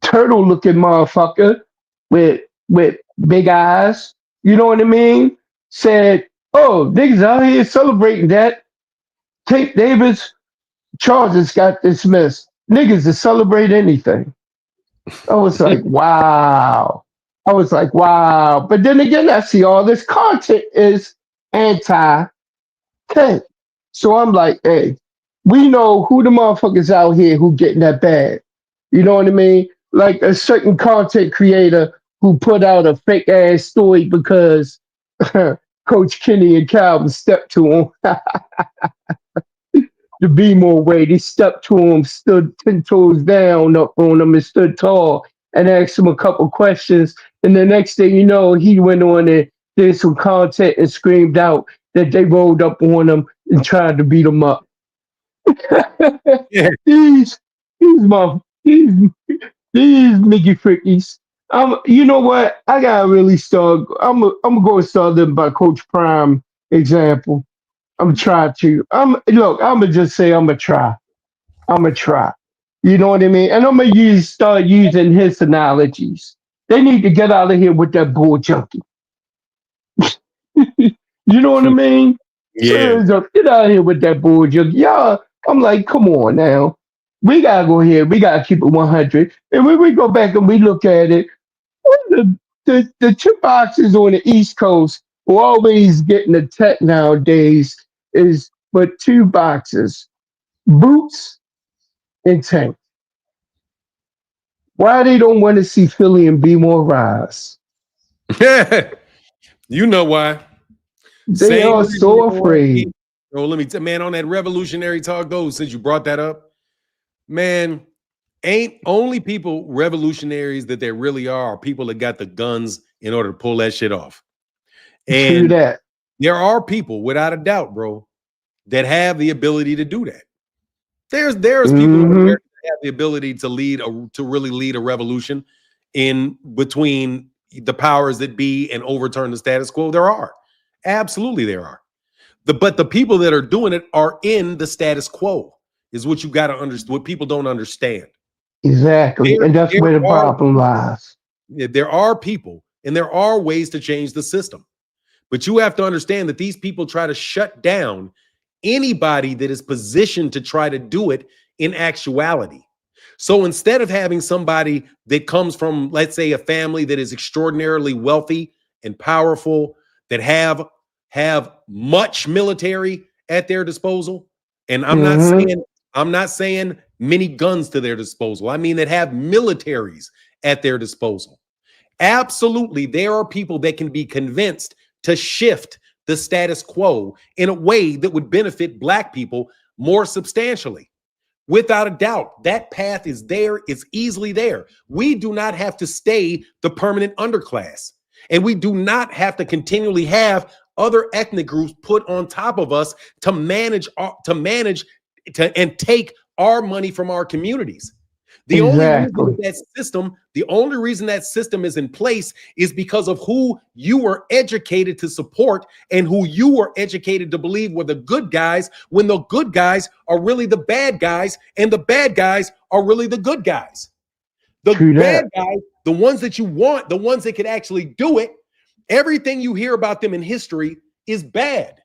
turtle-looking motherfucker with big eyes, you know what I mean? Said, oh, niggas out here celebrating that. Tank Davis charges got dismissed. Niggas to celebrate anything. I was like, wow. But then again, I see all this content is anti-Tank. So I'm like, hey, we know who the motherfuckers out here who getting that bad. You know what I mean? Like a certain content creator who put out a fake ass story because Coach Kenny and Calvin stepped to him. The B-more way, they stepped to him, stood 10 toes down up on him and stood tall and asked him a couple questions. And the next thing you know, he went on and did some content and screamed out that they rolled up on him and tried to beat him up. Yeah. These Mickey Frickies. You know what? I gotta really start. I'm going to start them by Coach Prime example. I'm gonna try to. I'm gonna just say I'm gonna try. You know what I mean? And I'm gonna start using his analogies. They need to get out of here with that bull junkie. You know what I mean? Yeah. So, get out of here with that bull junkie. Yeah, I'm like, come on now. We gotta go here. We gotta keep it 100. And when we go back and we look at it, the two boxes on the East Coast who always getting attacked nowadays is but two boxes, Boots and Tank. Why they don't want to see Philly and B-more rise? You know why? They are so afraid. Oh, let me tell man on that revolutionary talk though. Since you brought that up, man, ain't only people revolutionaries that there really are people that got the guns in order to pull that shit off. And True that. There are people, without a doubt, bro, that have the ability to do that. There's people that have the ability to really lead a revolution in between the powers that be and overturn the status quo. There are. Absolutely there are. But the people that are doing it are in the status quo is what you got to understand, what people don't understand. Exactly. And that's where the problem lies. There are people and there are ways to change the system. But you have to understand that these people try to shut down anybody that is positioned to try to do it in actuality. So instead of having somebody that comes from, let's say, a family that is extraordinarily wealthy and powerful, that have much military at their disposal, and I'm not saying many guns to their disposal. I mean that have militaries at their disposal. Absolutely, there are people that can be convinced to shift the status quo in a way that would benefit Black people more substantially. Without a doubt, that path is there. It's easily there. We do not have to stay the permanent underclass, and we do not have to continually have other ethnic groups put on top of us to manage and take our money from our communities. The only reason that system is in place is because of who you were educated to support and who you were educated to believe were the good guys, when the good guys are really the bad guys and the bad guys are really the good guys. The bad guys, the ones that you want, the ones that could actually do it, everything you hear about them in history is bad.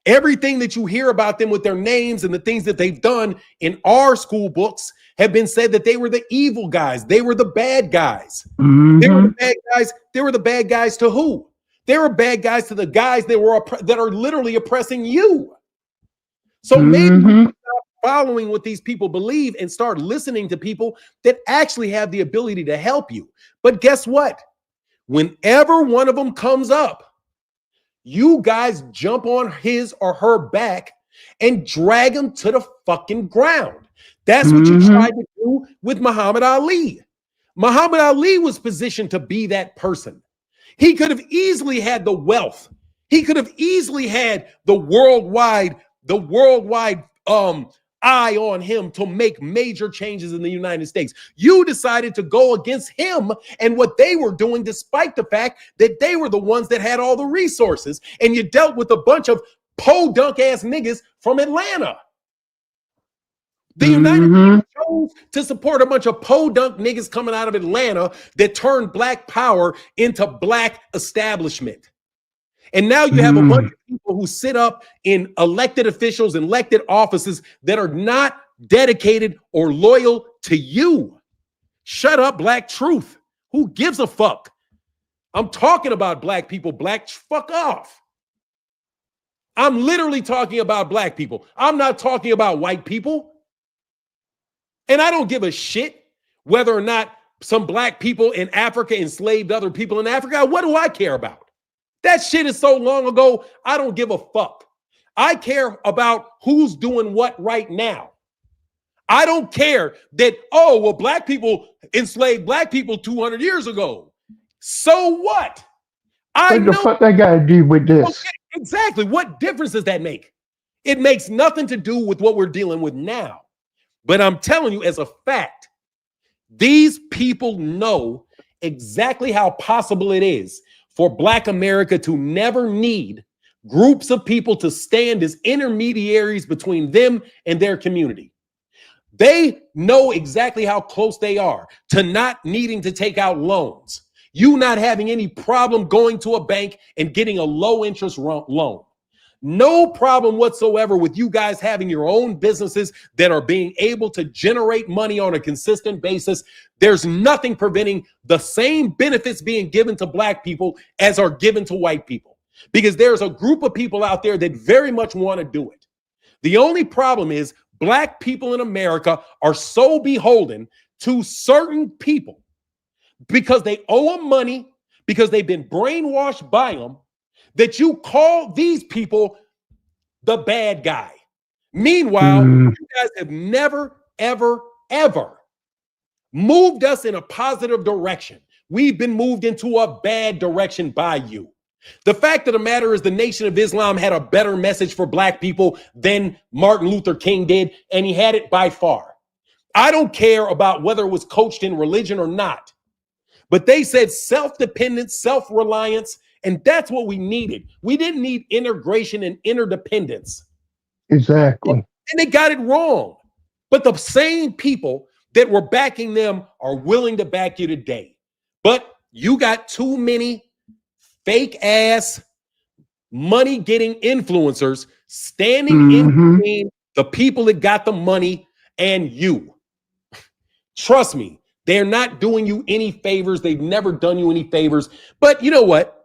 Everything that you hear about them with their names and the things that they've done in our school books have been said that they were the evil guys. They were the bad guys. They were the bad guys. They were the bad guys to who? They were bad guys to the guys that are literally oppressing you. So maybe we stop following what these people believe and start listening to people that actually have the ability to help you. But guess what? Whenever one of them comes up, you guys jump on his or her back and drag him to the fucking ground. That's what you tried to do with Muhammad Ali. Muhammad Ali was positioned to be that person. He could have easily had the wealth. He could have easily had the worldwide eye on him to make major changes in the United States. You decided to go against him and what they were doing, despite the fact that they were the ones that had all the resources, and you dealt with a bunch of podunk ass niggas from Atlanta. The United States chose to support a bunch of podunk niggas coming out of Atlanta that turned Black power into Black establishment. And now you have a bunch of people who sit up in elected officials and elected offices that are not dedicated or loyal to you. Shut up, Black truth. Who gives a fuck? I'm talking about Black people. Fuck off. I'm literally talking about Black people. I'm not talking about white people. And I don't give a shit whether or not some Black people in Africa enslaved other people in Africa. What do I care about? That shit is so long ago, I don't give a fuck. I care about who's doing what right now. I don't care that, Black people enslaved Black people 200 years ago. So what? What the fuck that got to do with this? Okay, exactly. What difference does that make? It makes nothing to do with what we're dealing with now. But I'm telling you, as a fact, these people know exactly how possible it is for Black America to never need groups of people to stand as intermediaries between them and their community. They know exactly how close they are to not needing to take out loans. You not having any problem going to a bank and getting a low interest loan. No problem whatsoever with you guys having your own businesses that are being able to generate money on a consistent basis. There's nothing preventing the same benefits being given to Black people as are given to white people, because there's a group of people out there that very much want to do it. The only problem is Black people in America are so beholden to certain people because they owe them money, because they've been brainwashed by them, that you call these people the bad guy. Meanwhile, you guys have never, ever, ever moved us in a positive direction. We've been moved into a bad direction by you. The fact of the matter is the Nation of Islam had a better message for Black people than Martin Luther King did, and he had it by far. I don't care about whether it was coached in religion or not, but they said self-dependence, self-reliance, and that's what we needed. We didn't need integration and interdependence. Exactly. And they got it wrong. But the same people that were backing them are willing to back you today. But you got too many fake ass money-getting influencers standing in Mm-hmm. between the people that got the money and you. Trust me, they're not doing you any favors. They've never done you any favors. But you know what?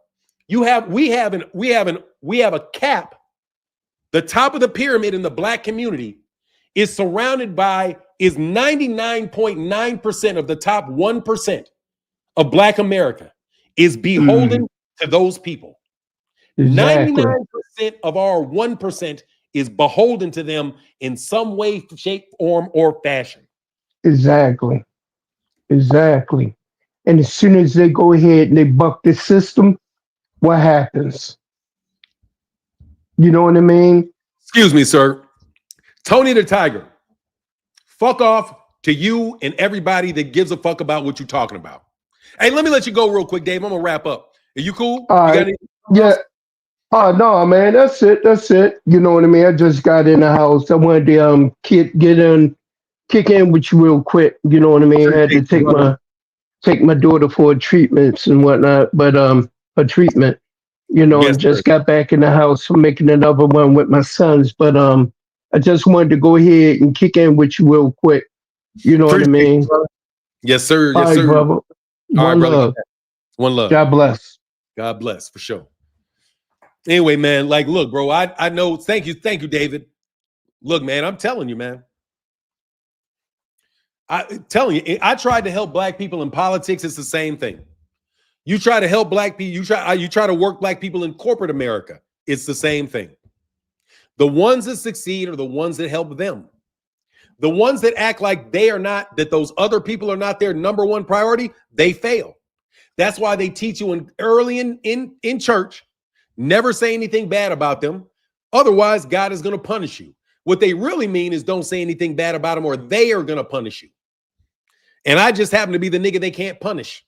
We have a cap. The top of the pyramid in the black community is surrounded by 99.9% of the top 1% of black America is beholden to those people. Exactly. 99% of our 1% is beholden to them in some way, shape, form, or fashion. Exactly. Exactly. And as soon as they go ahead and they buck the system, what happens? You know what I mean? Excuse me, sir. Tony the Tiger. Fuck off to you and everybody that gives a fuck about what you're talking about. Hey, let me let you go real quick, Dave. I'm gonna wrap up. Are you cool? All You right. got any Yeah. else? Oh no, man. That's it. That's it. You know what I mean? I just got in the house. I wanted to kick in with you real quick. You know what I mean? I had to Appreciate you, brother. take my daughter for treatments and whatnot, but a treatment, Yes, and sir. just got back in the house from making another one with my sons. But I just wanted to go ahead and kick in with you real quick. You know what I Appreciate you, mean? brother. Yes, sir. All Yes, right, sir. brother. All right, One brother. love. One love. God bless. God bless for sure. Anyway, man, like, look, bro, I know. Thank you, David. Look, man, I'm telling you, man. I'm telling you, I tried to help black people in politics. It's the same thing. You try to help black people. You try to work black people in corporate America. It's the same thing. The ones that succeed are the ones that help them. The ones that act like that those other people are not their number one priority, they fail. That's why they teach you early in church, never say anything bad about them. Otherwise, God is going to punish you. What they really mean is don't say anything bad about them or they are going to punish you. And I just happen to be the nigga they can't punish.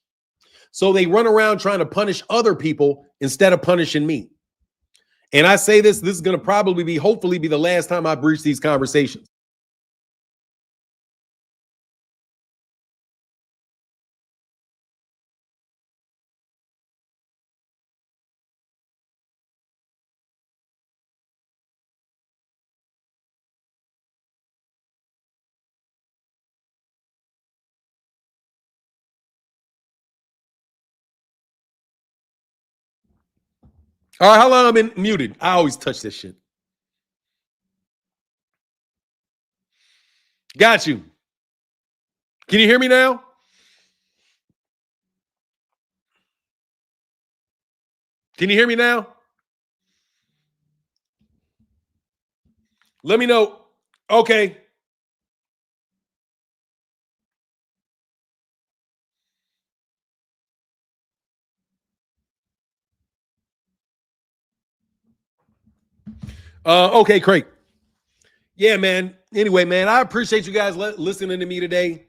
So they run around trying to punish other people instead of punishing me. And I say this is going to hopefully be the last time I breach these conversations. All right, how long I've been muted? I always touch this shit. Got you. Can you hear me now? Can you hear me now? Let me know. Okay. Okay, Craig. Yeah, man. Anyway, man, I appreciate you guys listening to me today.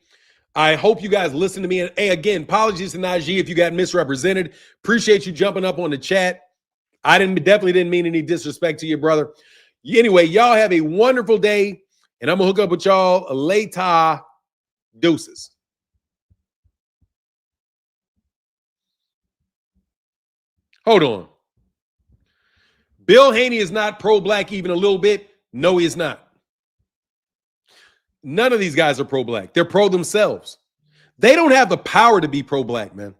I hope you guys listen to me. And hey, again, apologies to Najee if you got misrepresented. Appreciate you jumping up on the chat. I definitely didn't mean any disrespect to you, brother. Anyway, y'all have a wonderful day, and I'm gonna hook up with y'all later. Deuces. Hold on. Bill Haney is not pro-black even a little bit. No, he is not. None of these guys are pro-black. They're pro themselves. They don't have the power to be pro-black, man.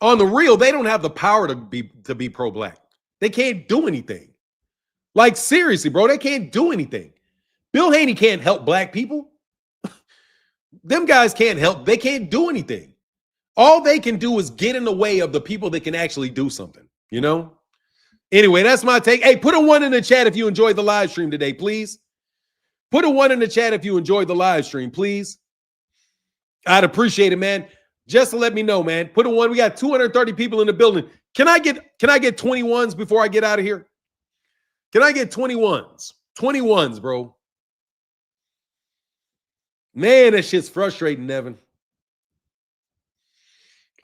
On the real, they don't have the power to be pro-black. They can't do anything. Like, seriously, bro, they can't do anything. Bill Haney can't help black people. Them guys can't help. They can't do anything. All they can do is get in the way of the people that can actually do something, you know? Anyway, that's my take. Hey, put a 1 in the chat if you enjoyed the live stream today, please. Put a 1 in the chat if you enjoyed the live stream, please. I'd appreciate it, man. Just to let me know, man. Put a 1. We got 230 people in the building. Can I get 21s before I get out of here? Can I get 21s? 21s, bro. Man, that shit's frustrating, Nevin.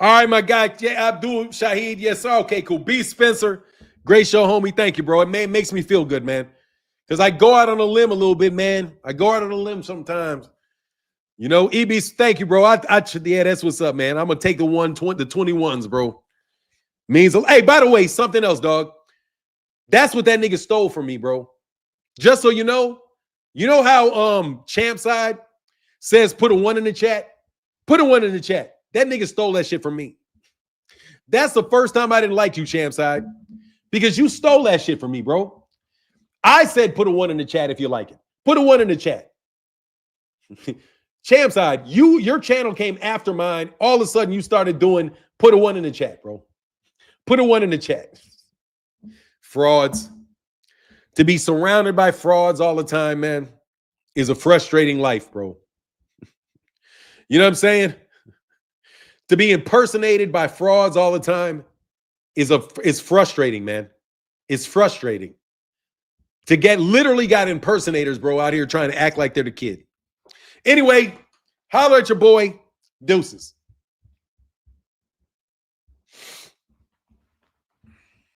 All right, my guy, Abdul Shahid. Yes, sir. Okay, cool. B. Spencer. Great show, homie. Thank you, bro. It makes me feel good, man. Because I go out on a limb a little bit, man. I go out on a limb sometimes. You know, EB, thank you, bro. Yeah, that's what's up, man. I'm going to take the 21s, bro. Means, hey, by the way, something else, dog. That's what that nigga stole from me, bro. Just so you know how Champ Side says put a 1 in the chat? Put a 1 in the chat. That nigga stole that shit from me. That's the first time I didn't like you, Champ Side, because you stole that shit from me, bro. I said put a 1 in the chat if you like it. Put a 1 in the chat. Champ Side, your channel came after mine. All of a sudden you started doing put a 1 in the chat, bro. Put a 1 in the chat. Frauds. To be surrounded by frauds all the time, man, is a frustrating life, bro. You know what I'm saying? To be impersonated by frauds all the time is frustrating, man. It's frustrating. To literally got impersonators, bro, out here trying to act like they're the kid. Anyway, holler at your boy. Deuces.